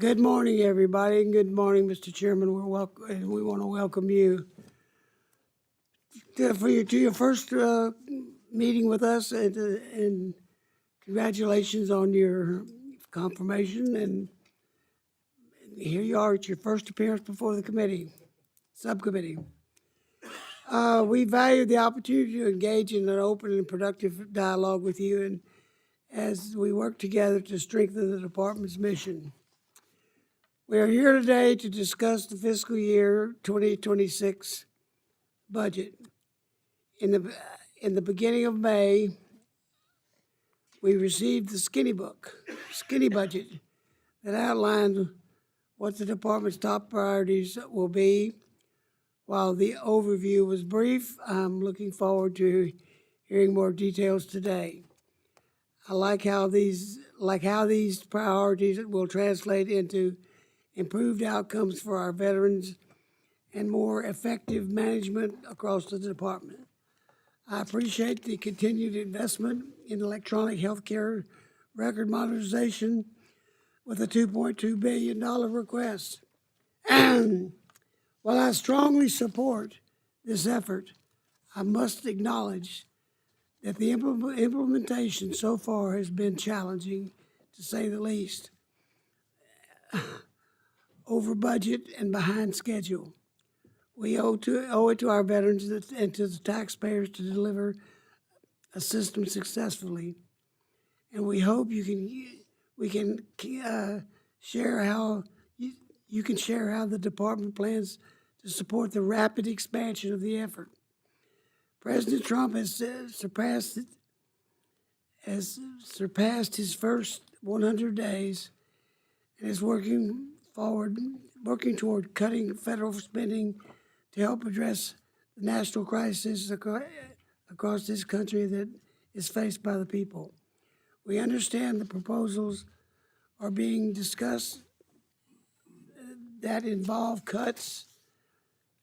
Good morning, everybody, and good morning, Mr. Chairman. We want to welcome you to your first meeting with us, and congratulations on your confirmation. And here you are at your first appearance before the subcommittee. We value the opportunity to engage in an open and productive dialogue with you, and as we work together to strengthen the department's mission. We are here today to discuss the fiscal year 2026 budget. In the beginning of May, we received the skinny budget that outlined what the department's top priorities will be. While the overview was brief, I'm looking forward to hearing more details today. I like how these priorities will translate into improved outcomes for our veterans and more effective management across the department. I appreciate the continued investment in electronic healthcare record modernization with a $2.2 billion request. And while I strongly support this effort, I must acknowledge that the implementation so far has been challenging, to say the least, over budget and behind schedule. We owe it to our veterans and to the taxpayers to deliver a system successfully, and we hope we can share how the department plans to support the rapid expansion of the effort. President Trump has surpassed his first 100 days and is working toward cutting federal spending to help address the national crisis across this country that is faced by the people. We understand the proposals are being discussed that involve cuts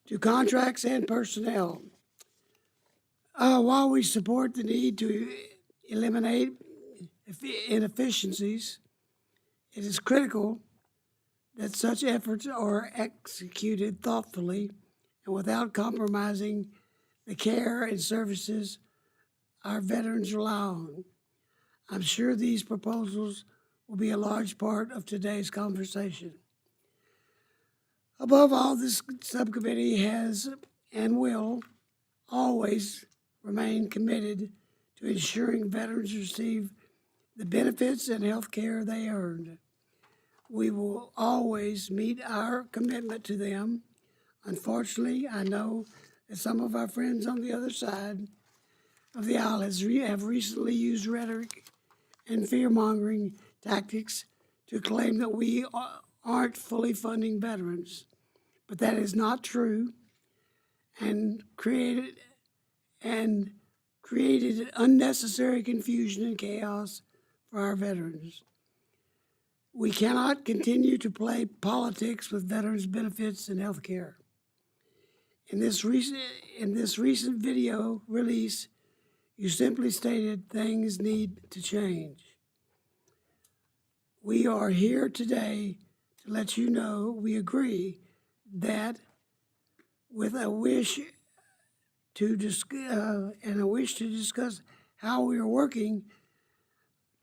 to contracts and personnel. While we support the need to eliminate inefficiencies, it is critical that such efforts are executed thoughtfully and without compromising the care and services our veterans rely on. I'm sure these proposals will be a large part of today's conversation. Above all, this subcommittee has and will always remain committed to ensuring veterans receive the benefits and health care they earned. We will always meet our commitment to them. Unfortunately, I know that some of our friends on the other side of the aisle have recently used rhetoric and fear-mongering tactics to claim that we aren't fully funding veterans. But that is not true, and created unnecessary confusion and chaos for our veterans. We cannot continue to play politics with veterans' benefits and health care. In this recent video release, you simply stated things need to change. We are here today to let you know we agree that with a wish to discuss how we are working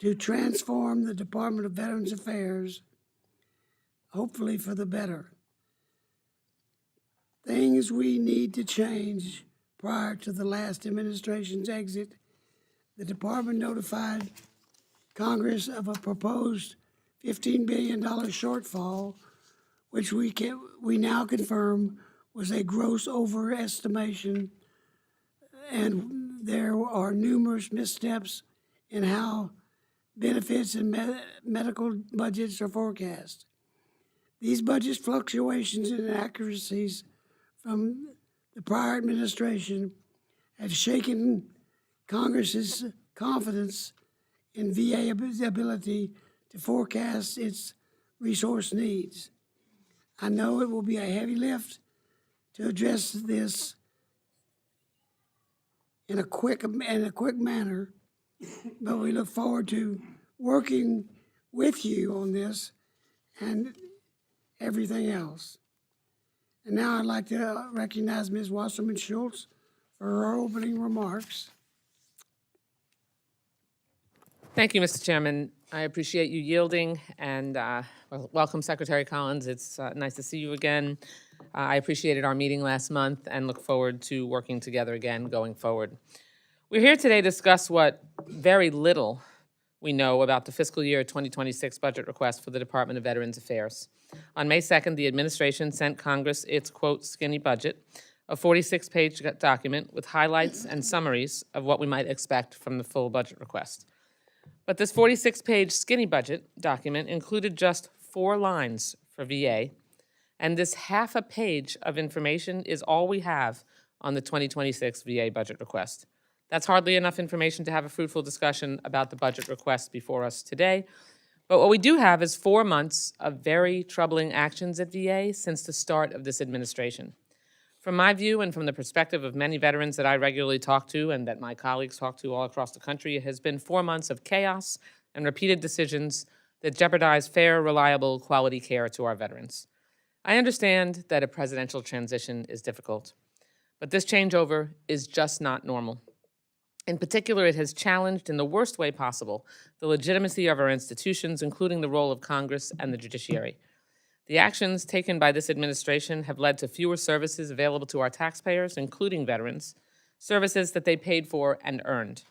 to transform the Department of Veterans Affairs, hopefully for the better. Things we need to change. Prior to the last administration's exit, the department notified Congress of a proposed $15 billion shortfall, which we now confirm was a gross overestimation, and there are numerous missteps in how benefits and medical budgets are forecast. These budget fluctuations and inaccuracies from the prior administration have shaken Congress's confidence in VA's ability to forecast its resource needs. I know it will be a heavy lift to address this in a quick manner, but we look forward to working with you on this and everything else. And now I'd like to recognize Ms. Wasserman Schultz for her opening remarks. Thank you, Mr. Chairman. I appreciate you yielding, and welcome, Secretary Collins. It's nice to see you again. I appreciated our meeting last month and look forward to working together again going forward. We're here today to discuss what very little we know about the fiscal year 2026 budget request for the Department of Veterans Affairs. On May 2nd, the administration sent Congress its, quote, skinny budget, a 46-page document with highlights and summaries of what we might expect from the full budget request. But this 46-page skinny budget document included just 4 lines for VA, and this half a page of information is all we have on the 2026 VA budget request. That's hardly enough information to have a fruitful discussion about the budget request before us today. But what we do have is 4 months of very troubling actions at VA since the start of this administration. From my view and from the perspective of many veterans that I regularly talk to and that my colleagues talk to all across the country, it has been 4 months of chaos and repeated decisions that jeopardize fair, reliable, quality care to our veterans. I understand that a presidential transition is difficult, but this changeover is just not normal. In particular, it has challenged in the worst way possible the legitimacy of our institutions, including the role of Congress and the judiciary. The actions taken by this administration have led to fewer services available to our taxpayers, including veterans, services that they paid for and earned.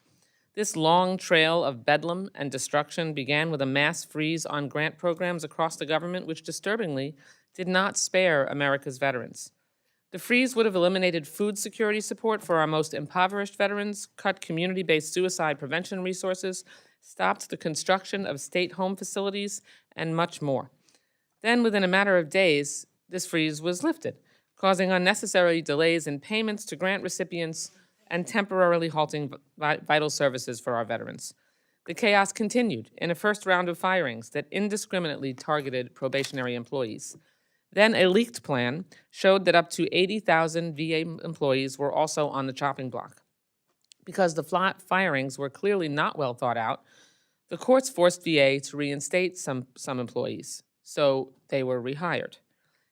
This long trail of bedlam and destruction began with a mass freeze on grant programs across the government, which disturbingly did not spare America's veterans. The freeze would have eliminated food security support for our most impoverished veterans, cut community-based suicide prevention resources, stopped the construction of state home facilities, and much more. Then, within a matter of days, this freeze was lifted, causing unnecessary delays in payments to grant recipients and temporarily halting vital services for our veterans. The chaos continued in a first round of firings that indiscriminately targeted probationary employees. Then a leaked plan showed that up to 80,000 VA employees were also on the chopping block. Because the firings were clearly not well thought out, the courts forced VA to reinstate some employees, so they were rehired.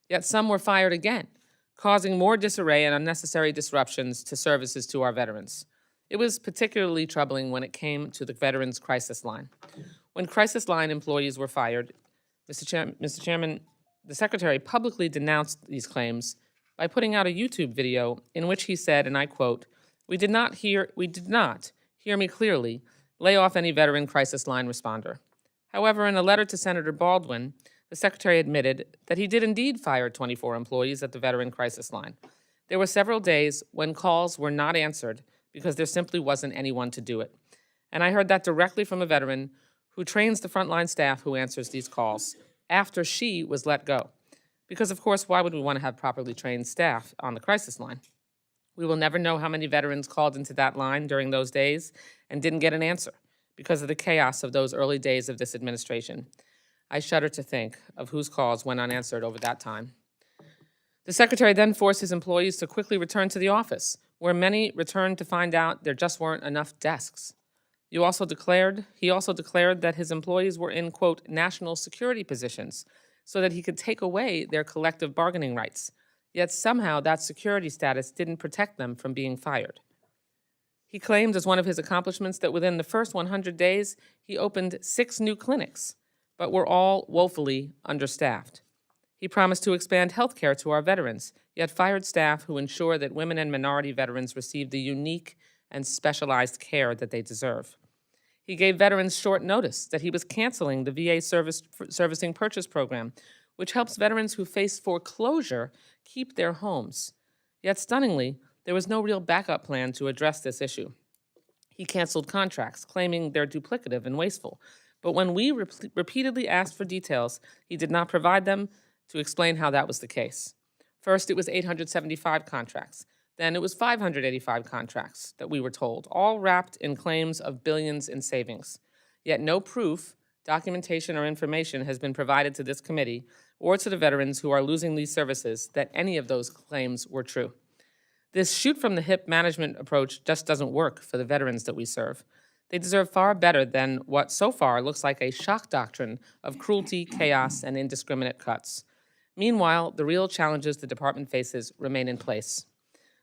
Yet some were fired again, causing more disarray and unnecessary disruptions to services to our veterans. It was particularly troubling when it came to the Veterans Crisis Line. When Crisis Line employees were fired, Mr. Chairman, the Secretary publicly denounced these claims by putting out a YouTube video in which he said, and I quote, we did not hear me clearly, lay off any veteran crisis line responder. However, in a letter to Senator Baldwin, the Secretary admitted that he did indeed fire 24 employees at the veteran crisis line. There were several days when calls were not answered because there simply wasn't anyone to do it. And I heard that directly from a veteran who trains the frontline staff who answers these calls, after she was let go. Because, of course, why would we want to have properly trained staff on the crisis line? We will never know how many veterans called into that line during those days and didn't get an answer because of the chaos of those early days of this administration. I shudder to think of whose calls went unanswered over that time. The Secretary then forced his employees to quickly return to the office, where many returned to find out there just weren't enough desks. He also declared that his employees were in, quote, national security positions so that he could take away their collective bargaining rights. Yet somehow that security status didn't protect them from being fired. He claimed as one of his accomplishments that within the first 100 days, he opened 6 new clinics, but were all woefully understaffed. He promised to expand health care to our veterans, yet fired staff who ensure that women and minority veterans receive the unique and specialized care that they deserve. He gave veterans short notice that he was canceling the VA Servicing Purchase Program, which helps veterans who face foreclosure keep their homes. Yet stunningly, there was no real backup plan to address this issue. He canceled contracts, claiming they're duplicative and wasteful. But when we repeatedly asked for details, he did not provide them to explain how that was the case. First, it was 875 contracts. Then it was 585 contracts that we were told, all wrapped in claims of billions in savings. Yet no proof, documentation, or information has been provided to this committee or to the veterans who are losing these services that any of those claims were true. This shoot-from-the-hip management approach just doesn't work for the veterans that we serve. They deserve far better than what so far looks like a shock doctrine of cruelty, chaos, and indiscriminate cuts. Meanwhile, the real challenges the department faces remain in place.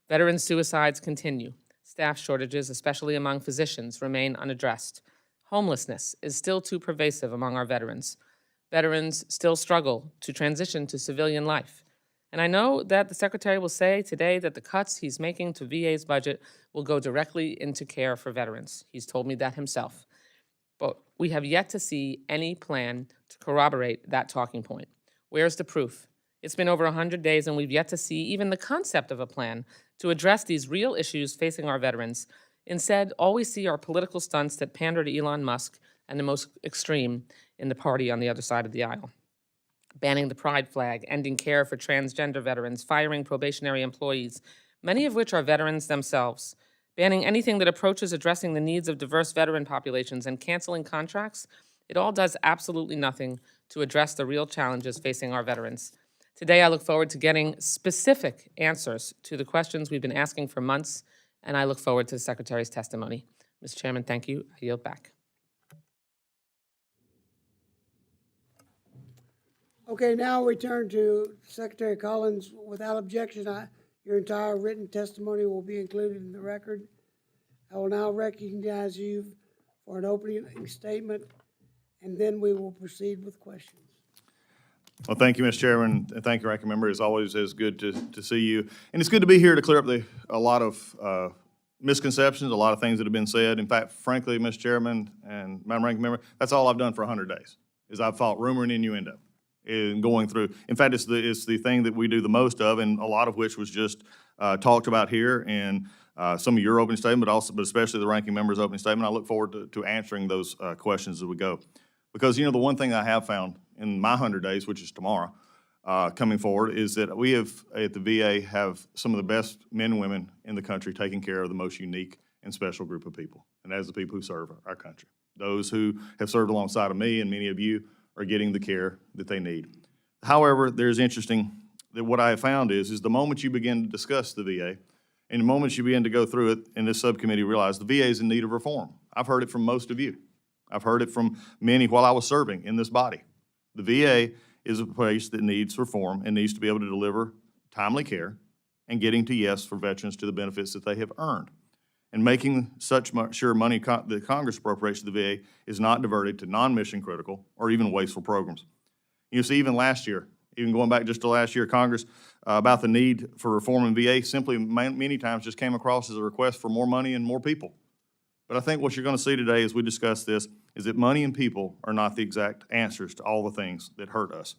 Veteran suicides continue. Staff shortages, especially among physicians, remain unaddressed. Homelessness is still too pervasive among our veterans. Veterans still struggle to transition to civilian life. And I know that the Secretary will say today that the cuts he's making to VA's budget will go directly into care for veterans. He's told me that himself. But we have yet to see any plan to corroborate that talking point. Where's the proof? It's been over 100 days and we've yet to see even the concept of a plan to address these real issues facing our veterans. Instead, all we see are political stunts that pander to Elon Musk and the most extreme in the party on the other side of the aisle. Banning the pride flag, ending care for transgender veterans, firing probationary employees, many of which are veterans themselves, banning anything that approaches addressing the needs of diverse veteran populations, and canceling contracts, it all does absolutely nothing to address the real challenges facing our veterans. Today, I look forward to getting specific answers to the questions we've been asking for months, and I look forward to the Secretary's testimony. Mr. Chairman, thank you. I yield back. Okay, now we turn to Secretary Collins. Without objection, your entire written testimony will be included in the record. I will now recognize you for an opening statement, and then we will proceed with questions. Well, thank you, Mr. Chairman, and thank you, Ranking Member. As always, it's good to see you. And it's good to be here to clear up a lot of misconceptions, a lot of things that have been said. In fact, frankly, Mr. Chairman and Madam Ranking Member, that's all I've done for 100 days, is I've fought rumor and innuendo in going through. In fact, it's the thing that we do the most of, and a lot of which was just talked about here and some of your opening statement, but especially the Ranking Member's opening statement. I look forward to answering those questions as we go. Because, the one thing I have found in my 100 days, which is tomorrow, coming forward, is that we have, at the VA, have some of the best men and women in the country taking care of the most unique and special group of people, and that is the people who serve our country. Those who have served alongside of me and many of you are getting the care that they need. However, there's interesting that what I have found is the moment you begin to discuss the VA, and the moment you begin to go through it in this subcommittee, realize the VA is in need of reform. I've heard it from most of you. I've heard it from many while I was serving in this body. The VA is a place that needs reform and needs to be able to deliver timely care and getting to yes for veterans to the benefits that they have earned. And making such sure money that Congress appropriates to the VA is not diverted to non-mission critical or even wasteful programs. You see, even last year, even going back just to last year, Congress, about the need for reform in VA simply many times just came across as a request for more money and more people. But I think what you're going to see today as we discuss this is that money and people are not the exact answers to all the things that hurt us.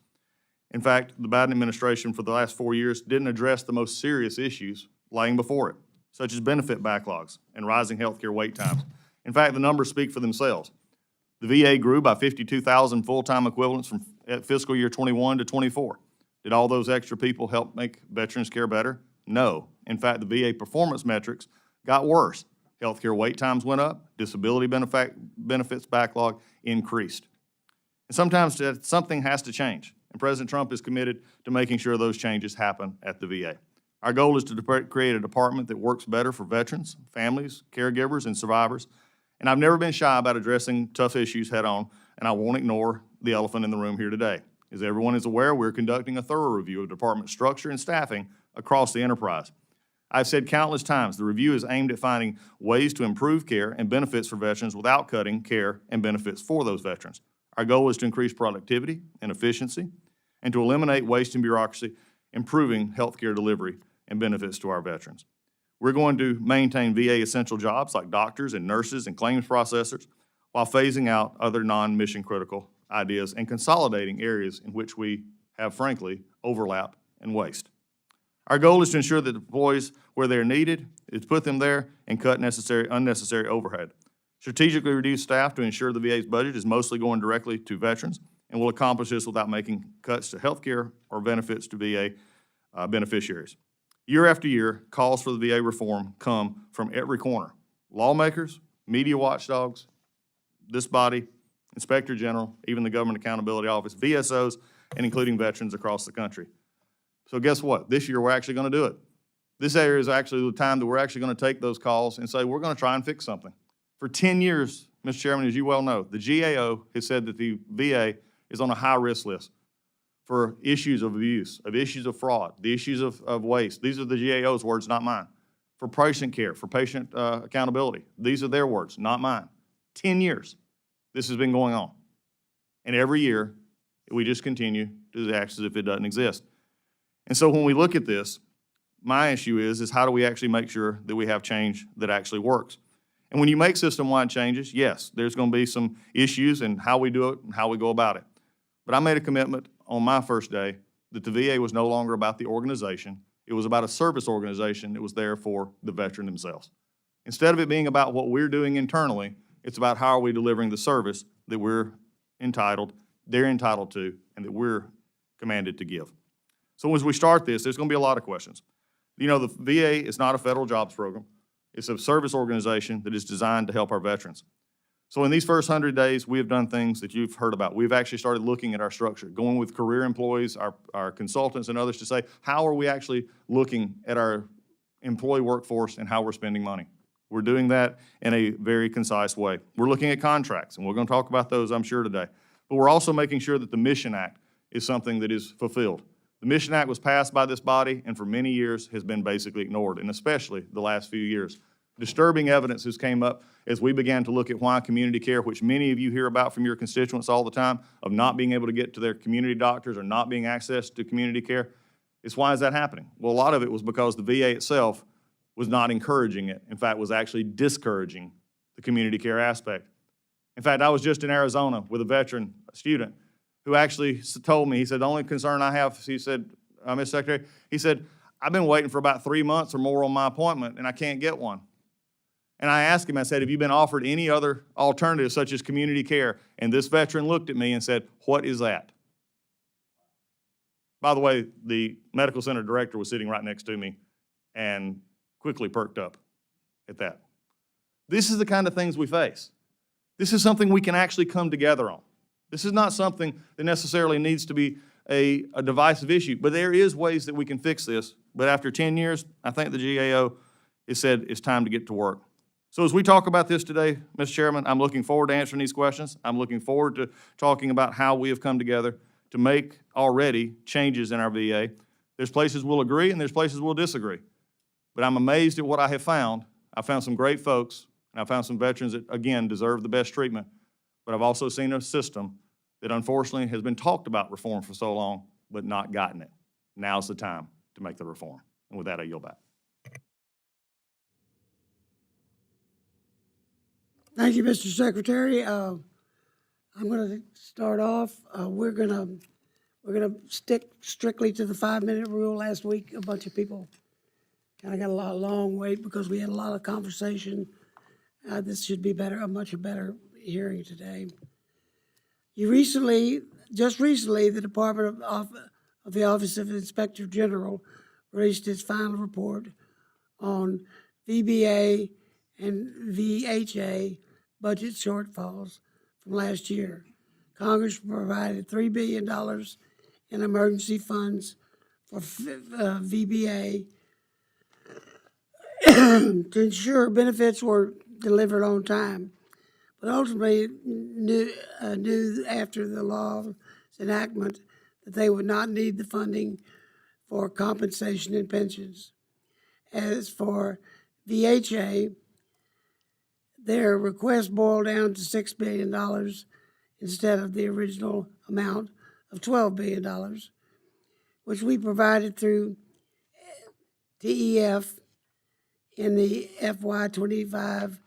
In fact, the Biden administration for the last 4 years didn't address the most serious issues lying before it, such as benefit backlogs and rising healthcare wait times. In fact, the numbers speak for themselves. The VA grew by 52,000 full-time equivalents from fiscal year 21 to 24. Did all those extra people help make veterans care better? No. In fact, the VA performance metrics got worse. Healthcare wait times went up, disability benefits backlog increased. And sometimes something has to change, and President Trump is committed to making sure those changes happen at the VA. Our goal is to create a department that works better for veterans, families, caregivers, and survivors. And I've never been shy about addressing tough issues head on, and I won't ignore the elephant in the room here today. As everyone is aware, we're conducting a thorough review of department structure and staffing across the enterprise. I've said countless times the review is aimed at finding ways to improve care and benefits for veterans without cutting care and benefits for those veterans. Our goal is to increase productivity and efficiency and to eliminate waste and bureaucracy, improving healthcare delivery and benefits to our veterans. We're going to maintain VA essential jobs like doctors and nurses and claims processors while phasing out other non-mission critical ideas and consolidating areas in which we have, frankly, overlap and waste. Our goal is to ensure that employees where they're needed, is put them there and cut unnecessary overhead. Strategically reduce staff to ensure the VA's budget is mostly going directly to veterans, and we'll accomplish this without making cuts to health care or benefits to VA beneficiaries. Year after year, calls for the VA reform come from every corner. Lawmakers, media watchdogs, this body, Inspector General, even the Government Accountability Office, VSOs, and including veterans across the country. So guess what? This year, we're actually going to do it. This area is actually the time that we're actually going to take those calls and say, we're going to try and fix something. For 10 years, Mr. Chairman, as you well know, the GAO has said that the VA is on a high-risk list for issues of abuse, of issues of fraud, the issues of waste. These are the GAO's words, not mine. For patient care, for patient accountability. These are their words, not mine. 10 years this has been going on. And every year, we just continue to act as if it doesn't exist. And so when we look at this, my issue is how do we actually make sure that we have change that actually works? And when you make system-wide changes, yes, there's going to be some issues in how we do it and how we go about it. But I made a commitment on my first day that the VA was no longer about the organization. It was about a service organization that was there for the veteran themselves. Instead of it being about what we're doing internally, it's about how are we delivering the service that they're entitled to, and that we're commanded to give. So as we start this, there's going to be a lot of questions. You know, the VA is not a federal jobs program. It's a service organization that is designed to help our veterans. So in these first 100 days, we have done things that you've heard about. We've actually started looking at our structure, going with career employees, our consultants and others to say, how are we actually looking at our employee workforce and how we're spending money? We're doing that in a very concise way. We're looking at contracts, and we're going to talk about those, I'm sure, today. But we're also making sure that the Mission Act is something that is fulfilled. The Mission Act was passed by this body and for many years has been basically ignored, and especially the last few years. Disturbing evidence has came up as we began to look at why community care, which many of you hear about from your constituents all the time, of not being able to get to their community doctors or not being access to community care. It's why is that happening? Well, a lot of it was because the VA itself was not encouraging it. In fact, was actually discouraging the community care aspect. In fact, I was just in Arizona with a veteran, a student, who actually told me, he said, the only concern I have, he said, Mr. Secretary, he said, I've been waiting for about 3 months or more on my appointment and I can't get one. And I asked him, I said, have you been offered any other alternatives such as community care? And this veteran looked at me and said, what is that? By the way, the medical center director was sitting right next to me and quickly perked up at that. This is the kind of things we face. This is something we can actually come together on. This is not something that necessarily needs to be a divisive issue, but there is ways that we can fix this. But after 10 years, I think the GAO has said it's time to get to work. So as we talk about this today, Mr. Chairman, I'm looking forward to answering these questions. I'm looking forward to talking about how we have come together to make already changes in our VA. There's places we'll agree and there's places we'll disagree. But I'm amazed at what I have found. I found some great folks, and I found some veterans that, again, deserve the best treatment. But I've also seen a system that unfortunately has been talked about reform for so long, but not gotten it. Now's the time to make the reform. And with that, I yield back. Thank you, Mr. Secretary. I'm going to start off. We're going to stick strictly to the 5-minute rule. Last week, a bunch of people kind of got a long wait because we had a lot of conversation. This should be better, a much better hearing today. Just recently, the Department of the Office of Inspector General released its final report on VBA and VHA budget shortfalls from last year. Congress provided $3 billion in emergency funds for VBA to ensure benefits were delivered on time, but ultimately knew after the law's enactment that they would not need the funding for compensation and pensions. As for VHA, their request boiled down to $6 billion instead of the original amount of $12 billion, which we provided through TEF in the FY25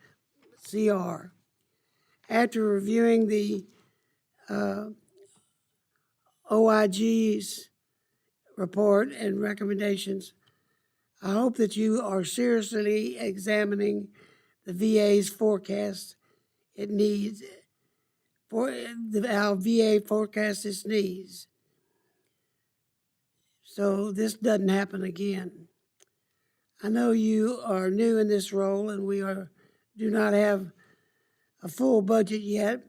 CR. After reviewing the OIG's report and recommendations, I hope that you are seriously examining the VA's forecast it needs, how VA forecasts its needs, so this doesn't happen again. I know you are new in this role and do not have a full budget yet,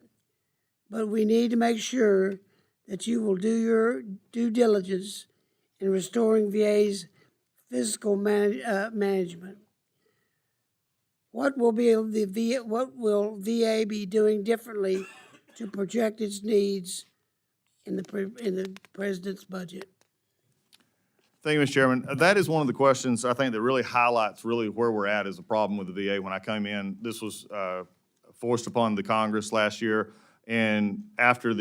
but we need to make sure that you will do your due diligence in restoring VA's fiscal management. what will VA be doing differently to project its needs in the president's budget? Thank you, Mr. Chairman. That is one of the questions I think that really highlights really where we're at as a problem with the VA. When I came in, this was forced upon the Congress last year. And after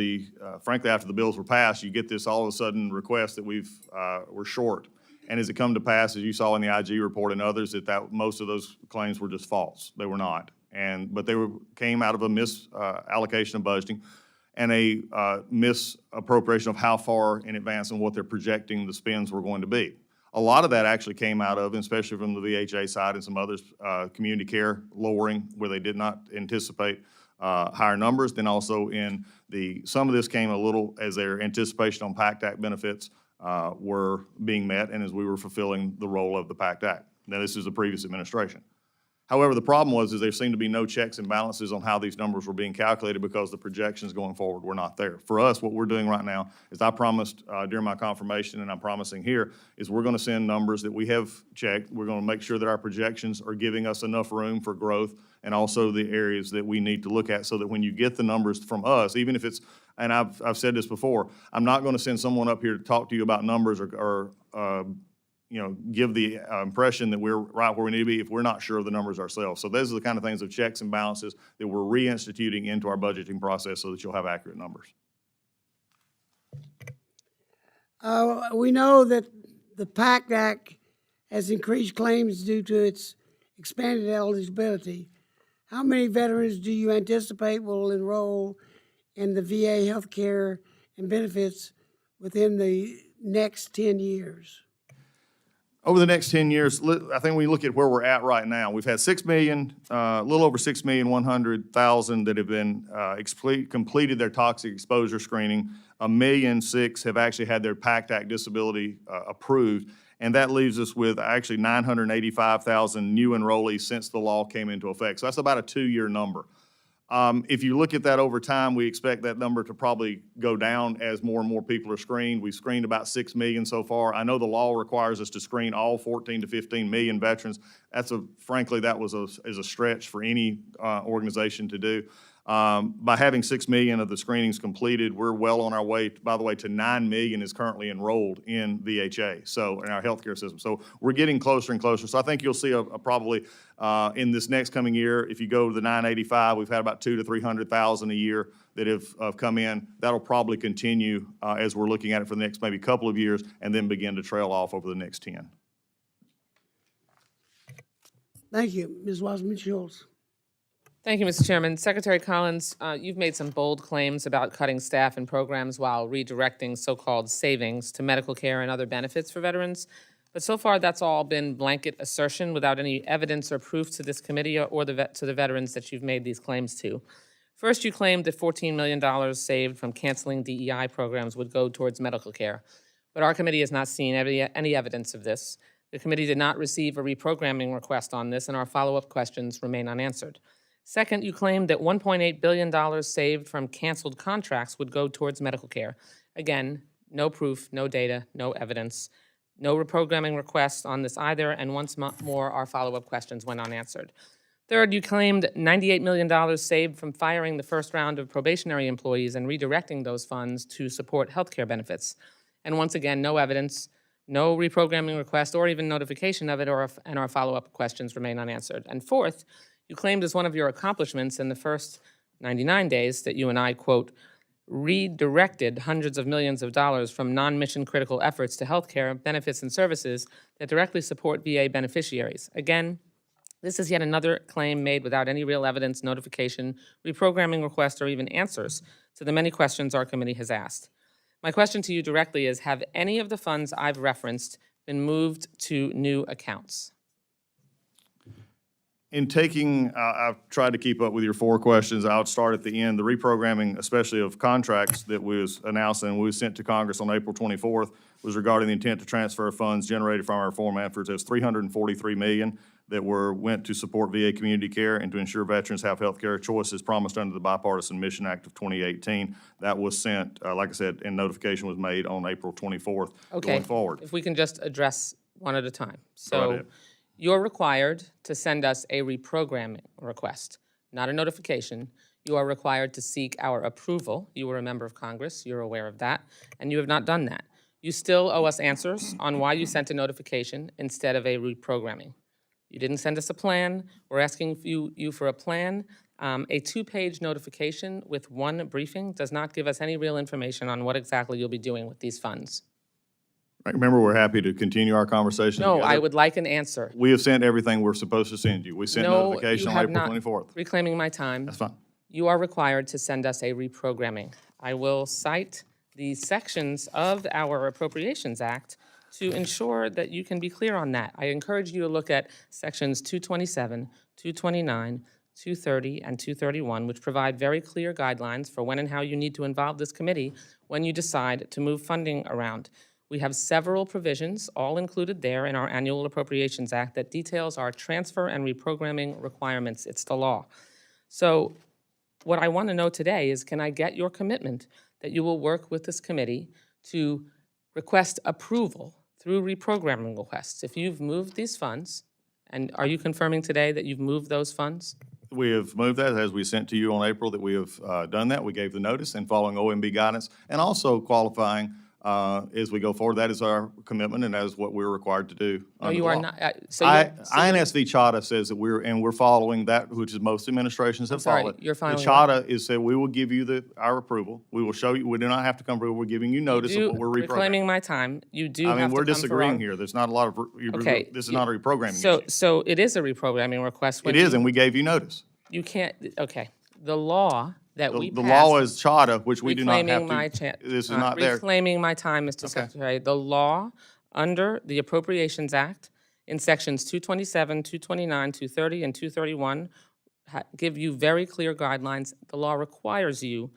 frankly, after the bills were passed, you get this all of a sudden request that we're short. And as it come to pass, as you saw in the IG report and others, that most of those claims were just false. They were not. But they came out of a misallocation of budgeting and a misappropriation of how far in advance and what they're projecting the spends were going to be. A lot of that actually came out of, especially from the VHA side and some others, community care lowering where they did not anticipate higher numbers. Then also in some of this came a little as their anticipation on PACT Act benefits were being met and as we were fulfilling the role of the PACT Act. Now, this is the previous administration. However, the problem was there seemed to be no checks and balances on how these numbers were being calculated because the projections going forward were not there. For us, what we're doing right now is I promised during my confirmation, and I'm promising here, is we're going to send numbers that we have checked. We're going to make sure that our projections are giving us enough room for growth and also the areas that we need to look at so that when you get the numbers from us, even if it's, and I've said this before, I'm not going to send someone up here to talk to you about numbers or give the impression that we're right where we need to be if we're not sure of the numbers ourselves. So those are the kind of things of checks and balances that we're reinstituting into our budgeting process so that you'll have accurate numbers. We know that the PACT Act has increased claims due to its expanded eligibility. How many veterans do you anticipate will enroll in the VA health care and benefits within the next 10 years? Over the next 10 years, I think when we look at where we're at right now, we've had 6 million, a little over 6,100,000 that have been completed their toxic exposure screening. 1,000,006 have actually had their PACT Act disability approved, and that leaves us with actually 985,000 new enrollees since the law came into effect. So that's about a 2-year number. If you look at that over time, we expect that number to probably go down as more and more people are screened. We've screened about 6 million so far. I know the law requires us to screen all 14 to 15 million veterans. Frankly, that is a stretch for any organization to do. By having 6 million of the screenings completed, we're well on our way, by the way, to 9 million is currently enrolled in VHA, so in our healthcare system. So we're getting closer and closer. So I think you'll see probably in this next coming year, if you go to the 985, we've had about 200,000 to 300,000 a year that have come in. That'll probably continue as we're looking at it for the next maybe couple of years and then begin to trail off over the next 10. Thank you. Ms. Wasserman-Schultz. Thank you, Mr. Chairman. Secretary Collins, you've made some bold claims about cutting staff and programs while redirecting so-called savings to medical care and other benefits for veterans. But so far, that's all been blanket assertion without any evidence or proof to this committee or to the veterans that you've made these claims to. First, you claimed that $14 million saved from canceling DEI programs would go towards medical care. But our committee has not seen any evidence of this. The committee did not receive a reprogramming request on this, and our follow-up questions remain unanswered. Second, you claimed that $1.8 billion saved from canceled contracts would go towards medical care. Again, no proof, no data, no evidence, no reprogramming requests on this either, and once more, our follow-up questions went unanswered. Third, you claimed $98 million saved from firing the first round of probationary employees and redirecting those funds to support healthcare benefits. And once again, no evidence, no reprogramming request, or even notification of it, and our follow-up questions remain unanswered. And fourth, you claimed as one of your accomplishments in the first 99 days that you and I, quote, redirected hundreds of millions of dollars from non-mission critical efforts to healthcare benefits and services that directly support VA beneficiaries. Again, this is yet another claim made without any real evidence, notification, reprogramming request, or even answers to the many questions our committee has asked. My question to you directly is, have any of the funds I've referenced been moved to new accounts? In taking, I've tried to keep up with your 4 questions. I'll start at the end. The reprogramming, especially of contracts that was announced and was sent to Congress on April 24th, was regarding the intent to transfer funds generated from our reform efforts. As $343 million that went to support VA community care and to ensure veterans have health care choices promised under the Bipartisan Mission Act of 2018. That was sent, like I said, and notification was made on April 24th. Okay. Going forward. If we can just address one at a time. Go So. ahead. You're required to send us a reprogramming request, not a notification. You are required to seek our approval. You were a member of Congress, you're aware of that, and you have not done that. You still owe us answers on why you sent a notification instead of a reprogramming. You didn't send us a plan. We're asking you for a plan. A 2-page notification with 1 briefing does not give us any real information on what exactly you'll be doing with these funds. Remember, we're happy to continue our conversation No, together. I would like an answer. We have sent everything we're supposed to send you. We sent No, notification you on have April not. 24th. Reclaiming my time. That's fine. You are required to send us a reprogramming. I will cite the sections of our Appropriations Act to ensure that you can be clear on that. I encourage you to look at sections 227, 229, 230, and 231, which provide very clear guidelines for when and how you need to involve this committee when you decide to move funding around. We have several provisions, all included there in our Annual Appropriations Act, that details our transfer and reprogramming requirements. It's the law. So what I want to know today is, can I get your commitment that you will work with this committee to request approval through reprogramming requests? If you've moved these funds, and are you confirming today that you've moved those funds? We have moved that, as we sent to you on April, that we have done that. We gave the notice and following OMB guidance, and also qualifying as we go forward. That is our commitment, and that is what we're required to do No, under you the are law. not. INSV CHATA says that we're following that, which is most administrations have sorry, followed. you're following The CHATA is said we will give you our approval. We will show you. We do not have to come through. We're giving you notice of what we're reprogramming. Reclaiming my time, you do I have mean, to we're come for disagreeing our- here. There's not a lot of. Okay, This is not a reprogramming So, issue. so it is a reprogramming request. When It is, and we gave you notice. You can't, okay. The law that we The passed. law is CHATA, which we do not have Reclaiming my to. This is not there. Reclaiming my time, Mr. Secretary. The law under the Appropriations Act in sections 227, 229, 230, and 231 give you very clear guidelines. The law requires you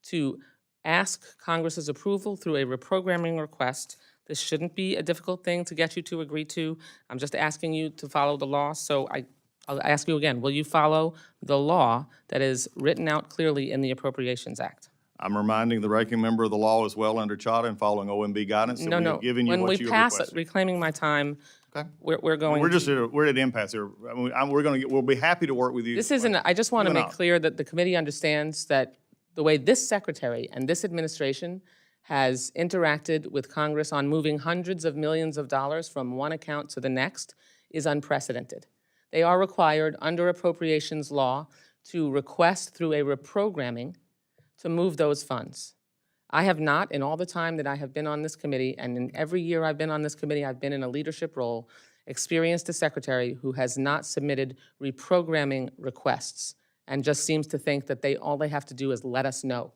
to ask Congress's approval through a reprogramming request. This shouldn't be a difficult thing to get you to agree to. I'm just asking you to follow the law. So I'll ask you again, will you follow the law that is written out clearly in the Appropriations Act? I'm reminding the ranking member of the law as well under CHATA and following OMB guidance that No, we no. have given you When what we you have pass it, requested. reclaiming my time, Okay. we're going We're to- just we're at impasse here. I mean, we'll be happy to work with you. This isn't, I just want to You and make I. clear that the committee understands that the way this secretary and this administration has interacted with Congress on moving hundreds of millions of dollars from one account to the next is unprecedented. They are required under appropriations law to request through a reprogramming to move those funds. I have not, in all the time that I have been on this committee, and in every year I've been on this committee, I've been in a leadership role, experienced a secretary who has not submitted reprogramming requests and just seems to think that all they have to do is let us know.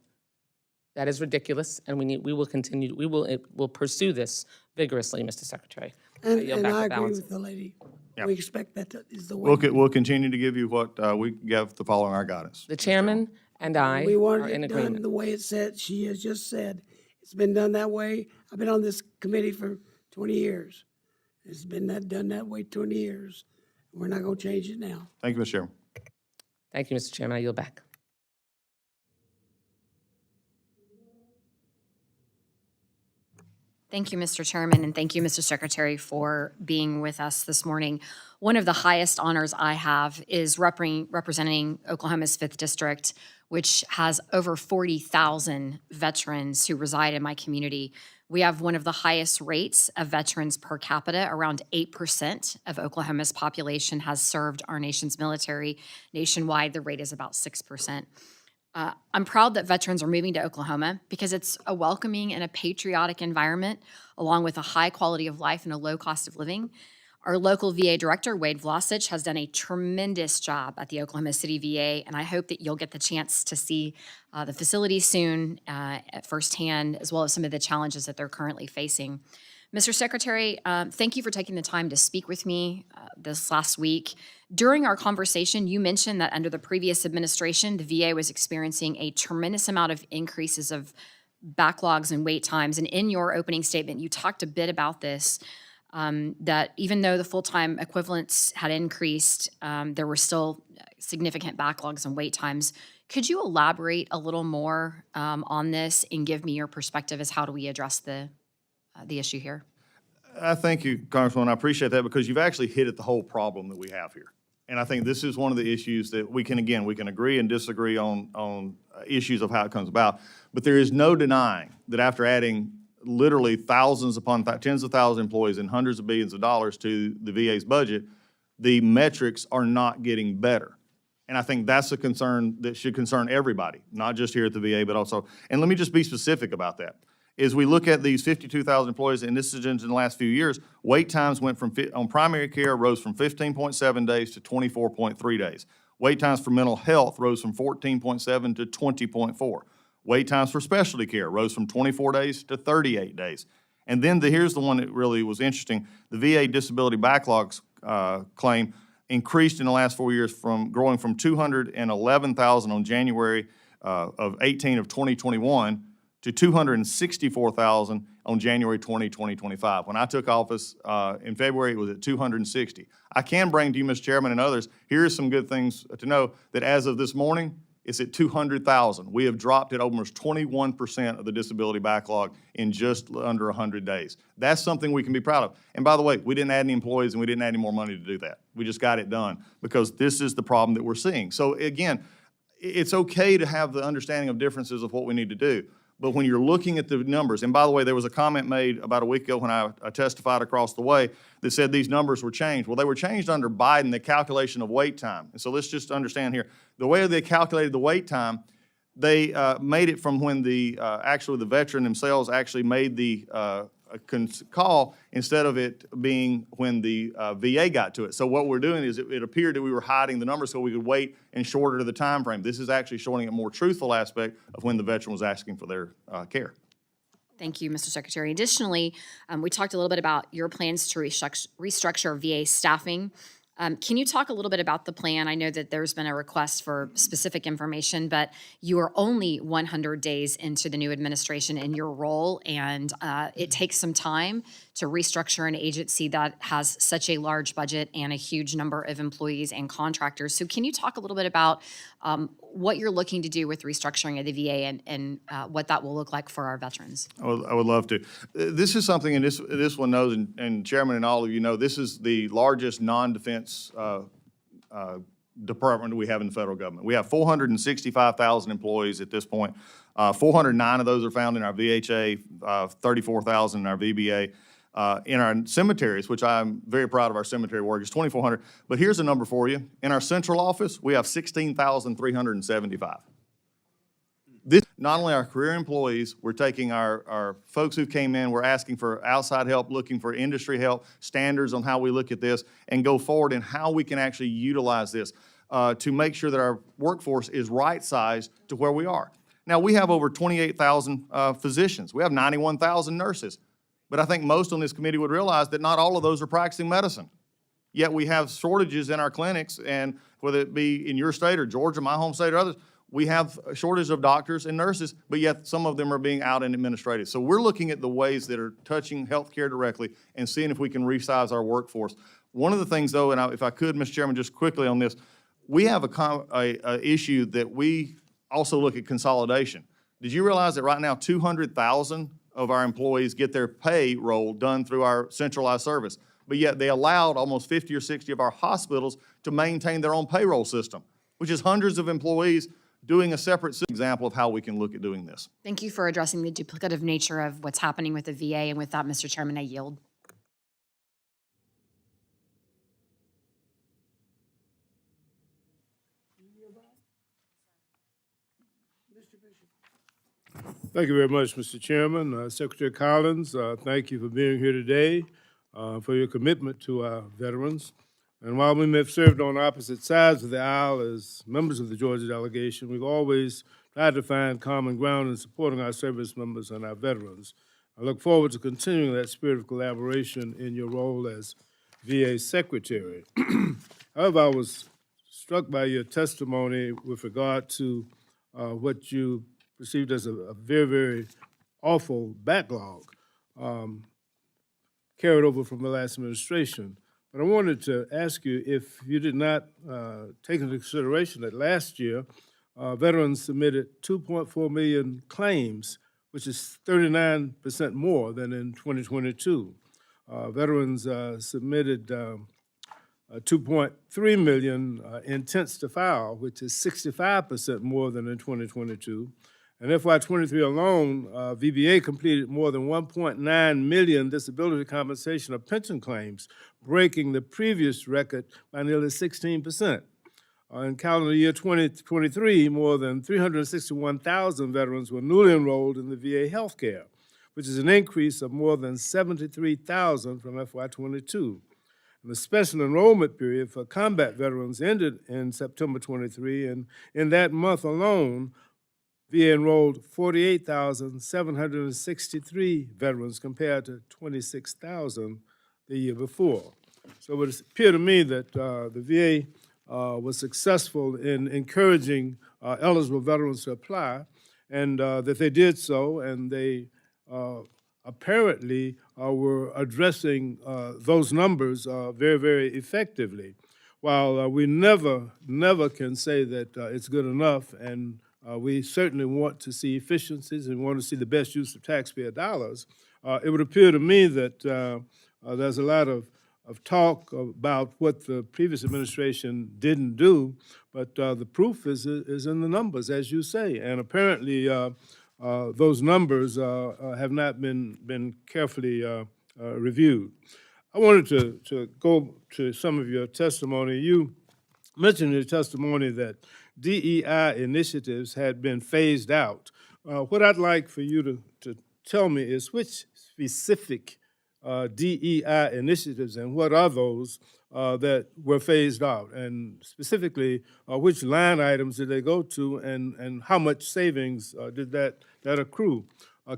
That is ridiculous, and we will continue, we'll pursue this vigorously, Mr. Secretary. And yield back I the agree balance. with the lady. Yeah. We expect that is the way. We'll continue to give you what we give to following our guidance. The chairman and I We are wanted in it done agreement. the way it said, she has just said. It's been done that way. I've been on this committee for 20 years. It's been done that way 20 years. We're not going to change it now. Thank you, Mr. Chairman. Thank you, Mr. Chairman. I yield back. Thank you, Mr. Chairman, and thank you, Mr. Secretary, for being with us this morning. One of the highest honors I have is representing Oklahoma's 5th District, which has over 40,000 veterans who reside in my community. We have one of the highest rates of veterans per capita. Around 8% of Oklahoma's population has served our nation's military. Nationwide, the rate is about 6%. I'm proud that veterans are moving to Oklahoma because it's a welcoming and a patriotic environment, along with a high quality of life and a low cost of living. Our local VA director, Wade Vlasich, has done a tremendous job at the Oklahoma City VA, and I hope that you'll get the chance to see the facility soon at firsthand, as well as some of the challenges that they're currently facing. Mr. Secretary, thank you for taking the time to speak with me this last week. During our conversation, you mentioned that under the previous administration, the VA was experiencing a tremendous amount of increases of backlogs and wait times. And in your opening statement, you talked a bit about this, that even though the full-time equivalents had increased, there were still significant backlogs and wait times. Could you elaborate a little more on this and give me your perspective as how do we address the issue here? I thank you, Congresswoman. I appreciate that because you've actually hit at the whole problem that we have here. And I think this is one of the issues that we can agree and disagree on issues of how it comes about. But there is no denying that after adding literally thousands upon tens of thousands of employees and hundreds of billions of dollars to the VA's budget, the metrics are not getting better. And I think that's a concern that should concern everybody, not just here at the VA, but also, and let me just be specific about that. As we look at these 52,000 employees, and this is in the last few years, wait times went from, on primary care, rose from 15.7 days to 24.3 days. Wait times for mental health rose from 14.7 to 20.4. Wait times for specialty care rose from 24 days to 38 days. And then here's the one that really was interesting. The VA disability backlogs claim increased in the last 4 years from growing from 211,000 on January of 2021 to 264,000 on January 2025. When I took office in February, it was at 260. I can bring to you, Mr. Chairman and others, here's some good things to know, that as of this morning, it's at 200,000. We have dropped at almost 21% of the disability backlog in just under 100 days. That's something we can be proud of. And by the way, we didn't add any employees and we didn't add any more money to do that. We just got it done because this is the problem that we're seeing. So again, it's okay to have the understanding of differences of what we need to do. But when you're looking at the numbers, and by the way, there was a comment made about a week ago when I testified across the way that said these numbers were changed. Well, they were changed under Biden, the calculation of wait time. And so let's just understand here. The way they calculated the wait time, they made it from when actually the veteran themselves actually made the call instead of it being when the VA got to it. So what we're doing is it appeared that we were hiding the numbers so we could wait and shorter the time frame. This is actually showing a more truthful aspect of when the veteran was asking for their care. Thank you, Mr. Secretary. Additionally, we talked a little bit about your plans to restructure VA staffing. Can you talk a little bit about the plan? I know that there's been a request for specific information, but you are only 100 days into the new administration in your role, and it takes some time to restructure an agency that has such a large budget and a huge number of employees and contractors. So can you talk a little bit about what you're looking to do with restructuring of the VA and what that will look like for our veterans? I would love to. This is something, and this one knows, and Chairman and all of you know, this is the largest non-defense department we have in the federal government. We have 465,000 employees at this point. 409 of those are found in our VHA, 34,000 in our VBA. In our cemeteries, which I'm very proud of our cemetery work, is 2,400. But here's a number for you. In our central office, we have 16,375. This, not only our career employees, we're taking our folks who came in, we're asking for outside help, looking for industry help, standards on how we look at this, and go forward in how we can actually utilize this to make sure that our workforce is right-sized to where we are. Now, we have over 28,000 physicians. We have 91,000 nurses. But I think most on this committee would realize that not all of those are practicing medicine. Yet we have shortages in our clinics, and whether it be in your state or Georgia, my home state, or others, we have a shortage of doctors and nurses, but yet some of them are being out in administrative. So we're looking at the ways that are touching healthcare directly and seeing if we can resize our workforce. One of the things, though, and if I could, Mr. Chairman, just quickly on this, we have a issue that we also look at consolidation. Did you realize that right now 200,000 of our employees get their payroll done through our centralized service, but yet they allowed almost 50 or 60 of our hospitals to maintain their own payroll system, which is hundreds of employees doing a separate example of how we can look at doing this. Thank you for addressing the duplicative nature of what's happening with the VA, and with that, Mr. Chairman, I yield. Thank you very much, Mr. Chairman. Secretary Collins, thank you for being here today, for your commitment to our veterans. And while we may have served on opposite sides of the aisle as members of the Georgia delegation, we've always tried to find common ground in supporting our service members and our veterans. I look forward to continuing that spirit of collaboration in your role as VA Secretary. However, I was struck by your testimony with regard to what you perceived as a very, very awful backlog carried over from the last administration. But I wanted to ask you if you did not take into consideration that last year, veterans submitted 2.4 million claims, which is 39% more than in 2022. veterans submitted 2.3 million intents to file, which is 65% more than in 2022. In FY23 alone, VBA completed more than 1.9 million disability compensation or pension claims, breaking the previous record by nearly 16%. In calendar year 2023, more than 361,000 veterans were newly enrolled in the VA healthcare, which is an increase of more than 73,000 from FY22. And the special enrollment period for combat veterans ended in September 23, and in that month alone, VA enrolled 48,763 veterans compared to 26,000 the year before. So it would appear to me that the VA was successful in encouraging eligible veterans to apply, and that they did so, and they apparently were addressing those numbers very, very effectively. While we never can say that it's good enough, and we certainly want to see efficiencies and want to see the best use of taxpayer dollars, it would appear to me that there's a lot of talk about what the previous administration didn't do, but the proof is in the numbers, as you say, and apparently those numbers have not been carefully reviewed. I wanted to go to some of your testimony. You mentioned in your testimony that DEI initiatives had been phased out. What I'd like for you to tell me is which specific DEI initiatives and what are those that were phased out, and specifically which line items did they go to, and how much savings did that accrue?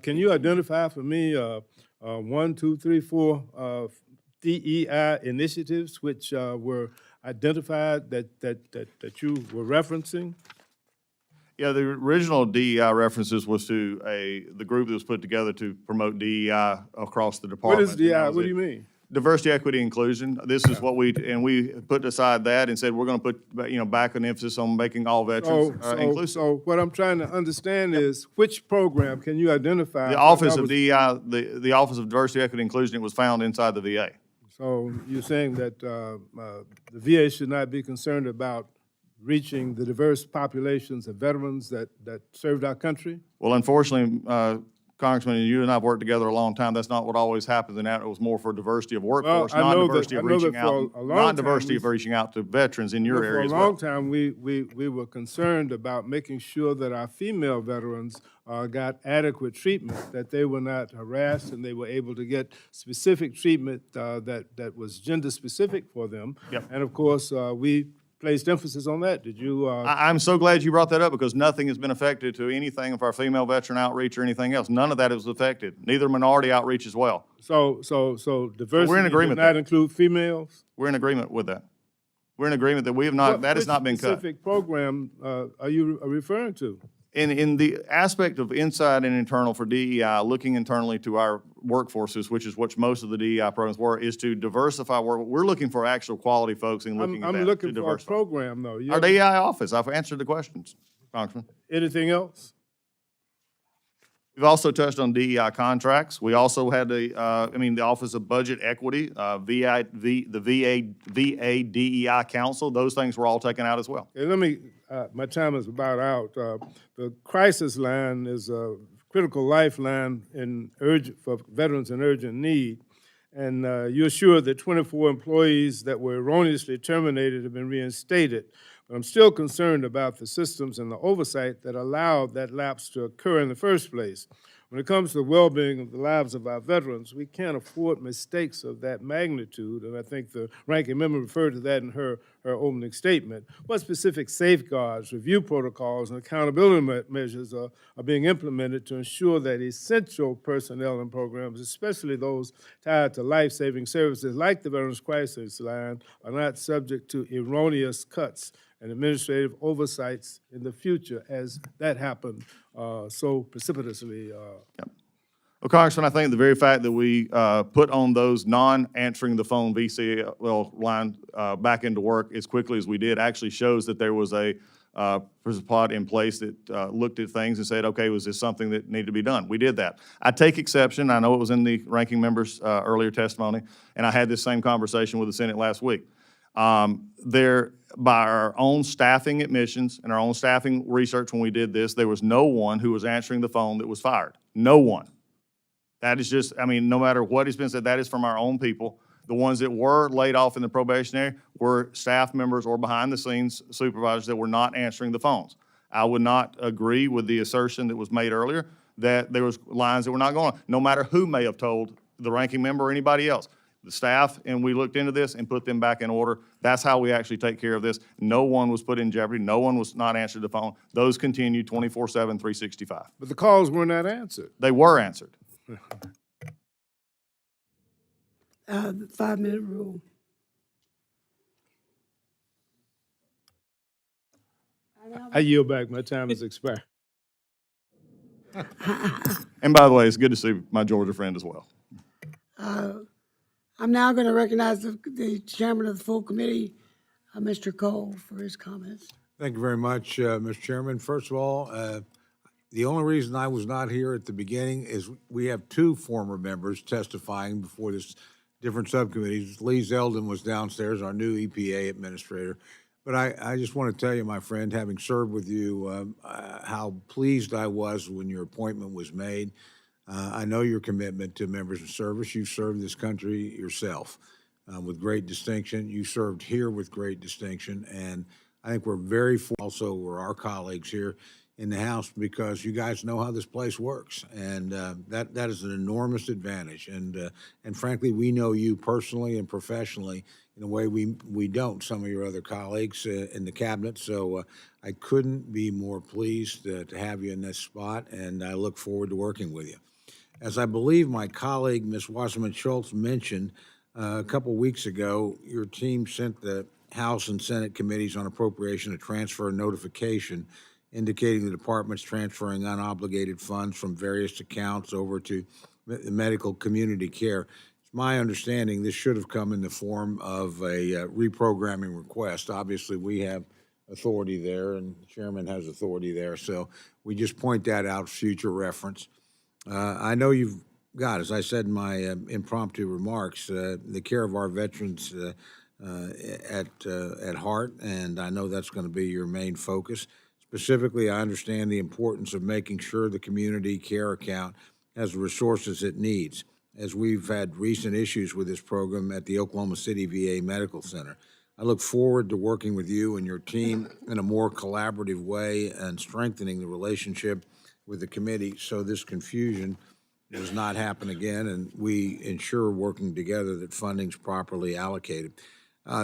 Can you identify for me 1, 2, 3, 4 DEI initiatives which were identified that you were referencing? Yeah, the original DEI references was to the group that was put together to promote DEI across the What department. is DEI? What do you mean? Diversity, equity, inclusion. This is what we put aside that and said we're going to put back an emphasis on making all veterans inclusive. So what I'm trying to understand is which program can you identify? The Office of DEI, the Office of Diversity, Equity, Inclusion, it was found inside the VA. So you're saying that the VA should not be concerned about reaching the diverse populations of veterans that served our country? Well, unfortunately, Congressman, you and I have worked together a long time. That's not what always happens, and that it was more for diversity of workforce, not diversity of reaching out, not diversity of reaching out to veterans in your area as well. For a long time, we were concerned about making sure that our female veterans got adequate treatment, that they were not harassed, and they were able to get specific treatment that was gender specific for them. Yep. And of course, we placed emphasis on that. Did you? I'm so glad you brought that up because nothing has been affected to anything of our female veteran outreach or anything else. None of that was affected. Neither minority outreach as well. So diversity we're in agreement did not there. include females? We're in agreement with that. We're in agreement that we have not. That has not been cut. Which specific program are you referring to? In the aspect of inside and internal for DEI, looking internally to our workforces, which is what most of the DEI programs were, is to diversify work. We're looking for actual quality folks and looking at that. I'm looking to for diversify. a program, though. Our DEI office, I've answered the questions, Congressman. Anything else? We've also touched on DEI contracts. We also had the Office of Budget Equity, the VA DEI Council. Those things were all taken out as well. Okay, let me, my time is about out. The crisis line is a critical lifeline for veterans in urgent need. And you're sure that 24 employees that were erroneously terminated have been reinstated. But I'm still concerned about the systems and the oversight that allowed that lapse to occur in the first place. When it comes to the well-being of the lives of our veterans, we can't afford mistakes of that magnitude, and I think the ranking member referred to that in her opening statement. What specific safeguards, review protocols, and accountability measures are being implemented to ensure that essential personnel and programs, especially those tied to life-saving services like the Veterans Crisis Line, are not subject to erroneous cuts and administrative oversights in the future, as that happened so precipitously? Well, Congressman, I think the very fact that we put on those non-answering the phone VCL line back into work as quickly as we did actually shows that there was a pod in place that looked at things and said, okay, was this something that needed to be done? We did that. I take exception. I know it was in the ranking member's earlier testimony, and I had this same conversation with the Senate last week. By our own staffing admissions and our own staffing research when we did this, there was no one who was answering the phone that was fired. No one. That is just, I mean, no matter what has been said, that is from our own people. The ones that were laid off in the probationary were staff members or behind-the-scenes supervisors that were not answering the phones. I would not agree with the assertion that was made earlier that there was lines that were not going on, no matter who may have told the ranking member or anybody else. The staff, and we looked into this and put them back in order. That's how we actually take care of this. No one was put in jeopardy. No one was not answered the phone. Those continued 24/7, 365. But the calls were not answered. They were answered. The 5-minute rule. I yield back. My time has expired. And by the way, it's good to see my Georgia friend as well. I'm now going to recognize the chairman of the full committee, Mr. Cole, for his comments. Thank you very much, Mr. Chairman. First of all, the only reason I was not here at the beginning is we have two former members testifying before this different subcommittees. Lee Zeldin was downstairs, our new EPA administrator. But I just want to tell you, my friend, having served with you, how pleased I was when your appointment was made. I know your commitment to members of service. You've served this country yourself with great distinction. You served here with great distinction. And I think we're very also we're our colleagues here in the House because you guys know how this place works. And that is an enormous advantage. And frankly, we know you personally and professionally in a way we don't, some of your other colleagues in the cabinet. So I couldn't be more pleased to have you in this spot, and I look forward to working with you. As I believe my colleague, Ms. Wasserman Schultz, mentioned a couple weeks ago, your team sent the House and Senate committees on appropriation a transfer notification indicating the department's transferring unobligated funds from various accounts over to the medical community care. It's my understanding this should have come in the form of a reprogramming request. Obviously, we have authority there, and the chairman has authority there, so we just point that out for future reference. I know you've got, as I said in my impromptu remarks, the care of our veterans at heart, and I know that's going to be your main focus. Specifically, I understand the importance of making sure the community care account has the resources it needs, as we've had recent issues with this program at the Oklahoma City VA Medical Center. I look forward to working with you and your team in a more collaborative way and strengthening the relationship with the committee so this confusion does not happen again and we ensure working together that funding's properly allocated.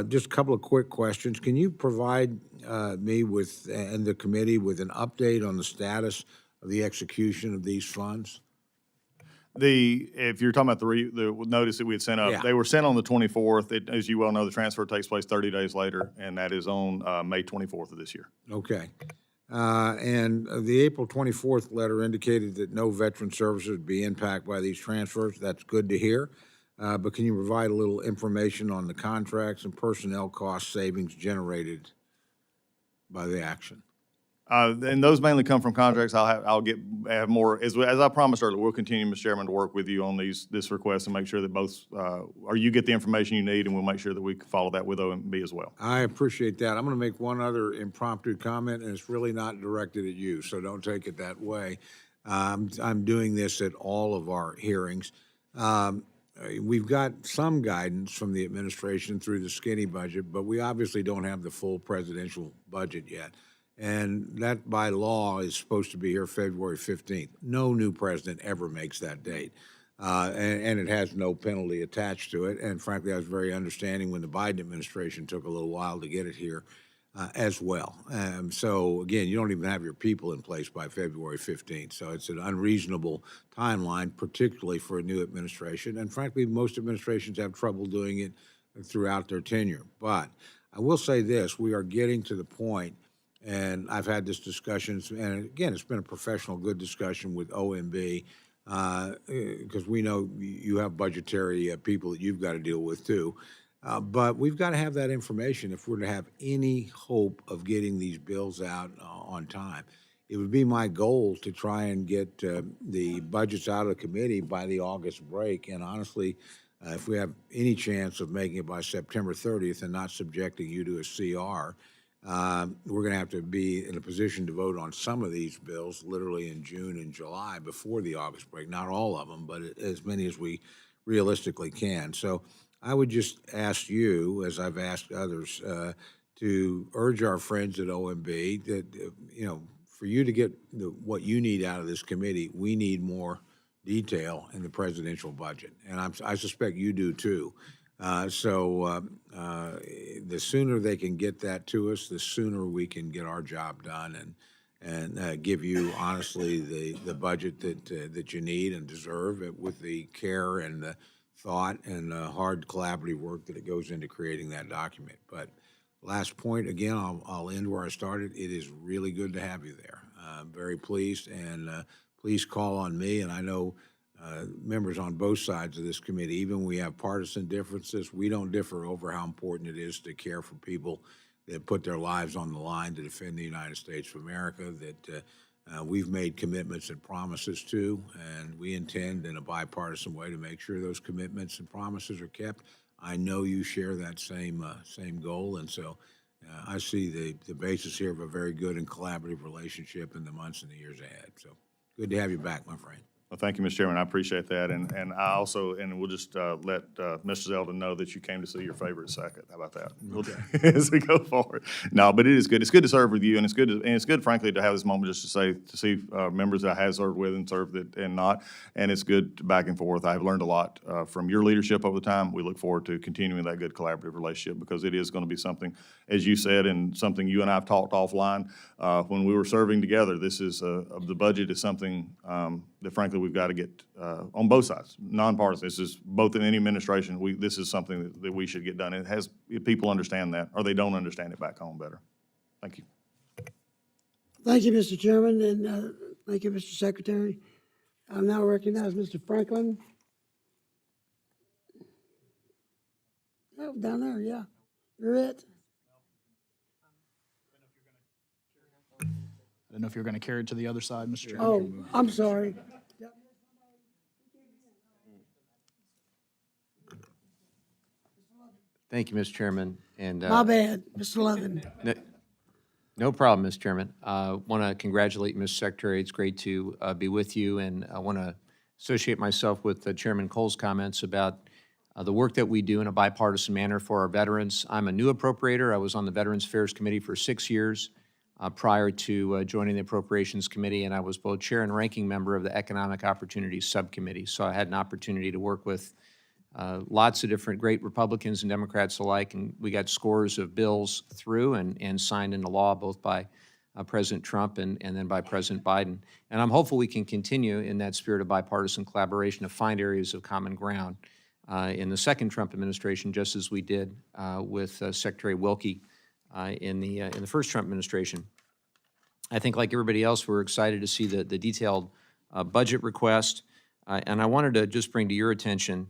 Just a couple of quick questions. Can you provide me with and the committee with an update on the status of the execution of these funds? If you're talking about the notice that we had sent up, Yeah. they were sent on the 24th. As you well know, the transfer takes place 30 days later, and that is on May 24th of this year. Okay. And the April 24th letter indicated that no veteran services would be impacted by these transfers. That's good to hear. But can you provide a little information on the contracts and personnel cost savings generated by the action? And those mainly come from contracts. I'll have more, as I promised earlier, we'll continue, Mr. Chairman, to work with you on this request and make sure that both, or you get the information you need, and we'll make sure that we follow that with OMB as well. I appreciate that. I'm going to make one other impromptu comment, and it's really not directed at you, so don't take it that way. I'm doing this at all of our hearings. We've got some guidance from the administration through the skinny budget, but we obviously don't have the full presidential budget yet. And that, by law, is supposed to be here February 15th. No new president ever makes that date. And it has no penalty attached to it. And frankly, I was very understanding when the Biden administration took a little while to get it here as well. So, again, you don't even have your people in place by February 15th. So it's an unreasonable timeline, particularly for a new administration. And frankly, most administrations have trouble doing it throughout their tenure. But I will say this, we are getting to the point, and I've had this discussion, and again, it's been a professional, good discussion with OMB, because we know you have budgetary people that you've got to deal with too. But we've got to have that information if we're to have any hope of getting these bills out on time. It would be my goal to try and get the budgets out of the committee by the August break. And honestly, if we have any chance of making it by September 30th and not subjecting you to a CR, we're going to have to be in a position to vote on some of these bills literally in June and July before the August break. Not all of them, but as many as we realistically can. So I would just ask you, as I've asked others, to urge our friends at OMB that, for you to get what you need out of this committee, we need more detail in the presidential budget. And I suspect you do too. So the sooner they can get that to us, the sooner we can get our job done and give you, honestly, the budget that you need and deserve with the care and the thought and the hard collaborative work that it goes into creating that document. But last point, again, I'll end where I started. It is really good to have you there. I'm very pleased, and please call on me. And I know members on both sides of this committee, even when we have partisan differences, we don't differ over how important it is to care for people that put their lives on the line to defend the United States of America, that we've made commitments and promises to, and we intend in a bipartisan way to make sure those commitments and promises are kept. I know you share that same goal, and so I see the basis here of a very good and collaborative relationship in the months and the years ahead. So good to have you back, my friend. Well, thank you, Mr. Chairman. I appreciate that. And I also, and we'll just let Mr. Zeldin know that you came to see your favorite second. How about that? Okay. As we go forward. No, but it is good. It's good to serve with you, and it's good, frankly, to have this moment just to see members that I have served with and served that and not. And it's good back and forth. I've learned a lot from your leadership over the time. We look forward to continuing that good collaborative relationship because it is going to be something, as you said, and something you and I have talked offline when we were serving together. This is the budget is something that, frankly, we've got to get on both sides, nonpartisan. This is both in any administration. This is something that we should get done. It has people understand that, or they don't understand it back home better. Thank you. Thank you, Mr. Chairman, and thank you, Mr. Secretary. I now recognize Mr. Franklin. Oh, down there, yeah. You're it. I don't know if you're going to carry it to the other side, Mr. Chairman. Oh, I'm sorry. Thank you, Mr. Chairman. And My bad, Mr. Levin. no problem, Mr. Chairman. Want to congratulate Ms. Secretary. It's great to be with you, and I want to associate myself with Chairman Cole's comments about the work that we do in a bipartisan manner for our veterans. I'm a new appropriator. I was on the Veterans Affairs Committee for 6 years prior to joining the Appropriations Committee, and I was both chair and ranking member of the Economic Opportunities Subcommittee. So I had an opportunity to work with lots of different great Republicans and Democrats alike, and we got scores of bills through and signed into law, both by President Trump and then by President Biden. And I'm hopeful we can continue in that spirit of bipartisan collaboration to find areas of common ground in the second Trump administration, just as we did with Secretary Wilkie in the first Trump administration. I think, like everybody else, we're excited to see the detailed budget request. And I wanted to just bring to your attention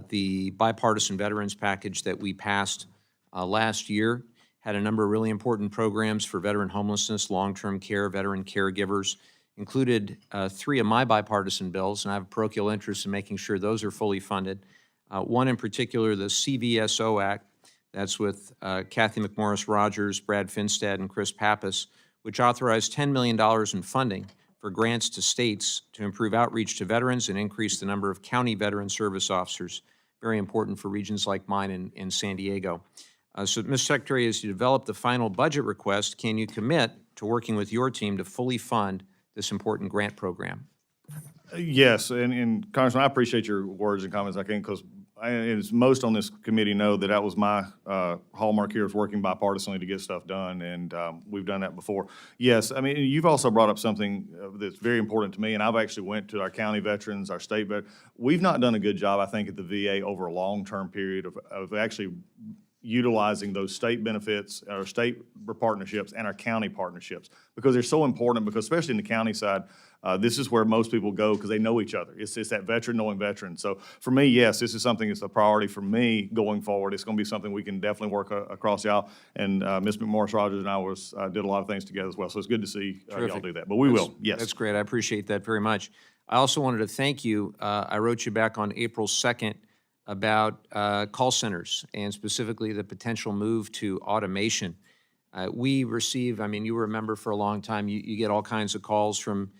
the bipartisan veterans package that we passed last year. Had a number of really important programs for veteran homelessness, long-term care, veteran caregivers. Included 3 of my bipartisan bills, and I have a parochial interest in making sure those are fully funded. One in particular, the CVSO Act, that's with Kathy McMorris Rogers, Brad Finstad, and Chris Pappas, which authorized $10 million in funding for grants to states to improve outreach to veterans and increase the number of county veteran service officers, very important for regions like mine in San Diego. So, Mr. Secretary, as you develop the final budget request, can you commit to working with your team to fully fund this important grant program? Yes, and Congressman, I appreciate your words and comments. I can, because as most on this committee know, that was my hallmark here, is working bipartisanly to get stuff done, and we've done that before. Yes, I mean, you've also brought up something that's very important to me, and I've actually went to our county veterans, our state veterans. We've not done a good job, I think, at the VA over a long-term period of actually utilizing those state benefits, our state partnerships, and our county partnerships, because they're so important, because especially in the county side, this is where most people go because they know each other. It's that veteran knowing veteran. So for me, yes, this is something that's a priority for me going forward. It's going to be something we can definitely work across y'all. And Ms. McMorris Rogers and I did a lot of things together as well. So it's good to see y'all Terrific. do that. But we will, yes. That's great. I appreciate that very much. I also wanted to thank you. I wrote you back on April 2nd about call centers and specifically the potential move to automation. We receive, I mean, you were a member for a long time. You get all kinds of calls from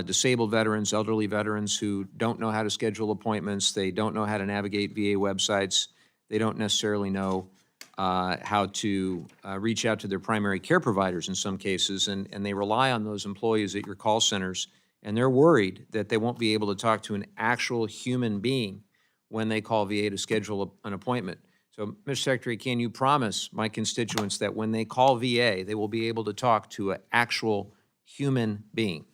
disabled veterans, elderly veterans who don't know how to schedule appointments. They don't know how to navigate VA websites. They don't necessarily know how to reach out to their primary care providers in some cases, and they rely on those employees at your call centers, and they're worried that they won't be able to talk to an actual human being when they call VA to schedule an appointment. So, Mr. Secretary, can you promise my constituents that when they call VA, they will be able to talk to an actual human being?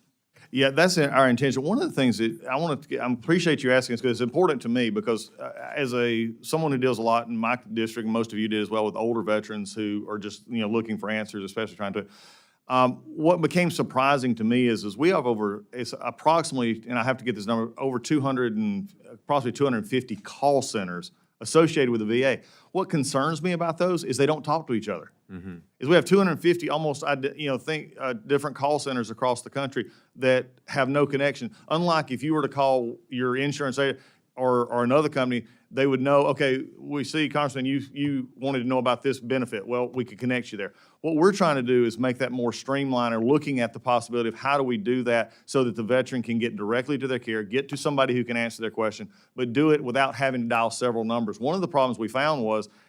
Yeah, that's our intention. One of the things that I appreciate you asking this, because it's important to me, because as someone who deals a lot in my district, and most of you did as well, with older veterans who are just looking for answers, especially trying to. What became surprising to me is we have it's approximately, and I have to get this number, over 200 and approximately 250 call centers associated with the VA. What concerns me about those is they don't talk to each other. Is we have 250 almost, different call centers across the country that have no connection. Unlike if you were to call your insurance agent or another company, they would know, okay, we see, Congressman, you wanted to know about this benefit. Well, we could connect you there. What we're trying to do is make that more streamlined, or looking at the possibility of how do we do that so that the veteran can get directly to their care, get to somebody who can answer their question, but do it without having to dial several numbers. One of the problems we found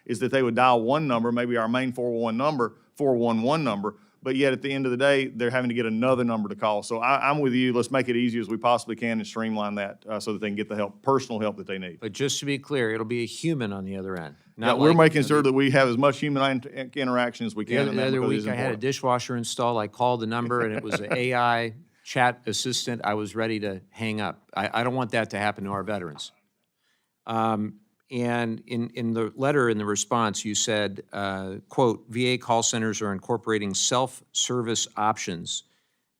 is that they would dial one number, maybe our main 411 number, but yet at the end of the day, they're having to get another number to call. So I'm with you. Let's make it easy as we possibly can and streamline that so that they can get the personal help that they need. But just to be clear, it'll be a human on the other end. Yeah, we're making sure that we have as much human interaction as we can. The other week, I had a dishwasher installed. I called the number, and it was an AI chat assistant. I was ready to hang up. I don't want that to happen to our veterans. And in the letter, in the response, you said, quote, VA call centers are incorporating self-service options,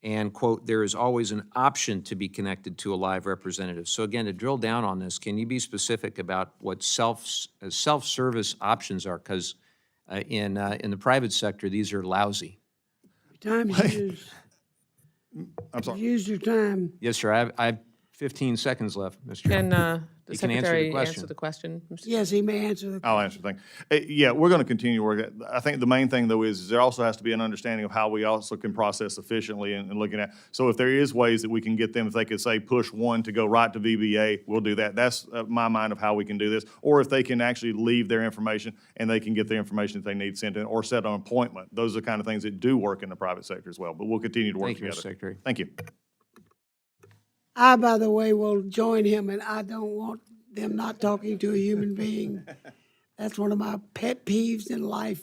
and, quote, there is always an option to be connected to a live representative. So again, to drill down on this, can you be specific about what self-service options are? Because in the private sector, these are lousy. Time's used. I'm sorry. Use your time. Yes, sir. I have 15 seconds left, Mr. Chairman. Can the You can answer the Secretary question. answer the question? Mr. Yes, he may answer the. I'll answer the thing. Yeah, we're going to continue to work. I think the main thing, though, is there also has to be an understanding of how we also can process efficiently and looking at. So if there is ways that we can get them, if they could say push one to go right to VBA, we'll do that. That's my mind of how we can do this. Or if they can actually leave their information and they can get the information that they need sent in, or set an appointment. Those are the kind of things that do work in the private sector as well. But we'll continue to work Thank you, Mr. together. Secretary. Thank you. I, by the way, will join him, and I don't want them not talking to a human being. That's one of my pet peeves in life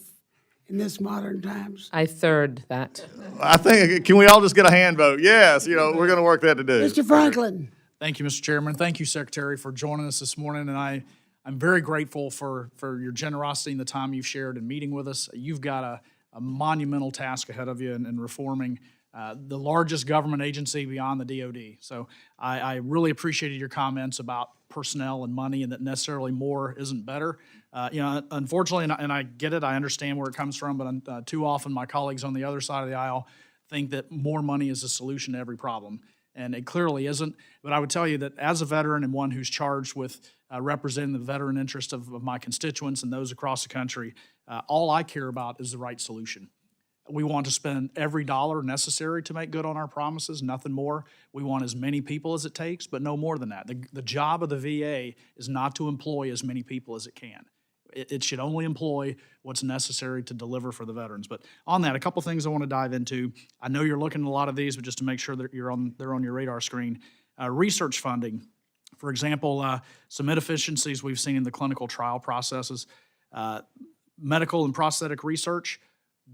in this modern times. I third that. I think, can we all just get a hand vote? Yes, we're going to work that to do. Mr. Franklin, Thank you, Mr. Chairman. Thank you, Secretary, for joining us this morning. And I'm very grateful for your generosity and the time you've shared in meeting with us. You've got a monumental task ahead of you in reforming the largest government agency beyond the DOD. So I really appreciated your comments about personnel and money, and that necessarily more isn't better. Unfortunately, and I get it, I understand where it comes from, but too often my colleagues on the other side of the aisle think that more money is the solution to every problem. And it clearly isn't. But I would tell you that as a veteran and one who's charged with representing the veteran interest of my constituents and those across the country, all I care about is the right solution. We want to spend every dollar necessary to make good on our promises, nothing more. We want as many people as it takes, but no more than that. The job of the VA is not to employ as many people as it can. It should only employ what's necessary to deliver for the veterans. But on that, a couple things I want to dive into. I know you're looking at a lot of these, but just to make sure that they're on your radar screen. Research funding. For example, some inefficiencies we've seen in the clinical trial processes. Medical and prosthetic research.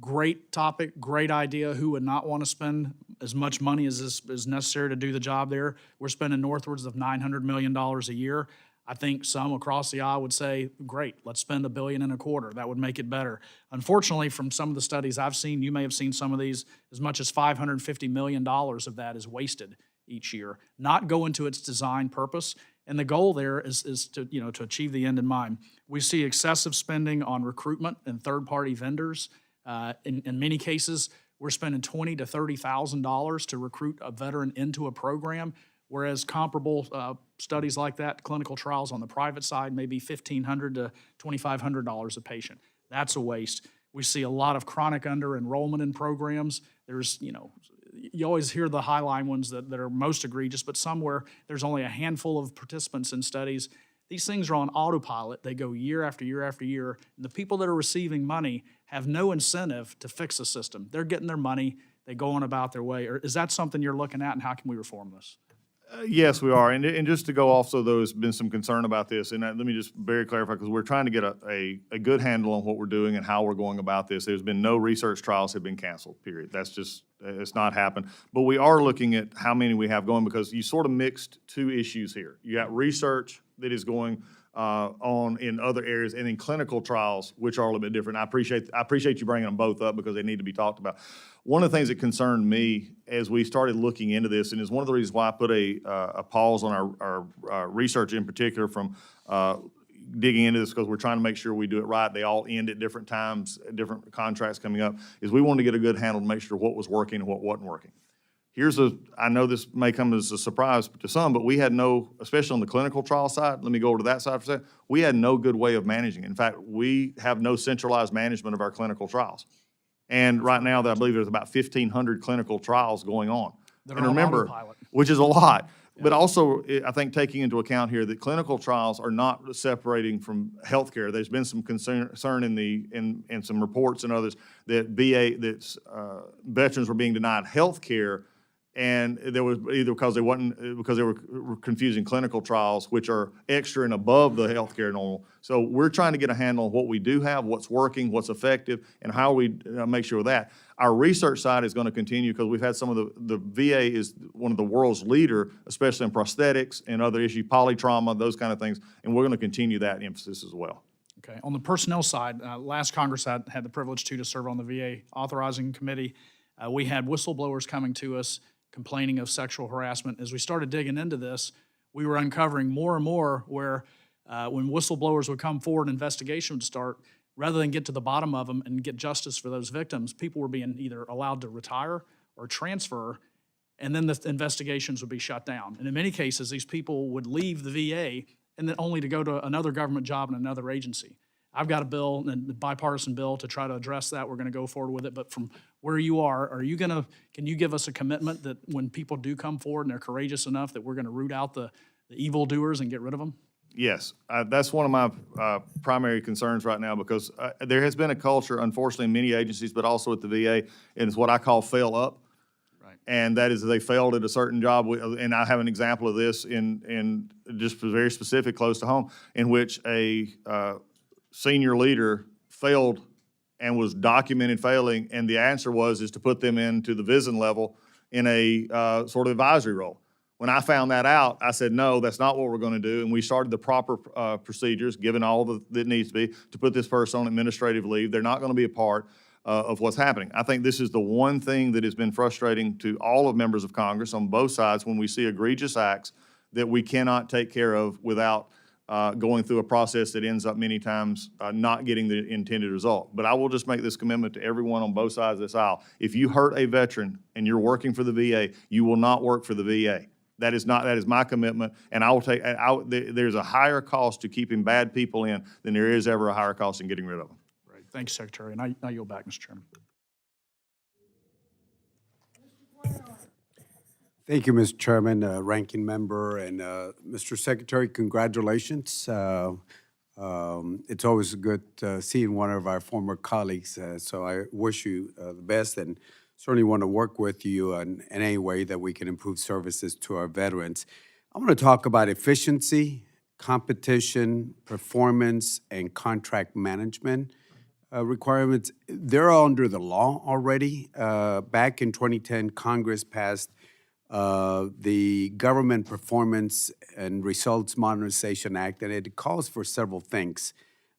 Great topic, great idea. Who would not want to spend as much money as is necessary to do the job there? We're spending northwards of $900 million a year. I think some across the aisle would say, great, let's spend $1.25 billion. That would make it better. Unfortunately, from some of the studies I've seen, you may have seen some of these, as much as $550 million of that is wasted each year, not going to its design purpose. And the goal there is to, to achieve the end in mind. We see excessive spending on recruitment and third-party vendors. In many cases, we're spending $20,000 to $30,000 to recruit a veteran into a program, whereas comparable studies like that, clinical trials on the private side, may be $1,500 to $2,500 a patient. That's a waste. We see a lot of chronic under-enrollment in programs. There's, you always hear the highline ones that are most egregious, but somewhere there's only a handful of participants in studies. These things are on autopilot. They go year after year after year, and the people that are receiving money have no incentive to fix the system. They're getting their money. They go on about their way. Or is that something you're looking at, and how can we reform this? Yes, we are. And just to go off, so there's been some concern about this, and let me just very clarify, because we're trying to get a good handle on what we're doing and how we're going about this. There's been no research trials have been canceled, period. That's just, it's not happened. But we are looking at how many we have going, because you sort of mixed two issues here. You got research that is going on in other areas, and then clinical trials, which are a little bit different. I appreciate you bringing them both up, because they need to be talked about. One of the things that concerned me as we started looking into this, and is one of the reasons why I put a pause on our research in particular from digging into this, because we're trying to make sure we do it right. They all end at different times, different contracts coming up, is we wanted to get a good handle to make sure what was working and what wasn't working. I know this may come as a surprise to some, but we had no, especially on the clinical trial side, let me go over to that side for a second, we had no good way of managing it. In fact, we have no centralized management of our clinical trials. And right now, I believe there's about 1,500 clinical trials going on. That And are on remember, autopilot. which is a lot. But also, I think taking into account here that clinical trials are not separating from healthcare. There's been some concern in some reports and others that veterans were being denied healthcare, and there was either because they were confusing clinical trials, which are extra and above the healthcare normal. So we're trying to get a handle on what we do have, what's working, what's effective, and how we make sure of that. Our research side is going to continue, because we've had some of the VA is one of the world's leader, especially in prosthetics and other issues, polytrauma, those kind of things, and we're going to continue that emphasis as well. Okay. On the personnel side, last Congress I had the privilege to serve on the VA authorizing committee. We had whistleblowers coming to us complaining of sexual harassment. As we started digging into this, we were uncovering more and more where when whistleblowers would come forward, an investigation would start, rather than get to the bottom of them and get justice for those victims, people were being either allowed to retire or transfer, and then the investigations would be shut down. And in many cases, these people would leave the VA and then only to go to another government job in another agency. I've got a bill, a bipartisan bill, to try to address that. We're going to go forward with it. But from where you are can you give us a commitment that when people do come forward and they're courageous enough, that we're going to root out the evildoers and get rid of them? Yes, that's one of my primary concerns right now, because there has been a culture, unfortunately, in many agencies, but also at the VA, and it's what I call fail up. Right. And that is, they failed at a certain job, and I have an example of this in just very specific, close to home, in which a senior leader failed and was documented failing, and the answer is to put them into the VISN level in a sort of advisory role. When I found that out, I said, no, that's not what we're going to do, and we started the proper procedures, given all that needs to be, to put this person on administrative leave. They're not going to be a part of what's happening. I think this is the one thing that has been frustrating to all of members of Congress on both sides, when we see egregious acts that we cannot take care of without going through a process that ends up many times not getting the intended result. But I will just make this commitment to everyone on both sides of this aisle. If you hurt a veteran and you're working for the VA, you will not work for the VA. That is my commitment, and there's a higher cost to keeping bad people in than there is ever a higher cost in getting rid of them. Right. Thanks, Secretary. And I yield back, Mr. Chairman. Thank you, Mr. Chairman, Ranking Member, and Mr. Secretary, congratulations. It's always good seeing one of our former colleagues, so I wish you the best, and certainly want to work with you in any way that we can improve services to our veterans. I want to talk about efficiency, competition, performance, and contract management requirements. They're under the law already. Back in 2010, Congress passed the Government Performance and Results Modernization Act, and it calls for several things.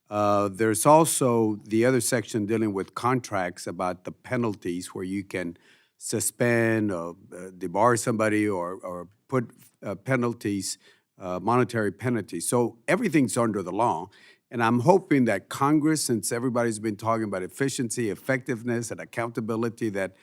There's also the other section dealing with contracts about the penalties where you can suspend or debar somebody or put penalties, monetary penalties. So everything's under the law. And I'm hoping that Congress, since everybody's been talking about efficiency, effectiveness, and accountability, that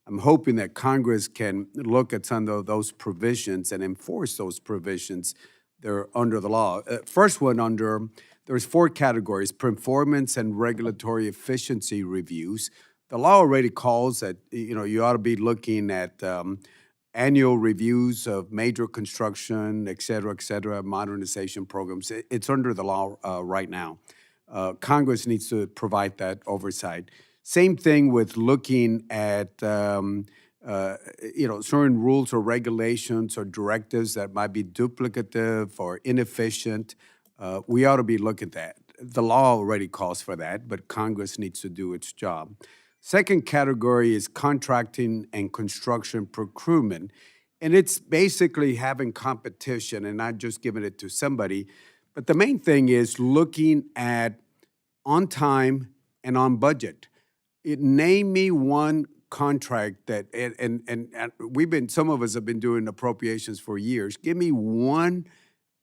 I'm hoping that Congress can look at some of those provisions and enforce those provisions that are under the law. First one there's 4 categories: performance and regulatory efficiency reviews. The law already calls that, you ought to be looking at annual reviews of major construction, et cetera, modernization programs. It's under the law right now. Congress needs to provide that oversight. Same thing with looking at, certain rules or regulations or directives that might be duplicative or inefficient. We ought to be looking at that. The law already calls for that, but Congress needs to do its job. Second category is contracting and construction procurement. And it's basically having competition and not just giving it to somebody. But the main thing is looking at on time and on budget. Name me one contract that, and some of us have been doing appropriations for years. Give me one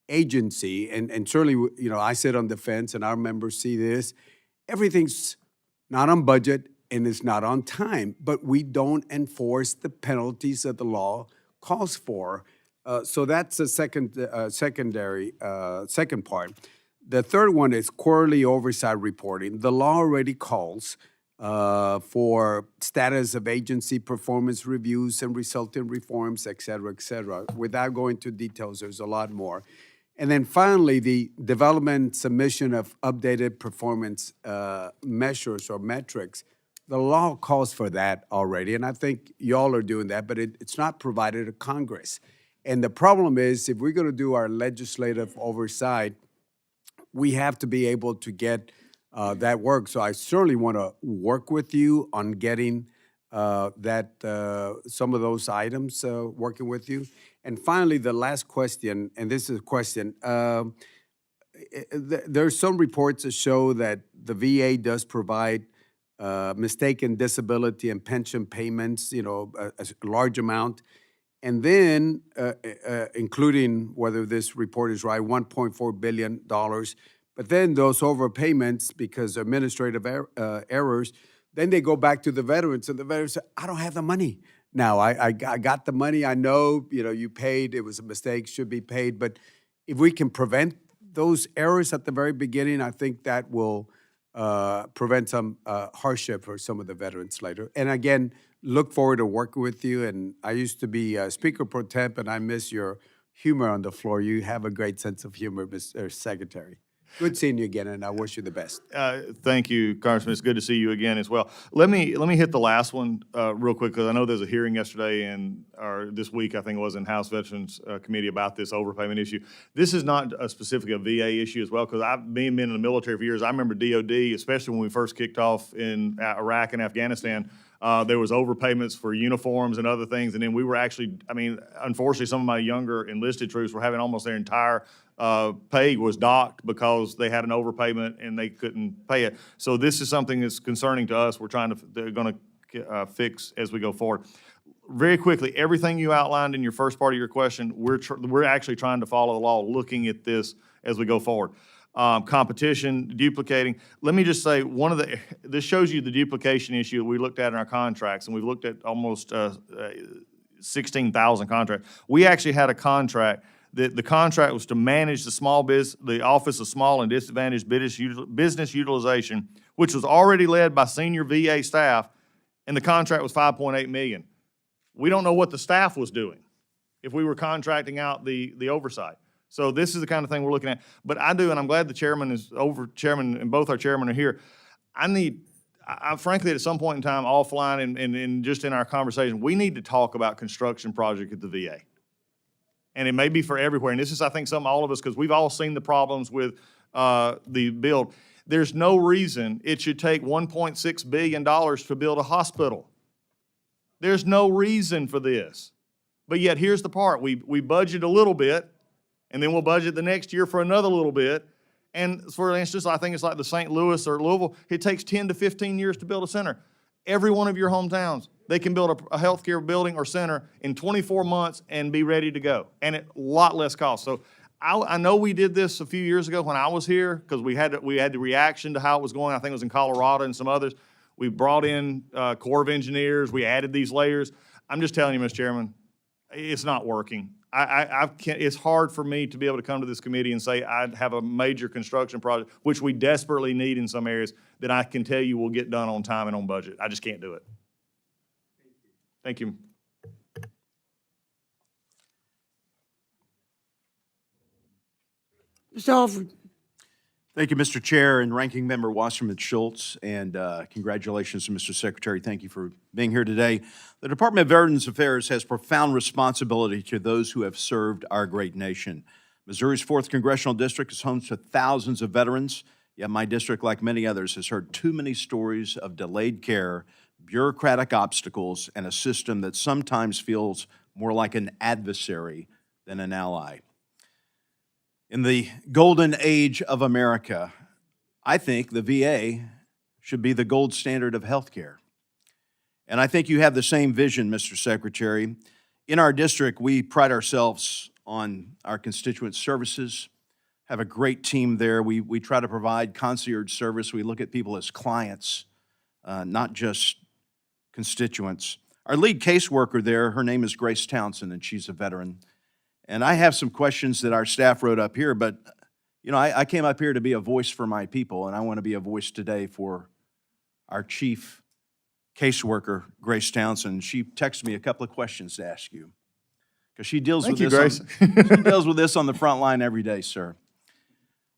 agency, and certainly, I sit on the fence and our members see this. Everything's not on budget and it's not on time, but we don't enforce the penalties that the law calls for. So that's the second part. The third one is quarterly oversight reporting. The law already calls for status of agency performance reviews and resulting reforms, et cetera. Without going into details, there's a lot more. And then finally, the development submission of updated performance measures or metrics. The law calls for that already, and I think y'all are doing that, but it's not provided to Congress. And the problem is, if we're going to do our legislative oversight, we have to be able to get that work. So I certainly want to work with you on getting some of those items, working with you. And finally, the last question, and this is a question. There's some reports that show that the VA does provide mistaken disability and pension payments, a large amount. And then, including whether this report is right, $1.4 billion. But then those overpayments, because administrative errors, then they go back to the veterans, and the veterans say, I don't have the money. Now, I got the money. I know, you paid. It was a mistake, should be paid. But if we can prevent those errors at the very beginning, I think that will prevent some hardship for some of the veterans later. And again, look forward to working with you. And I used to be Speaker Pro Temp, and I miss your humor on the floor. You have a great sense of humor, Mr. Secretary. Good seeing you again, and I wish you the best. Thank you, Congressman. It's good to see you again as well. Let me hit the last one real quick, because I know there's a hearing yesterday or this week, I think it was, in House Veterans Committee about this overpayment issue. This is not specifically a VA issue as well, because I've been in the military for years. I remember DOD, especially when we first kicked off in Iraq and Afghanistan. There was overpayments for uniforms and other things, and then we were actually, unfortunately, some of my younger enlisted troops were having almost their entire pay was docked because they had an overpayment and they couldn't pay it. So this is something that's concerning to us. They're going to fix as we go forward. Very quickly, everything you outlined in your first part of your question, we're actually trying to follow the law, looking at this as we go forward. Competition, duplicating. Let me just say, this shows you the duplication issue we looked at in our contracts, and we've looked at almost 16,000 contracts. We actually had a contract that the contract was to manage the Office of Small and Disadvantaged Business Utilization, which was already led by senior VA staff, and the contract was $5.8 million. We don't know what the staff was doing if we were contracting out the oversight. So this is the kind of thing we're looking at. But I do, and I'm glad the chairman and both our chairmen are here. I frankly, at some point in time, offline and just in our conversation, we need to talk about construction project at the VA. And it may be for everywhere. And this is, I think, all of us, because we've all seen the problems with the build. There's no reason it should take $1.6 billion to build a hospital. There's no reason for this. But yet, here's the part. We budget a little bit, and then we'll budget the next year for another little bit. And for instance, I think it's like the St. Louis or Louisville, it takes 10 to 15 years to build a center. Every one of your hometowns, they can build a healthcare building or center in 24 months and be ready to go, and at a lot less cost. So I know we did this a few years ago when I was here, because we had the reaction to how it was going. I think it was in Colorado and some others. We brought in Corps of Engineers. We added these layers. I'm just telling you, Mr. Chairman, it's not working. I can't, it's hard for me to be able to come to this committee and say I have a major construction project, which we desperately need in some areas, that I can tell you will get done on time and on budget. I just can't do it. Thank you. Mr. Alford. Thank you, Mr. Chair and Ranking Member Wasserman Schultz, and congratulations to Mr. Secretary. Thank you for being here today. The Department of Veterans Affairs has profound responsibility to those who have served our great nation. Missouri's 4th Congressional District is home to thousands of veterans, yet my district, like many others, has heard too many stories of delayed care, bureaucratic obstacles, and a system that sometimes feels more like an adversary than an ally. In the golden age of America, I think the VA should be the gold standard of health care. And I think you have the same vision, Mr. Secretary. In our district, we pride ourselves on our constituent services, have a great team there. We try to provide concierge service. We look at people as clients, not just constituents. Our lead caseworker there, her name is Grace Townsend, and she's a veteran. And I have some questions that our staff wrote up here, but you know, I came up here to be a voice for my people, and I want to be a voice today for our chief caseworker, Grace Townsend. She texted me a couple of questions to ask you, because she deals with this. She deals with this on the front line every day, sir.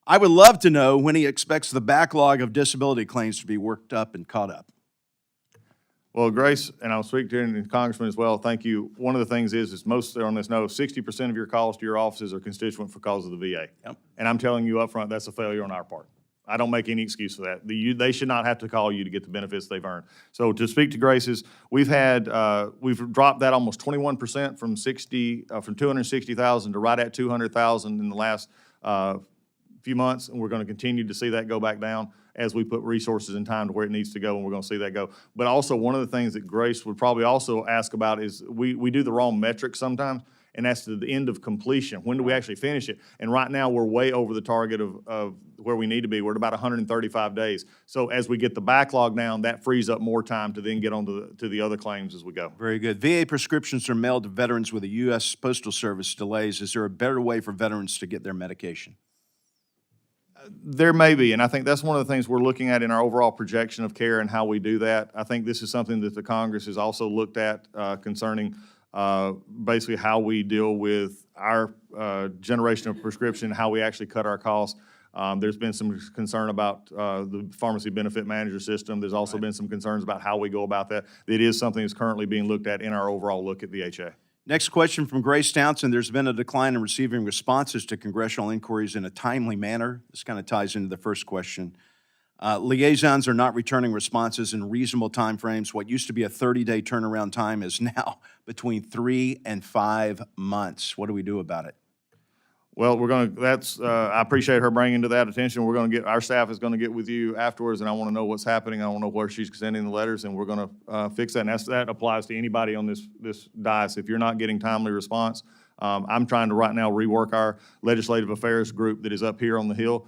I would love to know when he expects the backlog of disability claims to be worked up and caught up. Well, Grace, and I'll speak to you and Congressman as well, thank you. One of the things is most on this know, 60% of your calls to your offices are constituent because of the VA. Yep. And I'm telling you up front, that's a failure on our part. I don't make any excuse for that. They should not have to call you to get the benefits they've earned. So to speak to Grace's, we've dropped that almost 21% from 260,000 to right at 200,000 in the last few months, and we're going to continue to see that go back down as we put resources and time to where it needs to go, and we're going to see that go. But also, one of the things that Grace would probably also ask about is we do the wrong metrics sometimes, and that's the end of completion. When do we actually finish it? And right now, we're way over the target of where we need to be. We're at about 135 days. So as we get the backlog down, that frees up more time to then get on to the other claims as we go. Very good. VA prescriptions are mailed to veterans with the U.S. Postal Service delays. Is there a better way for veterans to get their medication? There may be, and I think that's one of the things we're looking at in our overall projection of care and how we do that. I think this is something that the Congress has also looked at concerning basically how we deal with our generation of prescription, how we actually cut our costs. There's been some concern about the pharmacy benefit manager system. There's also been some concerns about how we go about that. It is something that's currently being looked at in our overall look at VHA. Next question from Grace Townsend. There's been a decline in receiving responses to congressional inquiries in a timely manner. This kind of ties into the first question. Liaisons are not returning responses in reasonable timeframes. What used to be a 30-day turnaround time is now between 3 and 5 months. What do we do about it? Well, I appreciate her bringing to that attention. Our staff is gonna get with you afterwards, and I wanna know what's happening. I wanna know where she's sending the letters, and we're gonna fix that. And that applies to anybody on this dais. If you're not getting timely response, I'm trying to right now rework our legislative affairs group that is up here on the Hill.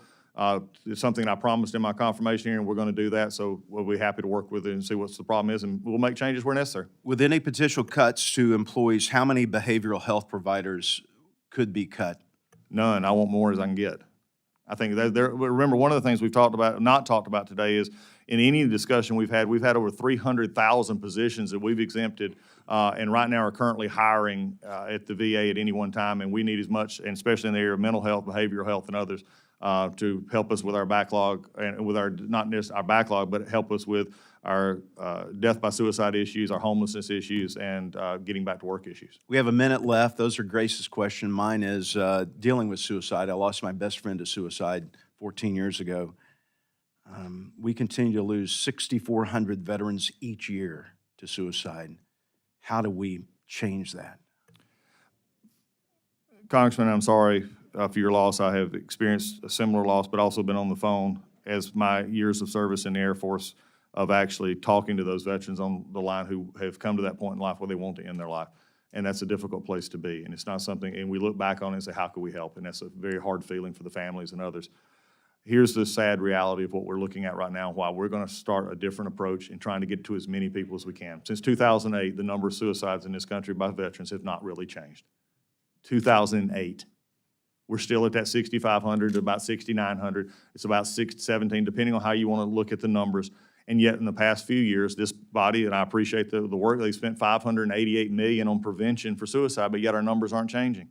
It's something I promised in my confirmation here, and we're gonna do that. So we'll be happy to work with it and see what the problem is, and we'll make changes where necessary. With any potential cuts to employees, how many behavioral health providers could be cut? None. I want more as I can get. I think remember, one of the things we've not talked about today is in any discussion we've had over 300,000 positions that we've exempted, and right now are currently hiring at the VA at any one time, and we need as much, and especially in the area of mental health, behavioral health, and others, to help us with our backlog, and with not just our backlog, but help us with our death by suicide issues, our homelessness issues, and getting back to work issues. We have a minute left. Those are Grace's question. Mine is dealing with suicide. I lost my best friend to suicide 14 years ago. We continue to lose 6,400 veterans each year to suicide. How do we change that? Congressman, I'm sorry for your loss. I have experienced a similar loss, but also been on the phone as my years of service in the Air Force of actually talking to those veterans on the line who have come to that point in life where they want to end their life. And that's a difficult place to be. And it's not something, and we look back on it and say, how can we help? And that's a very hard feeling for the families and others. Here's the sad reality of what we're looking at right now, why we're going to start a different approach in trying to get to as many people as we can. Since 2008, the number of suicides in this country by veterans have not really changed. 2008. We're still at that 6,500 to about 6,900. It's about 17, depending on how you want to look at the numbers. And yet, in the past few years, this body, and I appreciate the work, they spent $588 million on prevention for suicide, but yet our numbers aren't changing.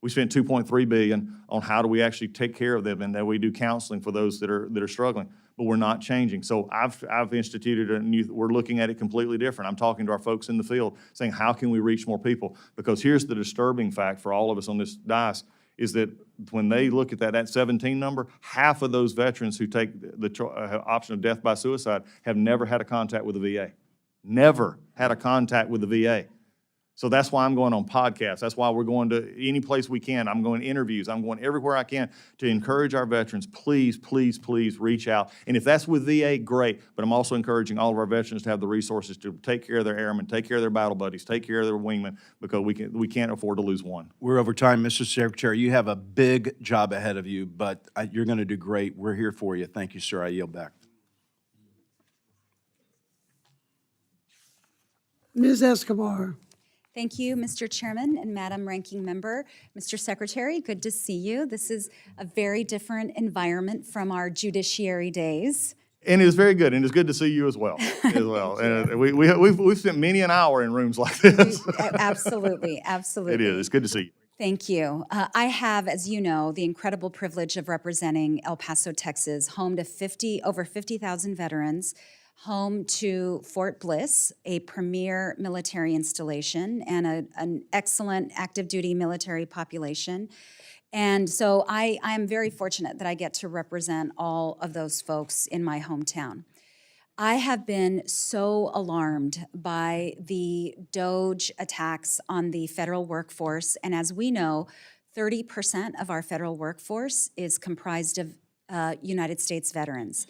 We spent $2.3 billion on how do we actually take care of them, and that we do counseling for those that are struggling, but we're not changing. So I've instituted a new, we're looking at it completely different. I'm talking to our folks in the field, saying how can we reach more people? Because here's the disturbing fact for all of us on this dais, is that when they look at that 17 number, half of those veterans who take the option of death by suicide have never had a contact with the VA. Never had a contact with the VA. So that's why I'm going on podcasts. That's why we're going to any place we can. I'm going to interviews. I'm going everywhere I can to encourage our veterans, please, please, please reach out. And if that's with VA, great. But I'm also encouraging all of our veterans to have the resources to take care of their airmen, take care of their battle buddies, take care of their wingmen, because we can't afford to lose one. We're over time, Mr. Secretary. You have a big job ahead of you, but you're going to do great. We're here for you. Thank you, sir. I yield back. Ms. Escobar. Thank you, Mr. Chairman and Madam Ranking Member. Mr. Secretary, good to see you. This is a very different environment from our judiciary days. And it's very good, and it's good to see you as well. And we've spent many an hour in rooms like this. Absolutely, absolutely. It is. It's good to see you. Thank you. I have, as you know, the incredible privilege of representing El Paso, Texas, home to over 50,000 veterans, home to Fort Bliss, a premier military installation, and an excellent active duty military population. And so I am very fortunate that I get to represent all of those folks in my hometown. I have been so alarmed by the DOGE attacks on the federal workforce. And as we know, 30% of our federal workforce is comprised of United States veterans.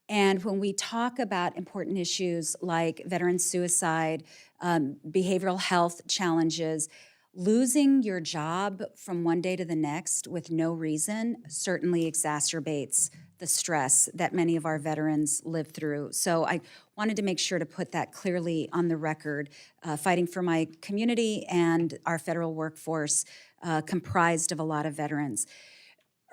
And when we talk about important issues like veteran suicide, behavioral health challenges, losing your job from one day to the next with no reason certainly exacerbates the stress that many of our veterans live through. So I wanted to make sure to put that clearly on the record, fighting for my community and our federal workforce comprised of a lot of veterans.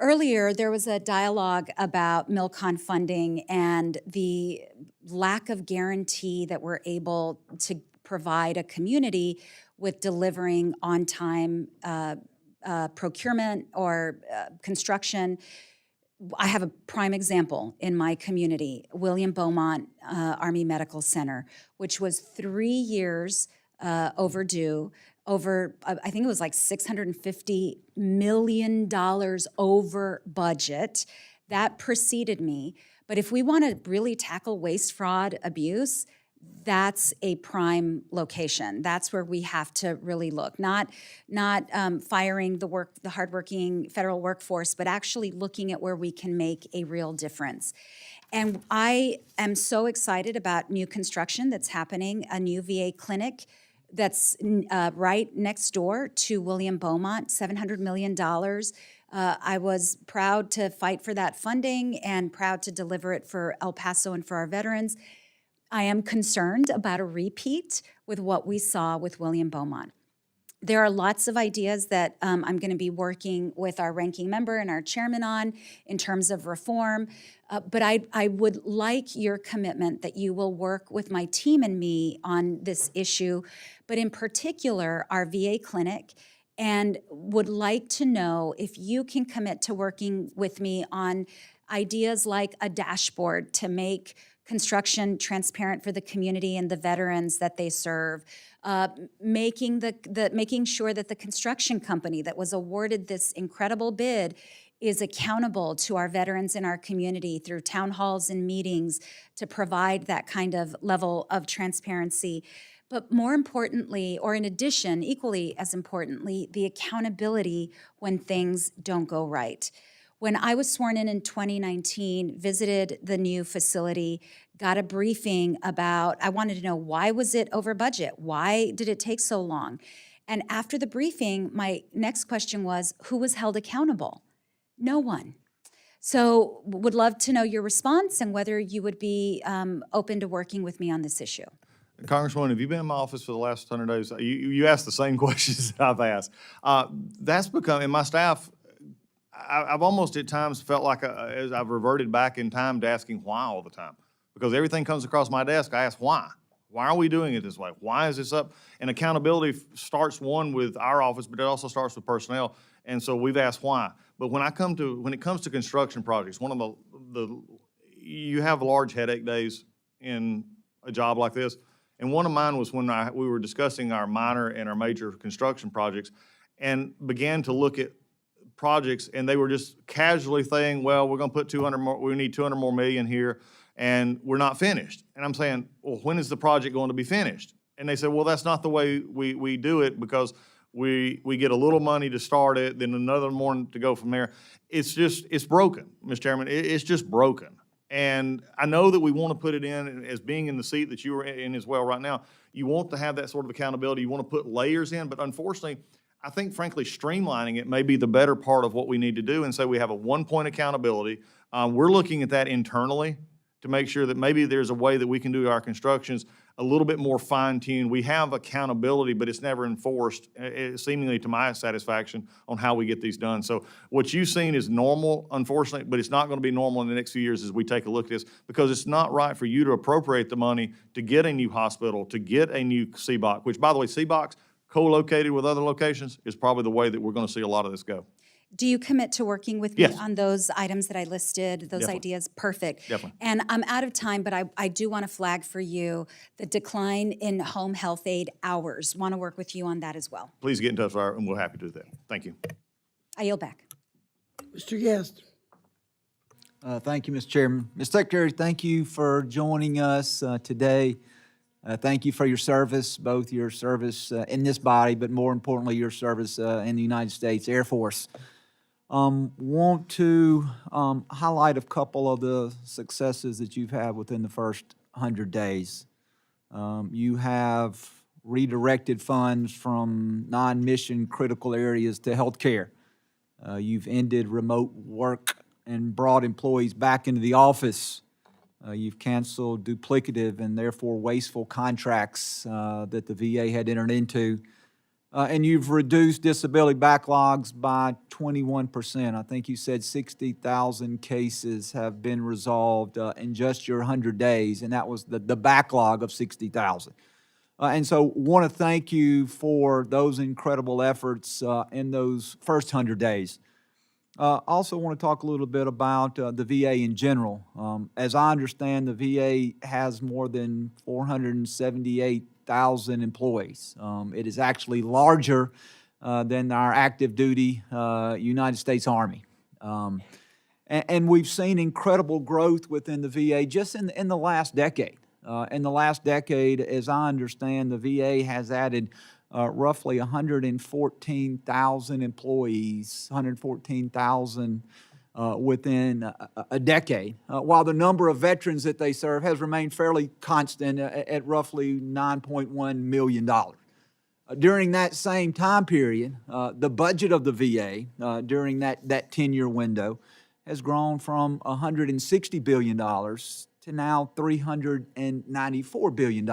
Earlier, there was a dialogue about MILCON funding and the lack of guarantee that we're able to provide a community with delivering on-time procurement or construction. I have a prime example in my community, William Beaumont Army Medical Center, which was 3 years overdue, over, I think it was like $650 million over budget. That preceded me. But if we want to really tackle waste, fraud, abuse, that's a prime location. That's where we have to really look. Not firing the hardworking federal workforce, but actually looking at where we can make a real difference. And I am so excited about new construction that's happening, a new VA clinic that's right next door to William Beaumont, $700 million. I was proud to fight for that funding and proud to deliver it for El Paso and for our veterans. I am concerned about a repeat with what we saw with William Beaumont. There are lots of ideas that I'm going to be working with our ranking member and our chairman on in terms of reform, but I would like your commitment that you will work with my team and me on this issue, but in particular our VA clinic, and would like to know if you can commit to working with me on ideas like a dashboard to make construction transparent for the community and the veterans that they serve, making sure that the construction company that was awarded this incredible bid is accountable to our veterans in our community through town halls and meetings to provide that kind of level of transparency. But more importantly, or in addition, equally as importantly, the accountability when things don't go right. When I was sworn in 2019, visited the new facility, got a briefing about, I wanted to know, why was it over budget? Why did it take so long? And after the briefing, my next question was, who was held accountable? No one. So would love to know your response and whether you would be open to working with me on this issue. Congresswoman, have you been in my office for the last 100 days? You asked the same questions that I've asked. That's become, and my staff, I've almost at times felt like as I've reverted back in time to asking why all the time. Because everything comes across my desk, I ask why. Why are we doing it this way? Why is this up? And accountability starts with our office, but it also starts with personnel. And so we've asked why. But when it comes to construction projects, one of you have large headache days in a job like this. And one of mine was when we were discussing our minor and our major construction projects and began to look at projects, and they were just casually saying, well, we're going to put 200 more, we need 200 more million here, and we're not finished. And I'm saying, well, when is the project going to be finished? And they said, well, that's not the way we do it, because we get a little money to start it, then another more to go from there. It's broken, Mr. Chairman. It's just broken. And I know that we want to put it in as being in the seat that you are in as well right now. You want to have that sort of accountability. You want to put layers in, but unfortunately, I think frankly streamlining it may be the better part of what we need to do, and so we have a one-point accountability. We're looking at that internally to make sure that maybe there's a way that we can do our constructions a little bit more fine-tuned. We have accountability, but it's never enforced, seemingly to my satisfaction, on how we get these done. So what you've seen is normal, unfortunately, but it's not going to be normal in the next few years as we take a look at this, because it's not right for you to appropriate the money to get a new hospital, to get a new CBOC, which, by the way, CBOCs co-located with other locations is probably the way that we're going to see a lot of this go. Do you commit to working with me Yes. on those items that I listed, those Definitely. ideas? Perfect. Definitely. And I'm out of time, but I do want to flag for you the decline in home health aid hours. Want to work with you on that as well. Please get in touch with our, and we're happy to do that. Thank you. I yield back. Mr. Guest. Thank you, Mr. Chairman. Mr. Secretary, thank you for joining us today. Thank you for your service, both your service in this body, but more importantly, your service in the United States Air Force. Want to highlight a couple of the successes that you've had within the first 100 days. You have redirected funds from non-mission critical areas to healthcare. You've ended remote work and brought employees back into the office. You've canceled duplicative and therefore wasteful contracts that the VA had entered into. And you've reduced disability backlogs by 21%. I think you said 60,000 cases have been resolved in just your 100 days, and that was the backlog of 60,000. And so want to thank you for those incredible efforts in those first 100 days. Also want to talk a little bit about the VA in general. As I understand, the VA has more than 478,000 employees. It is actually larger than our active duty United States Army. And we've seen incredible growth within the VA just in the last decade. In the last decade, as I understand, the VA has added roughly 114,000 employees, 114,000 within a decade, while the number of veterans that they serve has remained fairly constant at roughly $9.1 million. During that same time period, the budget of the VA during that 10-year window has grown from $160 billion to now $394 billion.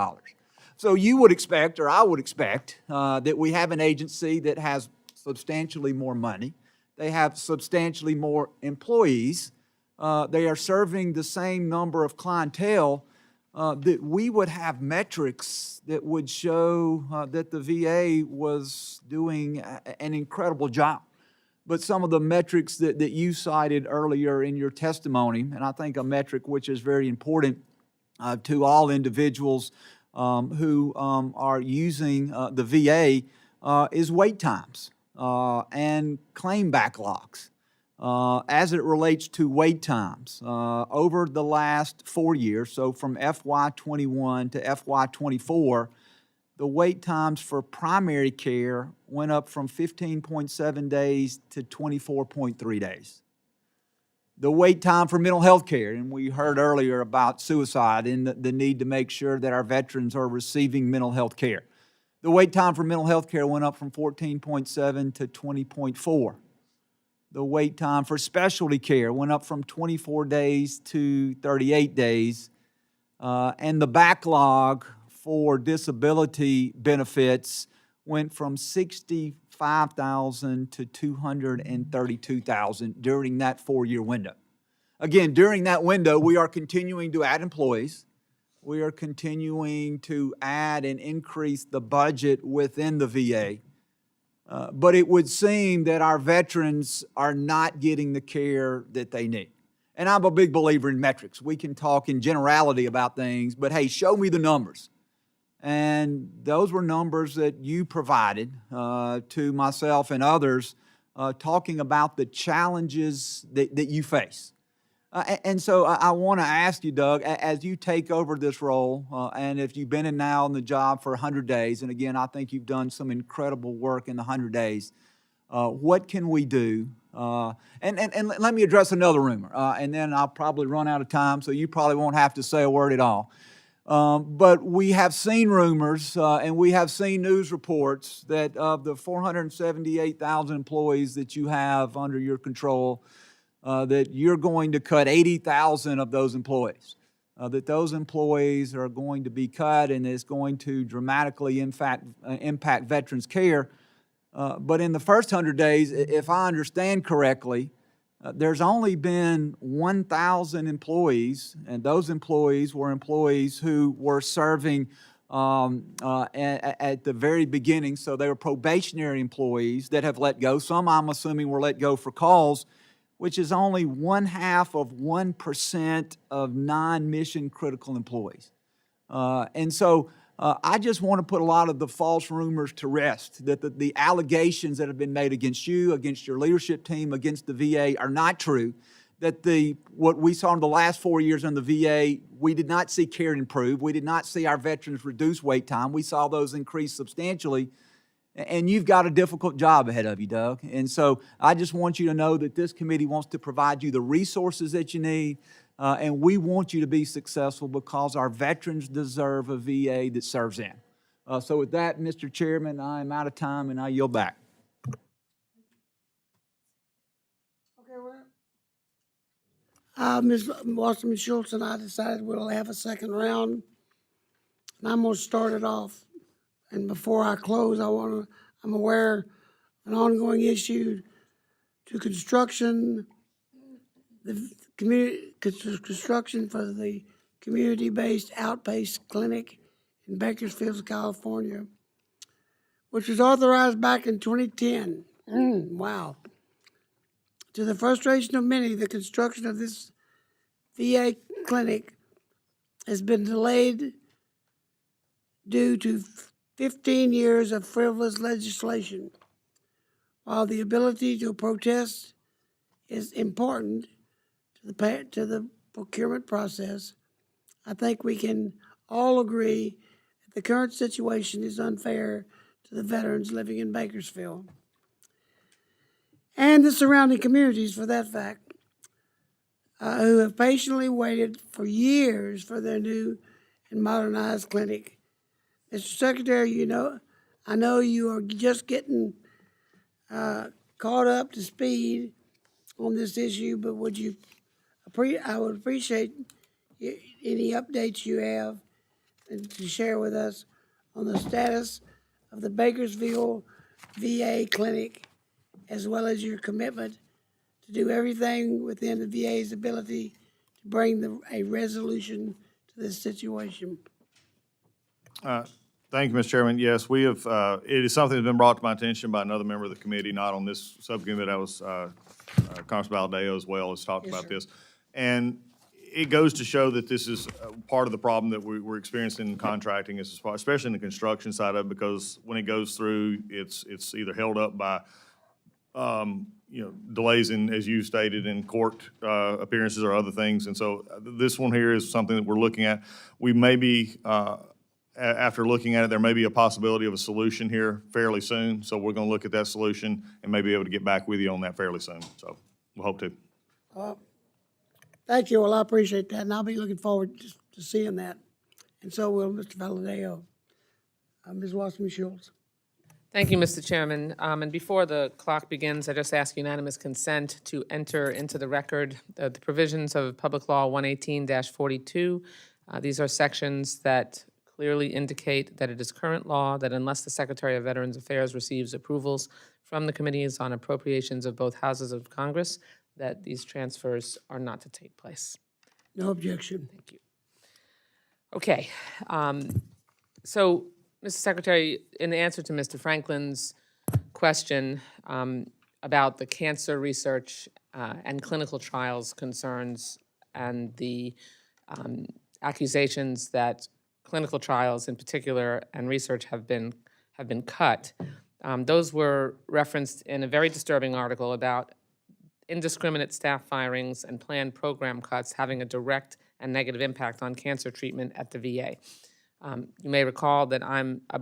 So you would expect, or I would expect, that we have an agency that has substantially more money. They have substantially more employees. They are serving the same number of clientele, that we would have metrics that would show that the VA was doing an incredible job. But some of the metrics that you cited earlier in your testimony, and I think a metric which is very important to all individuals who are using the VA is wait times and claim backlogs. as it relates to wait times. Over the last 4 years, so from FY21 to FY24, the wait times for primary care went up from 15.7 days to 24.3 days. The wait time for mental health care, and we heard earlier about suicide and the need to make sure that our veterans are receiving mental health care. The wait time for mental health care went up from 14.7 to 20.4. The wait time for specialty care went up from 24 days to 38 days. And the backlog for disability benefits went from 65,000 to 232,000 during that 4-year window. Again, during that window, we are continuing to add employees. We are continuing to add and increase the budget within the VA. But it would seem that our veterans are not getting the care that they need. And I'm a big believer in metrics. We can talk in generality about things, but hey, show me the numbers. And those were numbers that you provided to myself and others, talking about the challenges that you face. And so I want to ask you, Doug, as you take over this role, and if you've been in now in the job for 100 days, and again, I think you've done some incredible work in the 100 days, what can we do? And let me address another rumor, and then I'll probably run out of time, so you probably won't have to say a word at all. But we have seen rumors, and we have seen news reports that of the 478,000 employees that you have under your control, that you're going to cut 80,000 of those employees, that those employees are going to be cut and it's going to dramatically impact veterans' care. But in the first 100 days, if I understand correctly, there's only been 1,000 employees, and those employees were employees who were serving at the very beginning, so they were probationary employees that have let go. Some, I'm assuming, were let go for cause, which is only 0.5% of non-mission critical employees. And so I just want to put a lot of the false rumors to rest, that the allegations that have been made against you, against your leadership team, against the VA are not true, that what we saw in the last 4 years in the VA, we did not see care improve. We did not see our veterans reduce wait time. We saw those increase substantially. And you've got a difficult job ahead of you, Doug. And so I just want you to know that this committee wants to provide you the resources that you need, and we want you to be successful because our veterans deserve a VA that serves them. So with that, Mr. Chairman, I am out of time and I yield back. Ms. Wasserman Schultz and I decided we'll have a second round, and I'm going to start it off. And before I close, I'm aware of an ongoing issue to construction, construction for the community-based outpatient clinic in Bakersfield, California, which was authorized back in 2010. Wow. To the frustration of many, the construction of this VA clinic has been delayed due to 15 years of frivolous legislation. While the ability to protest is important to the procurement process, I think we can all agree that the current situation is unfair to the veterans living in Bakersfield and the surrounding communities, for that fact, who have patiently waited for years for their new and modernized clinic. Mr. Secretary, I know you are just getting caught up to speed on this issue, but I would appreciate any updates you have and to share with us on the status of the Bakersfield VA clinic, as well as your commitment to do everything within the VA's ability to bring a resolution to this situation. Thank you, Mr. Chairman. Yes, we have, it is something that's been brought to my attention by another member of the committee, not on this subcommittee. That was Constable Aldeo as well has talked about this. And it goes to show that this is part of the problem that we're experiencing in contracting, especially in the construction side of it, because when it goes through, it's either held up by delays in, as you stated, in court appearances or other things. And so this one here is something that we're looking at. We may be, after looking at it, there may be a possibility of a solution here fairly soon. So we're going to look at that solution and may be able to get back with you on that fairly soon. So we'll hope to. Thank you. Well, I appreciate that, and I'll be looking forward to seeing that. And so will Mr. Valadeo. Ms. Wasserman Schultz. Thank you, Mr. Chairman. And before the clock begins, I just ask unanimous consent to enter into the record the provisions of Public Law 118-42. These are sections that clearly indicate that it is current law that unless the Secretary of Veterans Affairs receives approvals from the committees on appropriations of both houses of Congress, that these transfers are not to take place. No objection. Thank you. Okay. So, Mr. Secretary, in answer to Mr. Franklin's question about the cancer research and clinical trials concerns and the accusations that clinical trials in particular and research have been cut, those were referenced in a very disturbing article about indiscriminate staff firings and planned program cuts having a direct and negative impact on cancer treatment at the VA. You may recall that I'm a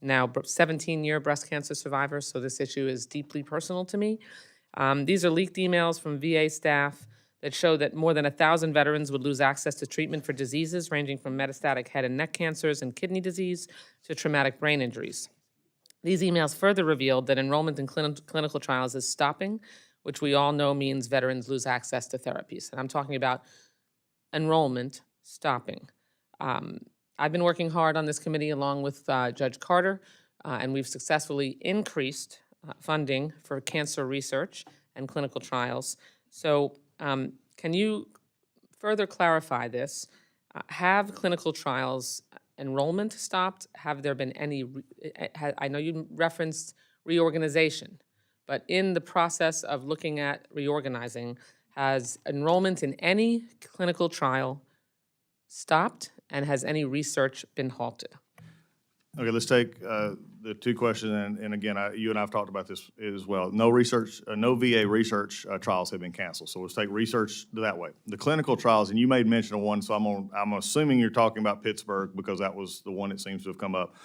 now 17-year breast cancer survivor, so this issue is deeply personal to me. These are leaked emails from VA staff that show that more than 1,000 veterans would lose access to treatment for diseases ranging from metastatic head and neck cancers and kidney disease to traumatic brain injuries. These emails further revealed that enrollment in clinical trials is stopping, which we all know means veterans lose access to therapies. And I'm talking about enrollment stopping. I've been working hard on this committee along with Judge Carter, and we've successfully increased funding for cancer research and clinical trials. So can you further clarify this? Have clinical trials enrollment stopped? Have there been any, I know you referenced reorganization, but in the process of looking at reorganizing, has enrollment in any clinical trial stopped, and has any research been halted? Okay, let's take the two questions, and again, you and I have talked about this as well. No research, no VA research trials have been canceled, so let's take research that way. The clinical trials, and you made mention of one, so I'm assuming you're talking about Pittsburgh because that was the one that seems to have come up.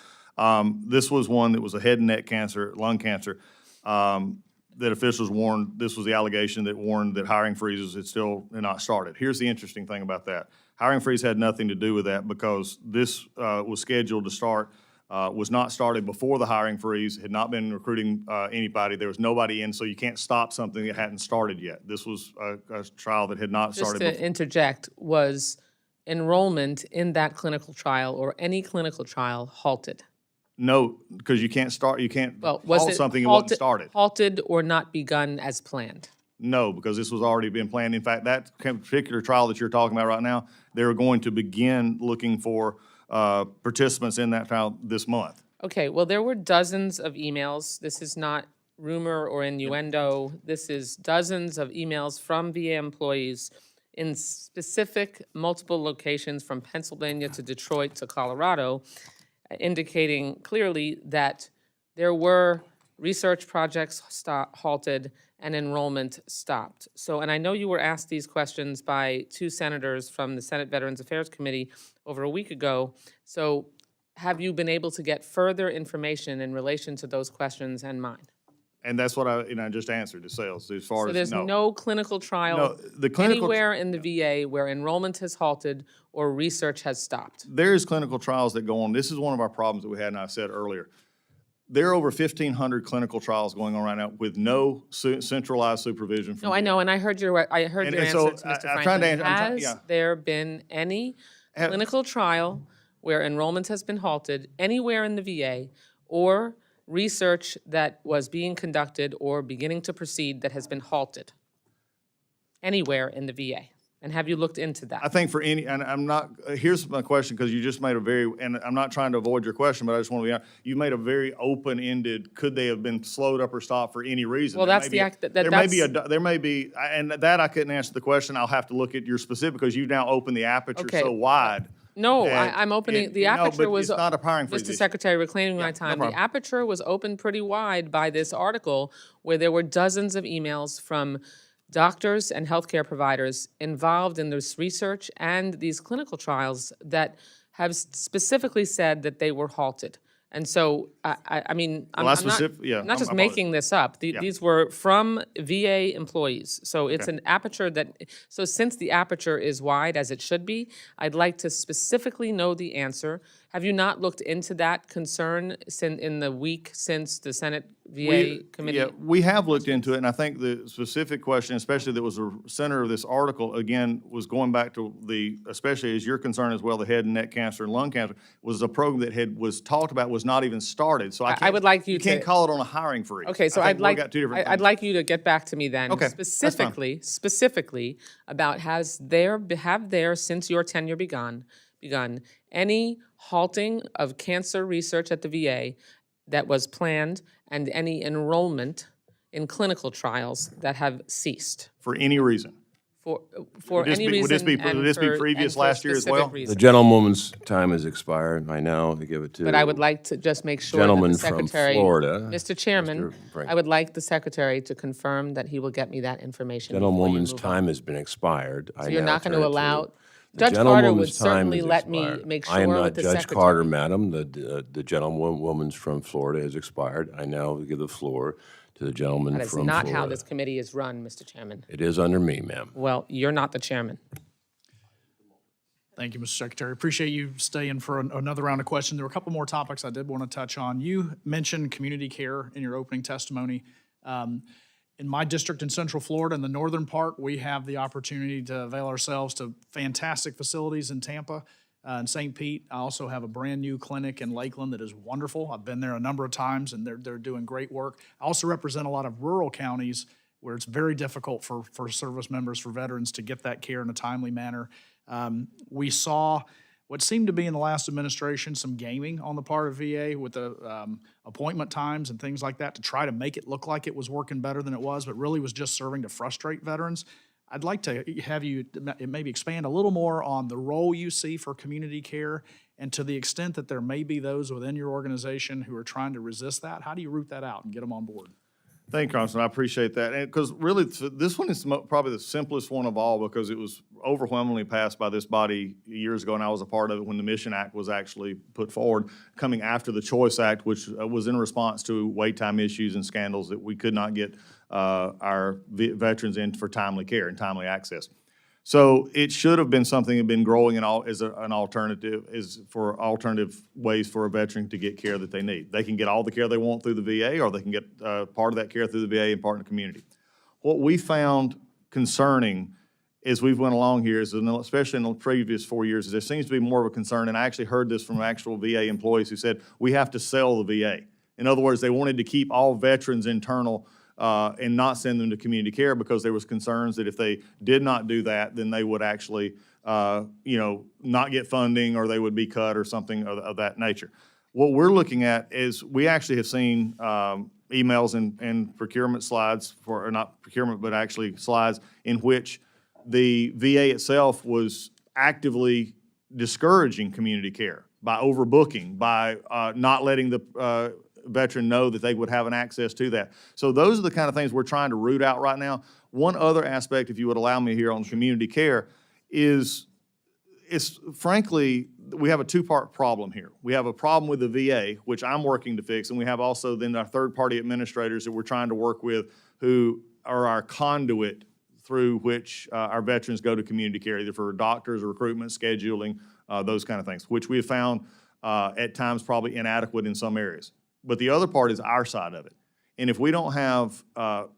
This was one that was a head and neck cancer, lung cancer, that officials warned, this was the allegation that warned that hiring freezes had still not started. Here's the interesting thing about that. Hiring freeze had nothing to do with that because this was scheduled to start, was not started before the hiring freeze, had not been recruiting anybody. There was nobody in, so you can't stop something that hadn't started yet. This was a trial that had not started Just to interject, was enrollment in that clinical trial or any clinical trial halted? No, because you can't start, you can't Well, was halt it something that wasn't halted, started. halted or not begun as planned? No, because this was already been planned. In fact, that particular trial that you're talking about right now, they're going to begin looking for participants in that trial this month. Okay, well, there were dozens of emails. This is not rumor or innuendo. This is dozens of emails from VA employees in specific multiple locations from Pennsylvania to Detroit to Colorado, indicating clearly that there were research projects halted and enrollment stopped. So, and I know you were asked these questions by two senators from the Senate Veterans Affairs Committee over a week ago. So have you been able to get further information in relation to those questions and mine? And that's what I just answered to sales as far So as, there's no clinical trial No, the clinical- anywhere in the VA where enrollment has halted or research has stopped? There is clinical trials that go on. This is one of our problems that we had, and I said earlier. There are over 1,500 clinical trials going on right now with no centralized supervision from No, I know, and I heard your And answer so to Mr. I'm trying to Franklin. answer- Has there been any clinical trial where enrollment has been halted anywhere in the VA or research that was being conducted or beginning to proceed that has been halted anywhere in the VA? And have you looked into that? I think for any, and I'm not, here's my question, because you just made a very, and I'm not trying to avoid your question, but I just want to be honest, you made a very open-ended, could they have been slowed up or stopped for any reason? Well, There that's may the be act, There may be, and that I couldn't answer the question, I'll have to look at your specific, because you've now opened the aperture Okay. so wide No, And- I'm opening, and- the no, aperture but was. it's not a hiring freeze Mr. issue. Secretary, reclaiming my no time. The problem. aperture was opened pretty wide by this article where there were dozens of emails from doctors and healthcare providers involved in this research and these clinical trials that have specifically said that they were halted. And so, I mean, Well, I'm not, yeah, I'm not just I apologize. making this up. These were from VA employees. So it's Okay. an aperture that, so since the aperture is wide as it should be, I'd like to specifically know the answer. Have you not looked into that concern in the week since the Senate VA committee? Yeah, we have looked into it, and I think the specific question, especially that was the center of this article, again, was going back to especially as you're concerned as well, the head and neck cancer and lung cancer, was a program that was talked about, was not even started. So I would like you You can't to- call it on a hiring freeze. Okay, so I I'd think we've like, got two different I'd things. like you to get back to me then. Okay, that's fine. Specifically about have there, since your tenure begun, any halting of cancer research at the VA that was planned and any enrollment in clinical trials that have ceased For any reason. for Would this any be- reason would this be- and would this be for- previous and for last year as specific well? The reasons. The gentlewoman's time has expired. I now give it to. But I would like to just make sure that Gentleman the from Secretary. Florida, Mr. Chairman, Mr. Frank. I would like the Secretary to confirm that he will get me that information before you Gentlewoman's move on. time has been expired. So you're not going to allow, The Judge Carter would gentlewoman's time certainly has let me expired. make I am sure not with the Judge Secretary. Carter, madam. The gentlewoman's from Florida has expired. I now give the floor to the gentleman That from is Florida. not how this committee is run, Mr. Chairman. It is under me, ma'am. Well, you're not the chairman. Thank you, Mr. Secretary. Appreciate you staying for another round of questions. There were a couple more topics I did want to touch on. You mentioned community care in your opening testimony. In my district in Central Florida, in the northern part, we have the opportunity to avail ourselves to fantastic facilities in Tampa and St. Pete. I also have a brand-new clinic in Lakeland that is wonderful. I've been there a number of times, and they're doing great work. I also represent a lot of rural counties where it's very difficult for service members, for veterans, to get that care in a timely manner. We saw what seemed to be in the last administration some gaming on the part of VA with the appointment times and things like that to try to make it look like it was working better than it was, but really was just serving to frustrate veterans. I'd like to have you maybe expand a little more on the role you see for community care, and to the extent that there may be those within your organization who are trying to resist that, how do you root that out and get them on board? Thank you, Congressman. I appreciate that. And because really, this one is probably the simplest one of all because it was overwhelmingly passed by this body years ago, and I was a part of it when the Mission Act was actually put forward, coming after the Choice Act, which was in response to wait time issues and scandals that we could not get our veterans in for timely care and timely access. So it should have been something that had been growing as an alternative, for alternative ways for a veteran to get care that they need. They can get all the care they want through the VA, or they can get part of that care through the VA and part in the community. What we found concerning as we've went along here, is, especially in the previous 4 years, is there seems to be more of a concern, and I actually heard this from actual VA employees who said, we have to sell the VA. In other words, they wanted to keep all veterans internal and not send them to community care because there was concerns that if they did not do that, then they would actually, not get funding, or they would be cut or something of that nature. What we're looking at is we actually have seen emails and procurement slides or not procurement, but actually slides in which the VA itself was actively discouraging community care by overbooking, by not letting the veteran know that they would have an access to that. So those are the kind of things we're trying to root out right now. One other aspect, if you would allow me here on community care, is frankly, we have a two-part problem here. We have a problem with the VA, which I'm working to fix, and we have also then our third-party administrators that we're trying to work with who are our conduit through which our veterans go to community care, either for doctors or recruitment, scheduling, those kind of things, which we have found at times probably inadequate in some areas. But the other part is our side of it. And if we don't have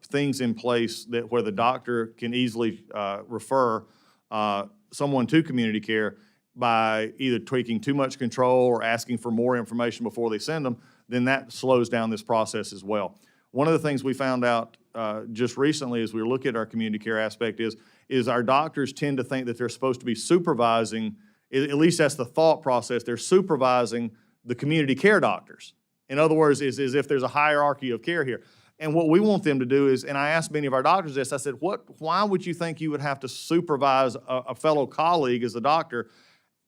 things in place where the doctor can easily refer someone to community care by either tweaking too much control or asking for more information before they send them, then that slows down this process as well. One of the things we found out just recently as we look at our community care aspect is our doctors tend to think that they're supposed to be supervising, at least that's the thought process, they're supervising the community care doctors. In other words, is if there's a hierarchy of care here. And what we want them to do is, and I asked many of our doctors this, I said, why would you think you would have to supervise a fellow colleague as a doctor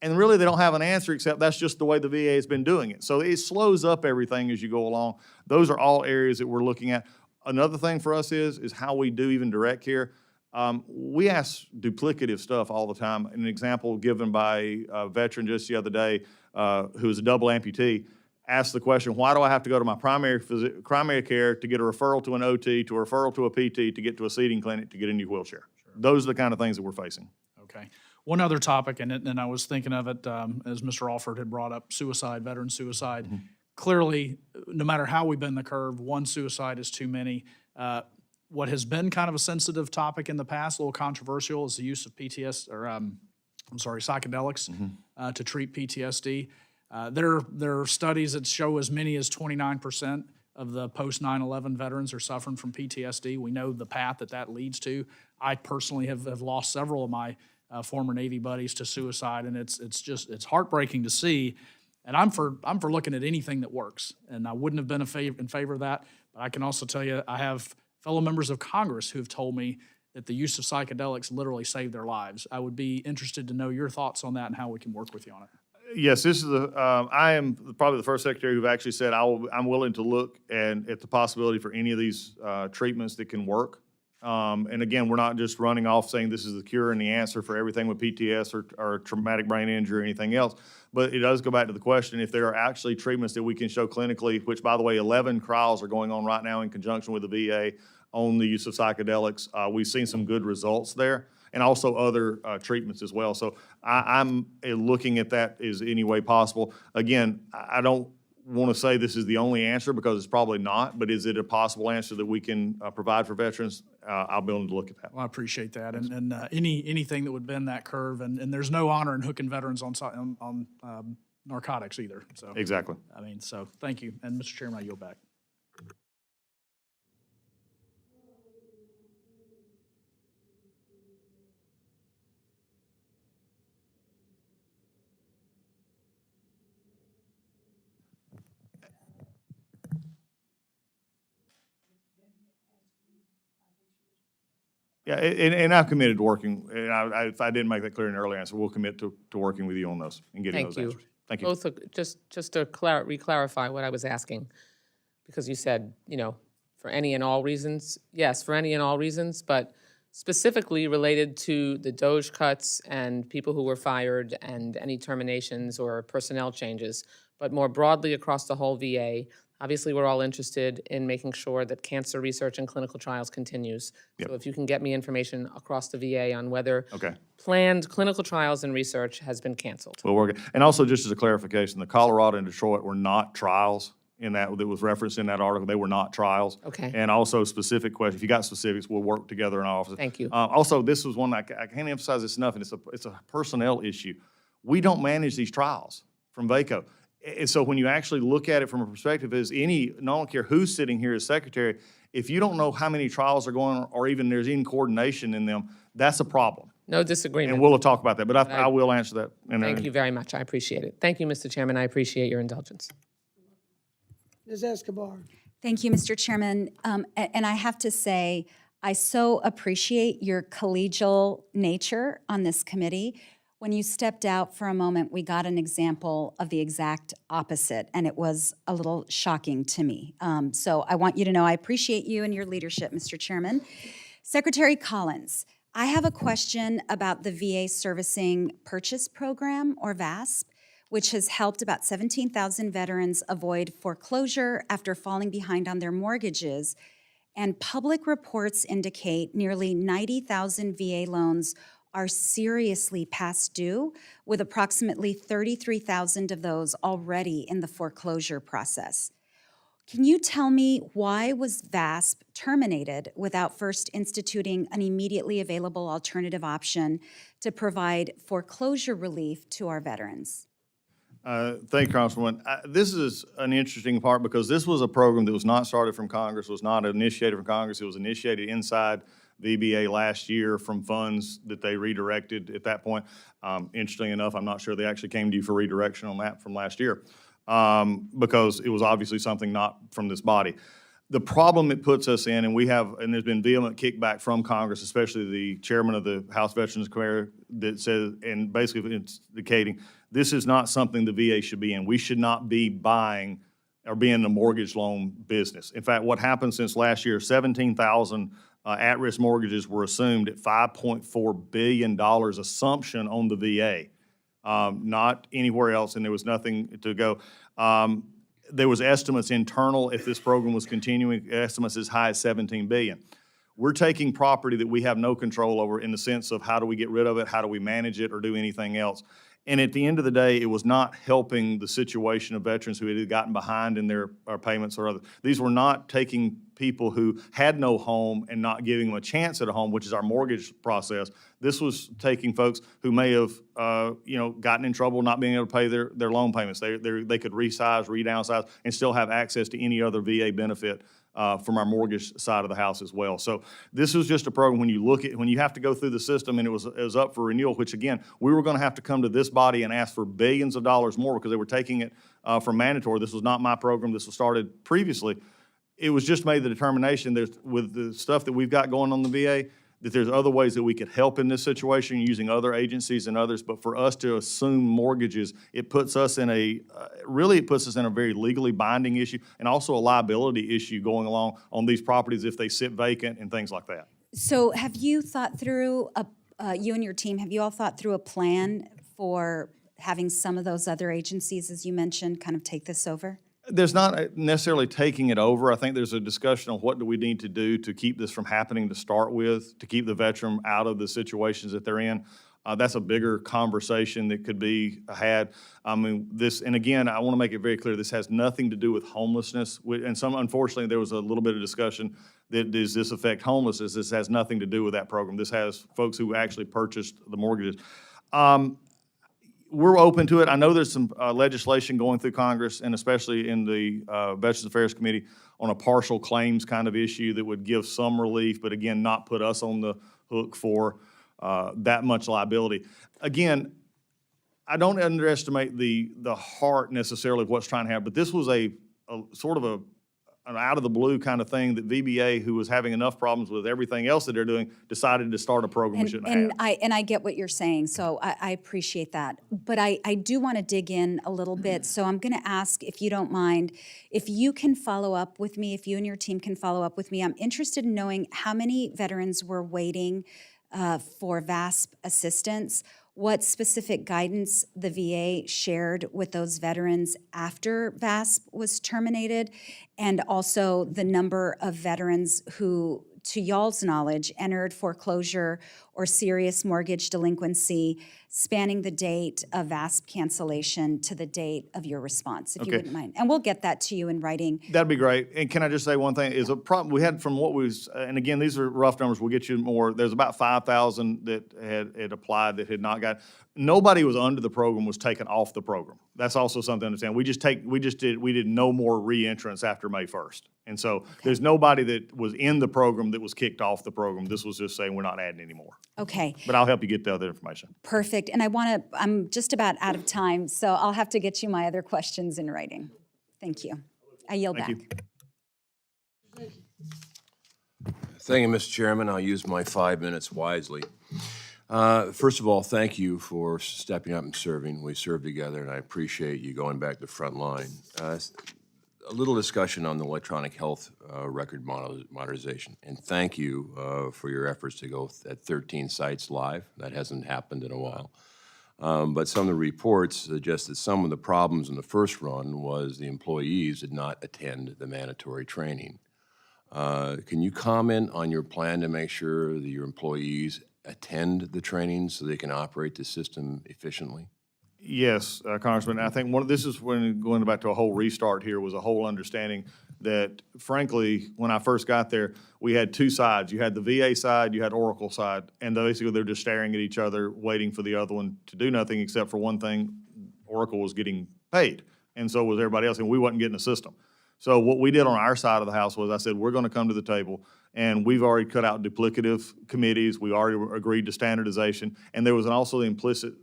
And really, they don't have an answer, except that's just the way the VA has been doing it. So it slows up everything as you go along. Those are all areas that we're looking at. Another thing for us is how we do even direct care. We ask duplicative stuff all the time. An example given by a veteran just the other day, who is a double amputee, asked the question, why do I have to go to my primary care to get a referral to an OT, to a referral to a PT, to get to a seating clinic, to get in your wheelchair? Those are the kind of things that we're facing. Okay. One other topic, and I was thinking of it as Mr. Alford had brought up, suicide, veteran suicide. Clearly, no matter how we bend the curve, one suicide is too many. What has been kind of a sensitive topic in the past, a little controversial, is the use of psychedelics to treat PTSD. There are studies that show as many as 29% of the post-9/11 veterans are suffering from PTSD. We know the path that leads to. I personally have lost several of my former Navy buddies to suicide, and it's heartbreaking to see. And I'm for looking at anything that works, and I wouldn't have been in favor of that. But I can also tell you, I have fellow members of Congress who have told me that the use of psychedelics literally saved their lives. I would be interested to know your thoughts on that and how we can work with you on it. Yes, this is I am probably the first secretary who've actually said I'm willing to look at the possibility for any of these treatments that can work. And again, we're not just running off saying this is the cure and the answer for everything with PTS or traumatic brain injury or anything else. But it does go back to the question, if there are actually treatments that we can show clinically, which, by the way, 11 trials are going on right now in conjunction with the VA on the use of psychedelics. We've seen some good results there, and also other treatments as well. So I'm looking at that as any way possible. Again, I don't want to say this is the only answer, because it's probably not, but is it a possible answer that we can provide for veterans? I'll be willing to look at that. Well, I appreciate that, and anything that would bend that curve, and there's no honor in hooking veterans on narcotics either. So Exactly. I mean, so thank you, and Mr. Chairman, I yield back. Yeah, and I've committed to working, and if I didn't make that clear in the earlier answer, we'll commit to working with you on those and getting Thank those you. answers. Thank you. Both, just to re-clarify what I was asking, because you said, for any and all reasons. Yes, for any and all reasons, but specifically related to the DOJ cuts and people who were fired and any terminations or personnel changes, but more broadly across the whole VA. Obviously, we're all interested in making sure that cancer research and clinical trials continues. Yep. So if you can get me information across the VA on whether Okay. planned clinical trials and research has been canceled. We'll work it. And also, just as a clarification, the Colorado and Detroit were not trials in that was referenced in that article. They were not trials. Okay. And also specific question, if you got specifics, we'll work together in our office. Thank you. Also, this was one I can't emphasize this enough, and it's a personnel issue. We don't manage these trials from VACO. And so when you actually look at it from a perspective as I don't care who's sitting here as secretary, if you don't know how many trials are going on or even there's any coordination in them, that's a problem. No disagreement. And we'll talk about that, but I will answer that. Thank you very much. I appreciate it. Thank you, Mr. Chairman. I appreciate your indulgence. Ms. Escobar. Thank you, Mr. Chairman. And I have to say, I so appreciate your collegial nature on this committee. When you stepped out for a moment, we got an example of the exact opposite, and it was a little shocking to me. So I want you to know I appreciate you and your leadership, Mr. Chairman. Secretary Collins, I have a question about the VA Servicing Purchase Program, or VASP, which has helped about 17,000 veterans avoid foreclosure after falling behind on their mortgages. And public reports indicate nearly 90,000 VA loans are seriously past due, with approximately 33,000 of those already in the foreclosure process. Can you tell me why was VASP terminated without first instituting an immediately available alternative option to provide foreclosure relief to our veterans? Thank you, Congresswoman. This is an interesting part because this was a program that was not started from Congress, was not initiated from Congress. It was initiated inside the VBA last year from funds that they redirected at that point. Interestingly enough, I'm not sure they actually came to you for redirection on that from last year because it was obviously something not from this body. The problem it puts us in, and there's been vehement kickback from Congress, especially the chairman of the House Veterans Affairs, that says, and basically it's indicating, this is not something the VA should be in. We should not be buying or be in the mortgage loan business. In fact, what happened since last year, 17,000 at-risk mortgages were assumed at $5.4 billion assumption on the VA, not anywhere else, and there was nothing to go. There was estimates internal, if this program was continuing, estimates as high as 17 billion. We're taking property that we have no control over in the sense of how do we get rid of it, how do we manage it, or do anything else. And at the end of the day, it was not helping the situation of veterans who had gotten behind in their payments or other. These were not taking people who had no home and not giving them a chance at a home, which is our mortgage process. This was taking folks who may have, gotten in trouble not being able to pay their loan payments. They could resize, redownsize, and still have access to any other VA benefit from our mortgage side of the house as well. So this was just a program when you have to go through the system, and it was up for renewal, which again, we were going to have to come to this body and ask for billions of dollars more because they were taking it from mandatory. This was not my program. This was started previously. It was just made the determination with the stuff that we've got going on the VA, that there's other ways that we could help in this situation using other agencies and others, but for us to assume mortgages, it puts us in a very legally binding issue and also a liability issue going along on these properties if they sit vacant and things like that. So have you thought through, you and your team, have you all thought through a plan for having some of those other agencies, as you mentioned, kind of take this over? There's not necessarily taking it over. I think there's a discussion on what do we need to do to keep this from happening to start with, to keep the veteran out of the situations that they're in. That's a bigger conversation that could be had. I mean, and again, I want to make it very clear, this has nothing to do with homelessness. And unfortunately, there was a little bit of discussion that does this affect homelessness? This has nothing to do with that program. This has folks who actually purchased the mortgages. We're open to it. I know there's some legislation going through Congress and especially in the Veterans Affairs Committee on a partial claims kind of issue that would give some relief, but again, not put us on the hook for that much liability. Again, I don't underestimate the heart necessarily of what's trying to happen, but this was a sort of an out-of-the-blue kind of thing that VBA, who was having enough problems with everything else that they're doing, decided to start a program we shouldn't have. And I get what you're saying, so I appreciate that. But I do want to dig in a little bit, so I'm going to ask, if you don't mind, if you can follow up with me, if you and your team can follow up with me. I'm interested in knowing how many veterans were waiting for VASP assistance, what specific guidance the VA shared with those veterans after VASP was terminated, and also the number of veterans who, to y'all's knowledge, entered foreclosure or serious mortgage delinquency spanning the date of VASP cancellation to the date of your response, if you wouldn't mind. And we'll get that to you in writing. That'd be great. And can I just say one thing? Is a problem we had from what was, and again, these are rough numbers. We'll get you more. There's about 5,000 that had applied that had not got. Nobody was under the program was taken off the program. That's also something to understand. We did no more re-entrants after May 1st. And so there's nobody that was in the program that was kicked off the program. This was just saying we're not adding anymore. Okay. But I'll help you get the other information. Perfect. And I'm just about out of time, so I'll have to get you my other questions in writing. Thank you. I yield back. Thank you, Mr. Chairman. I'll use my 5 minutes wisely. First of all, thank you for stepping up and serving. We served together, and I appreciate you going back to the front line. A little discussion on the electronic health record modernization, and thank you for your efforts to go at 13 sites live. That hasn't happened in a while. But some of the reports suggest that some of the problems in the first run was the employees did not attend the mandatory training. Can you comment on your plan to make sure that your employees attend the training so they can operate the system efficiently? Yes, Congressman. I think this is when going back to a whole restart here was a whole understanding that, frankly, when I first got there, we had two sides. You had the VA side, you had Oracle side, and basically they're just staring at each other, waiting for the other one to do nothing except for one thing: Oracle was getting paid, and so was everybody else, and we wasn't getting a system. So what we did on our side of the house was I said, we're going to come to the table, and we've already cut out duplicative committees. We already agreed to standardization, and there was also the implicit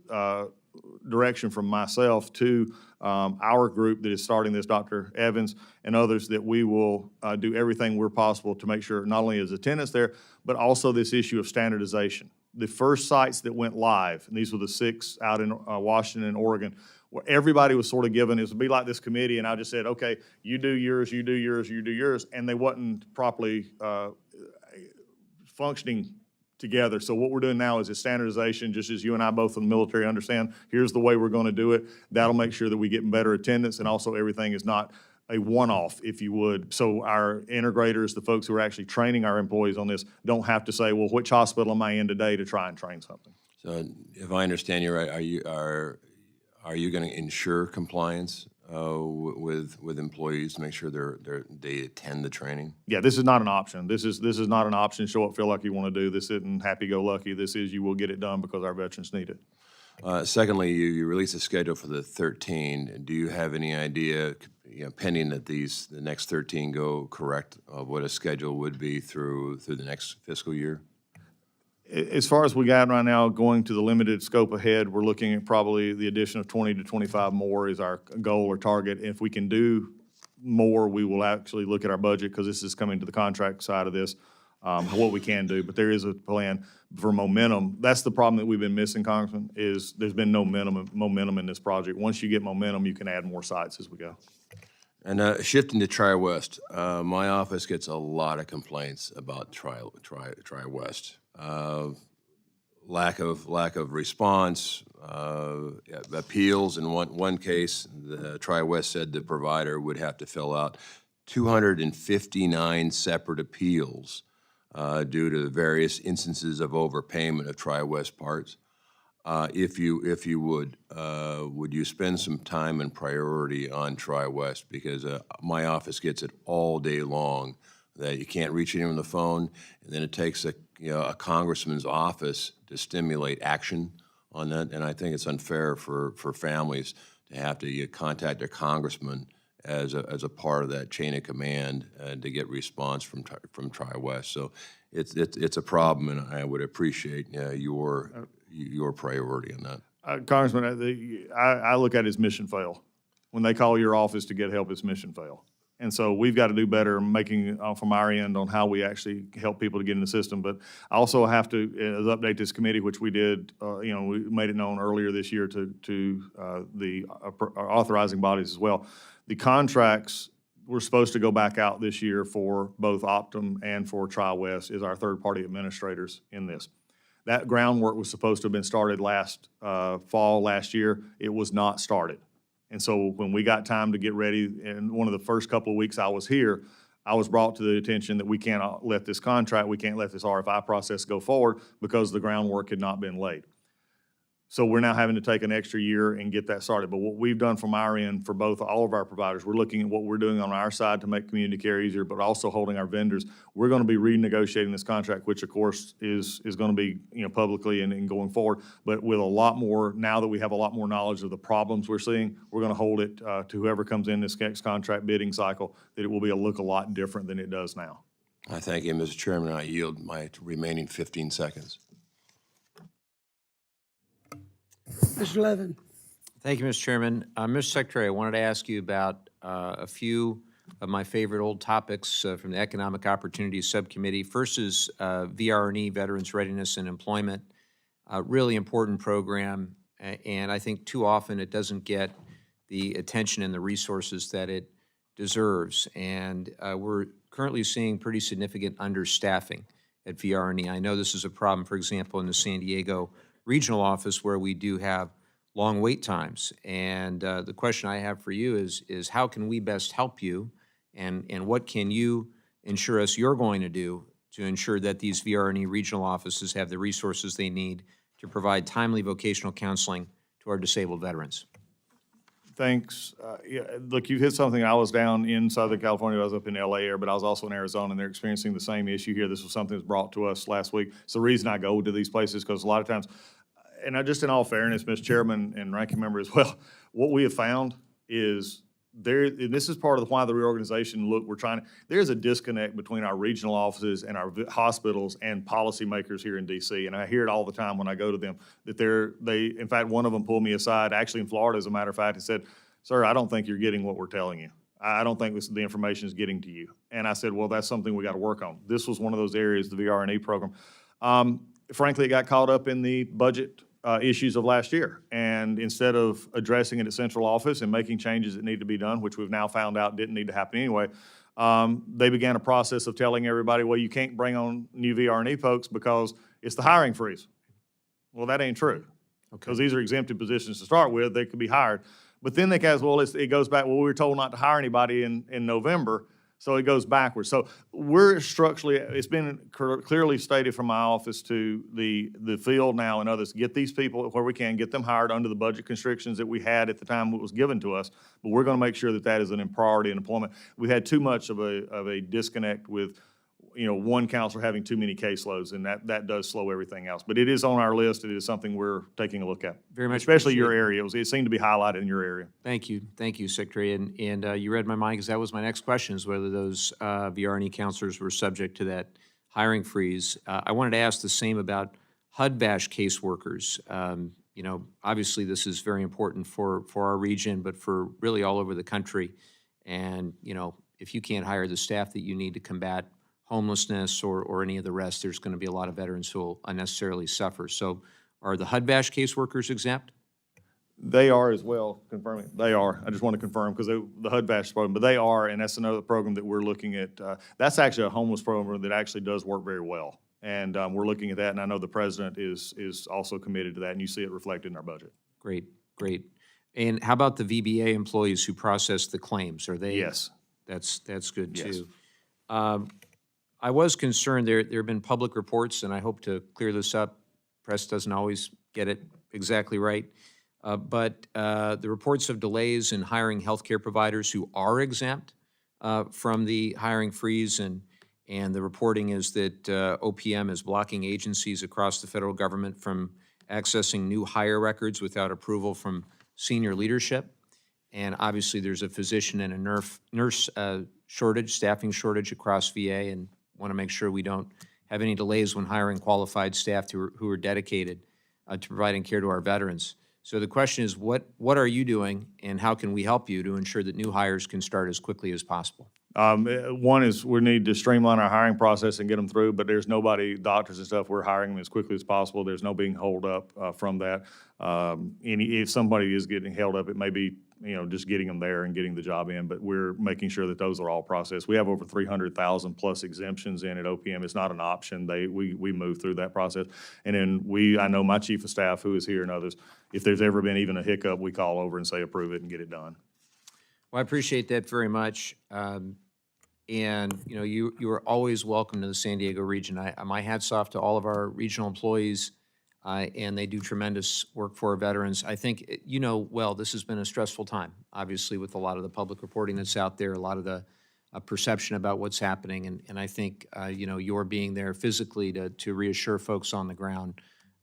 direction from myself to our group that is starting this, Dr. Evans and others, that we will do everything we're possible to make sure not only is attendance there, but also this issue of standardization. The first sites that went live, and these were the 6 out in Washington and Oregon, where everybody was sort of given, it would be like this committee, and I just said, okay, you do yours, you do yours, you do yours, and they wasn't properly functioning together. So what we're doing now is a standardization, just as you and I both in the military understand, here's the way we're going to do it. That'll make sure that we get better attendance, and also everything is not a one-off, if you would. So our integrators, the folks who are actually training our employees on this, don't have to say, well, which hospital am I in today to try and train something. So if I understand you right, are you going to ensure compliance with employees to make sure they attend the training? Yeah, this is not an option. This is not an option, show up, feel like you want to do. This isn't happy-go-lucky. This is you will get it done because our veterans need it. Secondly, you released a schedule for the 13. Do you have any idea, pending that the next 13 go correct, of what a schedule would be through the next fiscal year? As far as we got right now, going to the limited scope ahead, we're looking at probably the addition of 20 to 25 more is our goal or target. If we can do more, we will actually look at our budget, because this is coming to the contract side of this, what we can do. But there is a plan for momentum. That's the problem that we've been missing, Congressman, is there's been no momentum in this project. Once you get momentum, you can add more sites as we go. And shifting to Tri-West, my office gets a lot of complaints about Tri-West. Lack of response, appeals. In one case, the Tri-West said the provider would have to fill out 259 separate appeals due to the various instances of overpayment of Tri-West parts. If you would you spend some time and priority on Tri-West, because my office gets it all day long that you can't reach anyone on the phone, and then it takes a congressman's office to stimulate action on that, and I think it's unfair for families to have to contact a congressman as a part of that chain of command to get response from Tri-West. So it's a problem, and I would appreciate your priority on that. Congressman, I look at it as mission fail. When they call your office to get help, it's mission fail. And so we've got to do better making from our end on how we actually help people to get in the system. But I also have to update this committee, which we did, we made it known earlier this year to the authorizing bodies as well. The contracts were supposed to go back out this year for both Optum and for Tri-West as our third-party administrators in this. That groundwork was supposed to have been started last fall, last year. It was not started. And so when we got time to get ready, and one of the first couple of weeks I was here, I was brought to the attention that we cannot let this contract, we can't let this RFI process go forward because the groundwork had not been laid. So we're now having to take an extra year and get that started. But what we've done from our end for all of our providers, we're looking at what we're doing on our side to make community care easier, but also holding our vendors. We're going to be renegotiating this contract, which of course is going to be publicly and going forward. But with a lot more, now that we have a lot more knowledge of the problems we're seeing, we're going to hold it to whoever comes in this next contract bidding cycle, that it will look a lot different than it does now. I thank you, Mr. Chairman. I yield my remaining 15 seconds. Mr. Levin. Thank you, Mr. Chairman. Mr. Secretary, I wanted to ask you about a few of my favorite old topics from the Economic Opportunities Subcommittee. First is VRE, Veterans Readiness and Employment, a really important program, and I think too often it doesn't get the attention and the resources that it deserves. And we're currently seeing pretty significant understaffing at VRE. I know this is a problem, for example, in the San Diego regional office, where we do have long wait times. And the question I have for you is how can we best help you, and what can you ensure us you're going to do to ensure that these VRE regional offices have the resources they need to provide timely vocational counseling to our disabled veterans? Thanks. Look, you've hit something. I was down in Southern California. I was up in LA area, but I was also in Arizona, and they're experiencing the same issue here. This was something that was brought to us last week. It's the reason I go to these places, because a lot of times, and I just in all fairness, Mr. Chairman and Ranking Member as well, what we have found is and this is part of why the reorganization, look, there's a disconnect between our regional offices and our hospitals and policymakers here in DC. And I hear it all the time when I go to them, that in fact, one of them pulled me aside, actually in Florida, as a matter of fact, and said, "Sir, I don't think you're getting what we're telling you. I don't think the information is getting to you." And I said, "Well, that's something we got to work on." This was one of those areas, the VRE program. Frankly, it got caught up in the budget issues of last year. And instead of addressing it at central office and making changes that need to be done, which we've now found out didn't need to happen anyway, they began a process of telling everybody, well, you can't bring on new VRE folks because it's the hiring freeze. Well, that ain't true. Because these are exempted positions to start with. They could be hired. But then they guys, well, it goes back, well, we were told not to hire anybody in November, so it goes backwards. So we're structurally, it's been clearly stated from my office to the field now and others, get these people where we can, get them hired under the budget constrictions that we had at the time it was given to us. But we're going to make sure that that is a priority in employment. We had too much of a disconnect with, one counselor having too many caseloads, and that does slow everything else. But it is on our list. It is something we're taking a look at. Very much especially your appreciate area. It seemed to be highlighted in your area. Thank you, Secretary. And you read my mind because that was my next question, is whether those VRE counselors were subject to that hiring freeze. I wanted to ask the same about HUD-VASH caseworkers. Obviously this is very important for our region, but for really all over the country. And, if you can't hire the staff that you need to combat homelessness or any of the rest, there's going to be a lot of veterans who will unnecessarily suffer. So are the HUD-VASH caseworkers exempt? They are as well, confirming. They are. I just want to confirm because the HUD-VASH program, but they are, and that's another program that we're looking at. That's actually a homeless program that actually does work very well. And we're looking at that, and I know the president is also committed to that, and you see it reflected in our budget. Great. And how about the VBA employees who process the claims? Are they? Yes. That's good Yes. too. I was concerned, there have been public reports, and I hope to clear this up. Press doesn't always get it exactly right. But the reports of delays in hiring healthcare providers who are exempt from the hiring freeze, and the reporting is that OPM is blocking agencies across the federal government from accessing new hire records without approval from senior leadership. And obviously, there's a physician and a nurse shortage, staffing shortage across VA, and want to make sure we don't have any delays when hiring qualified staff who are dedicated to providing care to our veterans. So the question is, what are you doing, and how can we help you to ensure that new hires can start as quickly as possible? One is we need to streamline our hiring process and get them through, but there's nobody, doctors and stuff, we're hiring them as quickly as possible. There's no being held up from that. If somebody is getting held up, it may be just getting them there and getting the job in, but we're making sure that those are all processed. We have over 300,000 plus exemptions in at OPM. It's not an option. We move through that process. And then I know my chief of staff who is here and others, if there's ever been even a hiccup, we call over and say approve it and get it done. Well, I appreciate that very much. And you are always welcome to the San Diego region. My hat's off to all of our regional employees, and they do tremendous work for our veterans. I think, this has been a stressful time, obviously, with a lot of the public reporting that's out there, a lot of the perception about what's happening. And I think, your being there physically to reassure folks on the ground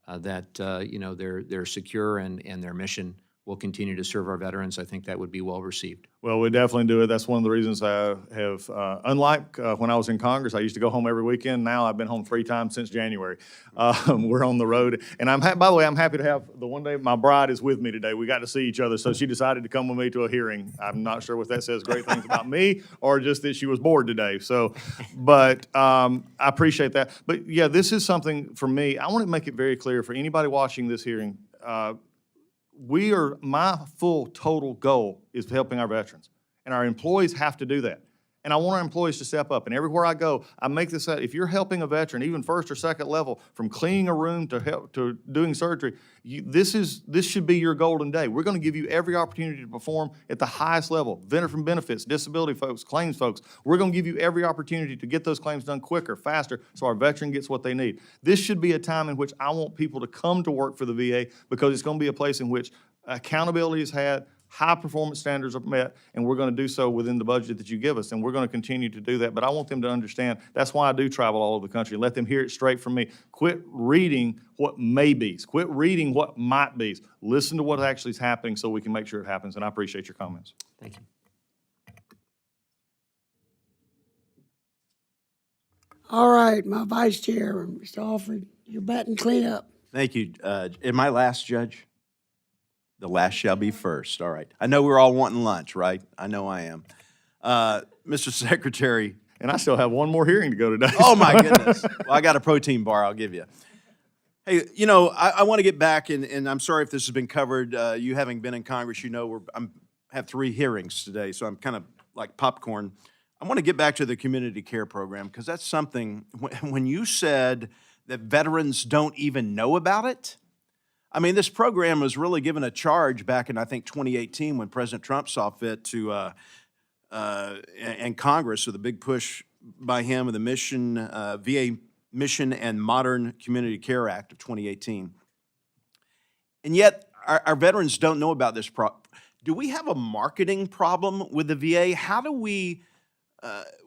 that, they're secure and their mission will continue to serve our veterans. I think that would be well received. Well, we definitely do it. That's one of the reasons I have, unlike when I was in Congress, I used to go home every weekend. Now I've been home 3 times since January. We're on the road. And by the way, I'm happy to have the one day my bride is with me today. We got to see each other. So she decided to come with me to a hearing. I'm not sure what that says great things about me or just that she was bored today. So, but I appreciate that. But yeah, this is something for me. I want to make it very clear for anybody watching this hearing. My full total goal is helping our veterans, and our employees have to do that. And I want our employees to step up. And everywhere I go, I make this out. If you're helping a veteran, even first or second level, from cleaning a room to doing surgery, this should be your golden day. We're going to give you every opportunity to perform at the highest level. Veteran benefits, disability folks, claims folks. We're going to give you every opportunity to get those claims done quicker, faster, so our veteran gets what they need. This should be a time in which I want people to come to work for the VA, because it's going to be a place in which accountability is had, high performance standards are met, and we're going to do so within the budget that you give us, and we're going to continue to do that. But I want them to understand, that's why I do travel all over the country. Let them hear it straight from me. Quit reading what may be's. Quit reading what might be's. Listen to what actually is happening so we can make sure it happens, and I appreciate your comments. Thank you. All right, my vice chair, Mr. Alford, you're batting cleanup. Thank you. Am I last, Judge? The last shall be first. All right. I know we're all wanting lunch, right? I know I am. Mr. Secretary. And I still have one more hearing to go today. Oh, my goodness. Well, I got a protein bar I'll give you. Hey, you know, I want to get back, and I'm sorry if this has been covered. You having been in Congress, you know I have 3 hearings today, so I'm kind of like popcorn. I want to get back to the community care program, because that's something, when you said that veterans don't even know about it, I mean, this program was really given a charge back in, I think, 2018 when President Trump saw fit to, and Congress, with a big push by him with the VA Mission and Modern Community Care Act of 2018. And yet, our veterans don't know about this. Do we have a marketing problem with the VA? How do we,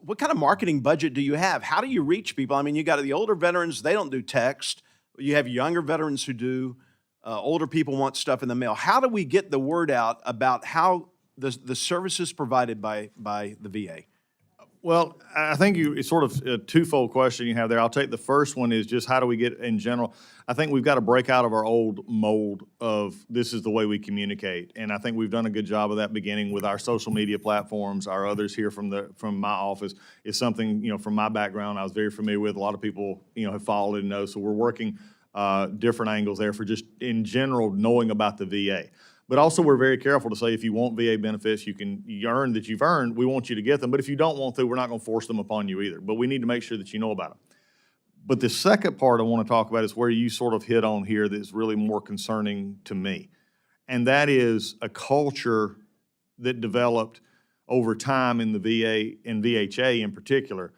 what kind of marketing budget do you have? How do you reach people? I mean, you got the older veterans, they don't do text. You have younger veterans who do. Older people want stuff in the mail. How do we get the word out about how the services provided by the VA? Well, I think it's sort of a twofold question you have there. I'll take the first one is just how do we get in general. I think we've got to break out of our old mold of this is the way we communicate. And I think we've done a good job of that beginning with our social media platforms. Our others here from my office is something, from my background, I was very familiar with. A lot of people, have followed it and know. So we're working different angles there for just in general knowing about the VA. But also we're very careful to say if you want VA benefits, you earn that you've earned, we want you to get them. But if you don't want to, we're not going to force them upon you either. But we need to make sure that you know about them. But the second part I want to talk about is where you sort of hit on here that's really more concerning to me. And that is a culture that developed over time in the VA and VHA in particular,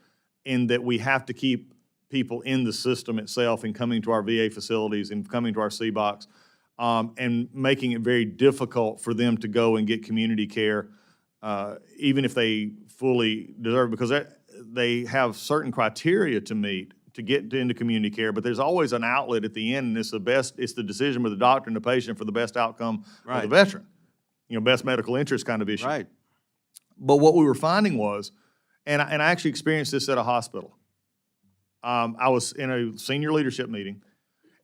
in that we have to keep people in the system itself and coming to our VA facilities and coming to our CBOCs. And making it very difficult for them to go and get community care, even if they fully deserve it, because they have certain criteria to meet to get into community care, but there's always an outlet at the end, and it's the decision with the doctor and the patient for the best outcome of the veteran, best medical interest kind of issue. Right. But what we were finding was, and I actually experienced this at a hospital. I was in a senior leadership meeting,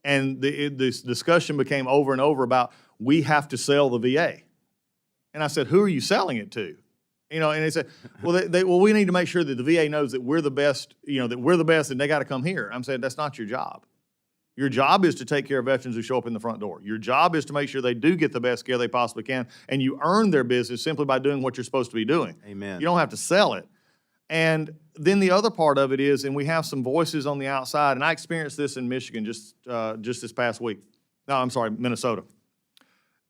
and this discussion became over and over about, we have to sell the VA. And I said, who are you selling it to? And they said, well, we need to make sure that the VA knows that we're the best, that we're the best and they got to come here. I'm saying, that's not your job. Your job is to take care of veterans who show up in the front door. Your job is to make sure they do get the best care they possibly can, and you earn their business simply by doing what you're supposed to be doing. Amen. You don't have to sell it. And then the other part of it is, and we have some voices on the outside, and I experienced this in Michigan just this past week. No, I'm sorry, Minnesota.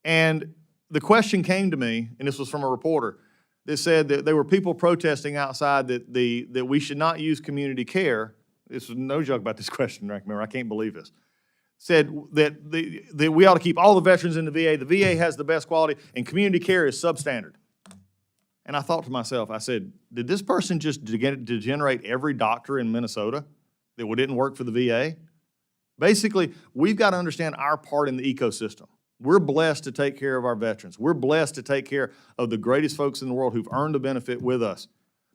And the question came to me, and this was from a reporter, that said that there were people protesting outside that we should not use community care. This was no joke about this question, remember, I can't believe this. Said that we ought to keep all the veterans in the VA. The VA has the best quality, and community care is substandard. And I thought to myself, I said, did this person just degenerate every doctor in Minnesota that didn't work for the VA? Basically, we've got to understand our part in the ecosystem. We're blessed to take care of our veterans. We're blessed to take care of the greatest folks in the world who've earned a benefit with us.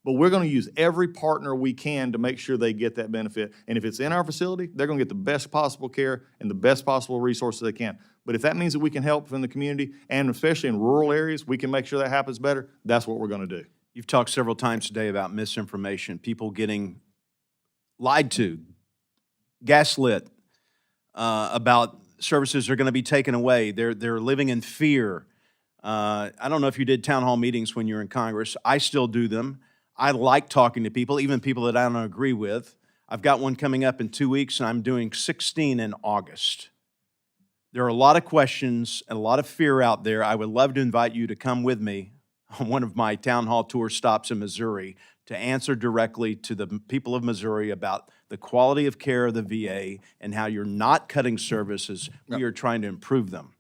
But we're going to use every partner we can to make sure they get that benefit. And if it's in our facility, they're going to get the best possible care and the best possible resources they can. But if that means that we can help in the community, and especially in rural areas, we can make sure that happens better, that's what we're going to do. You've talked several times today about misinformation, people getting lied to, gaslit about services are going to be taken away. They're living in fear. I don't know if you did town hall meetings when you were in Congress. I still do them. I like talking to people, even people that I don't agree with. I've got one coming up in 2 weeks, and I'm doing 16 in August. There are a lot of questions and a lot of fear out there. I would love to invite you to come with me on one of my town hall tour stops in Missouri to answer directly to the people of Missouri about the quality of care of the VA and how you're not cutting services. We are trying to improve them.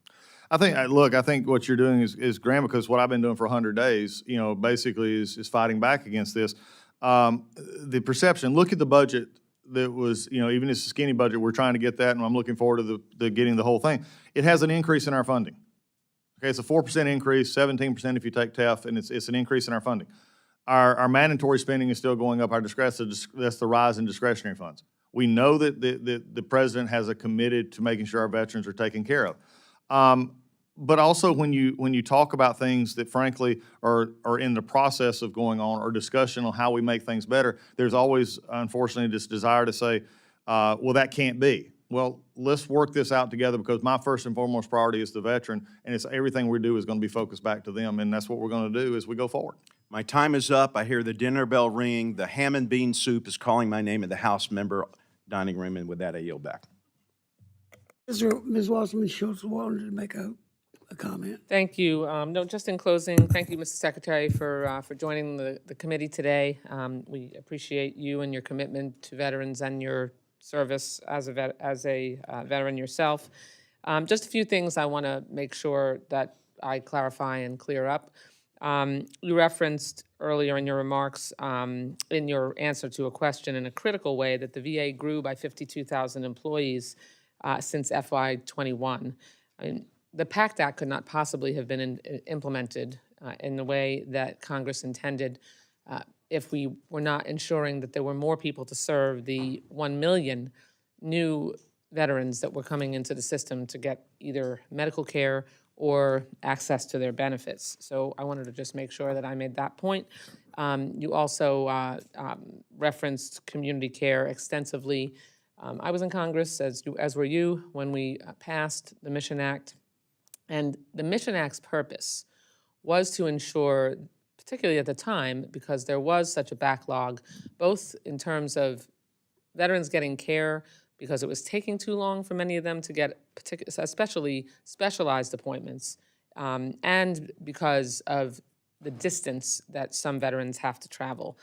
I think what you're doing is grand, because what I've been doing for 100 days, basically is fighting back against this. The perception, look at the budget that was, even this skinny budget, we're trying to get that, and I'm looking forward to the getting the whole thing. It has an increase in our funding. Okay, it's a 4% increase, 17% if you take TEF, and it's an increase in our funding. Our mandatory spending is still going up. That's the rise in discretionary funds. We know that the president has a committed to making sure our veterans are taken care of. But also when you talk about things that frankly are in the process of going on or discussion on how we make things better, there's always, unfortunately, this desire to say, well, that can't be. Well, let's work this out together because my first and foremost priority is the veteran, and it's everything we do is going to be focused back to them, and that's what we're going to do as we go forward. My time is up. I hear the dinner bell ring. The ham and bean soup is calling my name in the House member dining room, and with that, I yield back. Ms. Wasserman Schultz wanted to make a comment. Thank you. No, just in closing, thank you, Mr. Secretary, for joining the committee today. We appreciate you and your commitment to veterans and your service as a veteran yourself. Just a few things I want to make sure that I clarify and clear up. You referenced earlier in your remarks, in your answer to a question in a critical way, that the VA grew by 52,000 employees since FY21. The PACT Act could not possibly have been implemented in the way that Congress intended if we were not ensuring that there were more people to serve the 1 million new veterans that were coming into the system to get either medical care or access to their benefits. So I wanted to just make sure that I made that point. You also referenced community care extensively. I was in Congress, as were you, when we passed the Mission Act. And the Mission Act's purpose was to ensure, particularly at the time, because there was such a backlog, both in terms of veterans getting care, because it was taking too long for many of them to get especially specialized appointments, and because of the distance that some veterans have to travel.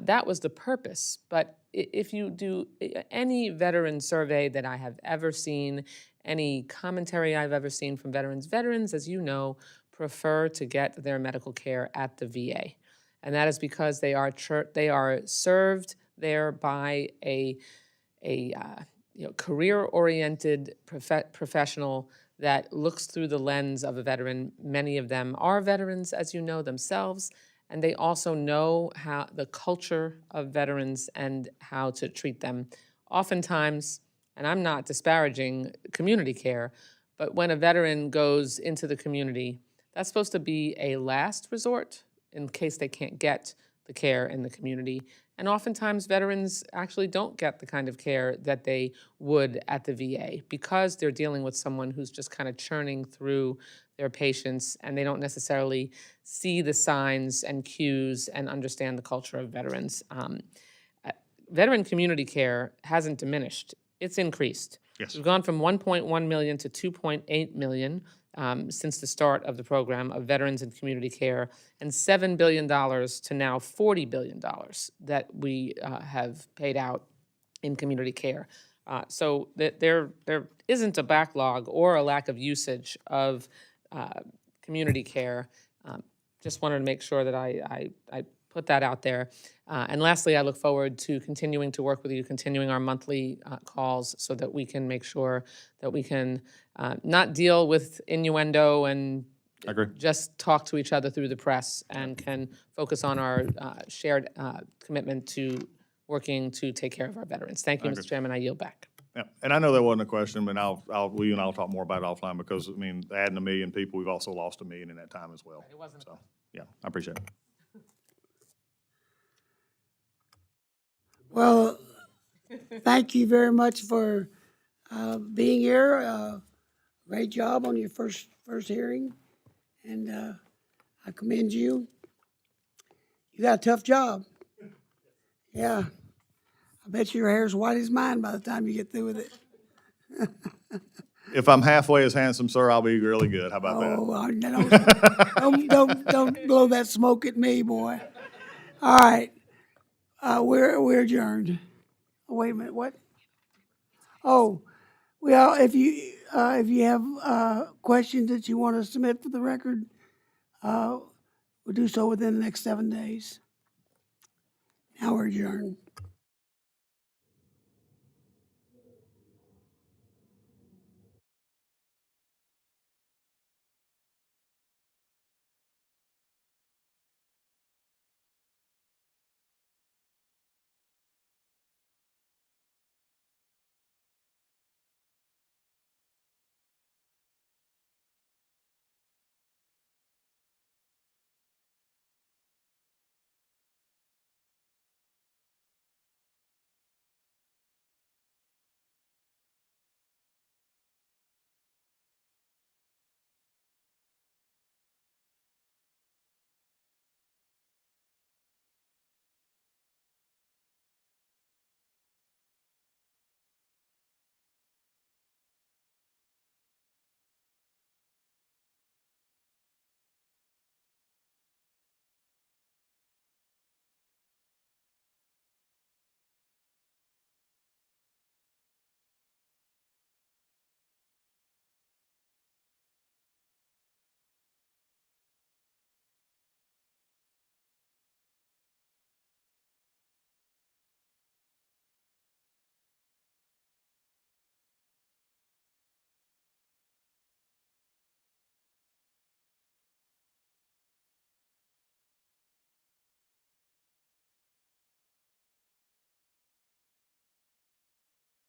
That was the purpose. But if you do any veteran survey that I have ever seen, any commentary I've ever seen from veterans, as you know, prefer to get their medical care at the VA. And that is because they are served there by a career-oriented professional that looks through the lens of a veteran. Many of them are veterans, as you know, themselves, and they also know how the culture of veterans and how to treat them. Oftentimes, and I'm not disparaging community care, but when a veteran goes into the community, that's supposed to be a last resort in case they can't get the care in the community. And oftentimes veterans actually don't get the kind of care that they would at the VA because they're dealing with someone who's just kind of churning through their patients and they don't necessarily see the signs and cues and understand the culture of veterans. Veteran community care hasn't diminished. It's increased. Yes. We've gone from 1.1 million to 2.8 million since the start of the program of veterans and community care, and $7 billion to now $40 billion that we have paid out in community care. So there isn't a backlog or a lack of usage of community care. Just wanted to make sure that I put that out there. And lastly, I look forward to continuing to work with you, continuing our monthly calls so that we can make sure that we can not deal with innuendo and I agree. just talk to each other through the press and can focus on our shared commitment to working to take care of our veterans. Thank you, Mr. Chairman. I yield back. Yeah, and I know that wasn't a question, but you and I'll talk more about it offline because, I mean, adding 1 million people, we've also lost 1 million in that time as well. It wasn't. So, yeah, I appreciate it. Well, thank you very much for being here. Great job on your first hearing, and I commend you. You got a tough job. Yeah, I bet your hair's white as mine by the time you get through with it. If I'm halfway as handsome, sir, I'll be really good. How about that? Oh, don't blow that smoke at me, boy. All right. We're adjourned. Oh, wait a minute, what? Oh, well, if you have questions that you want to submit for the record, we'll do so within the next 7 days. Now we're adjourned.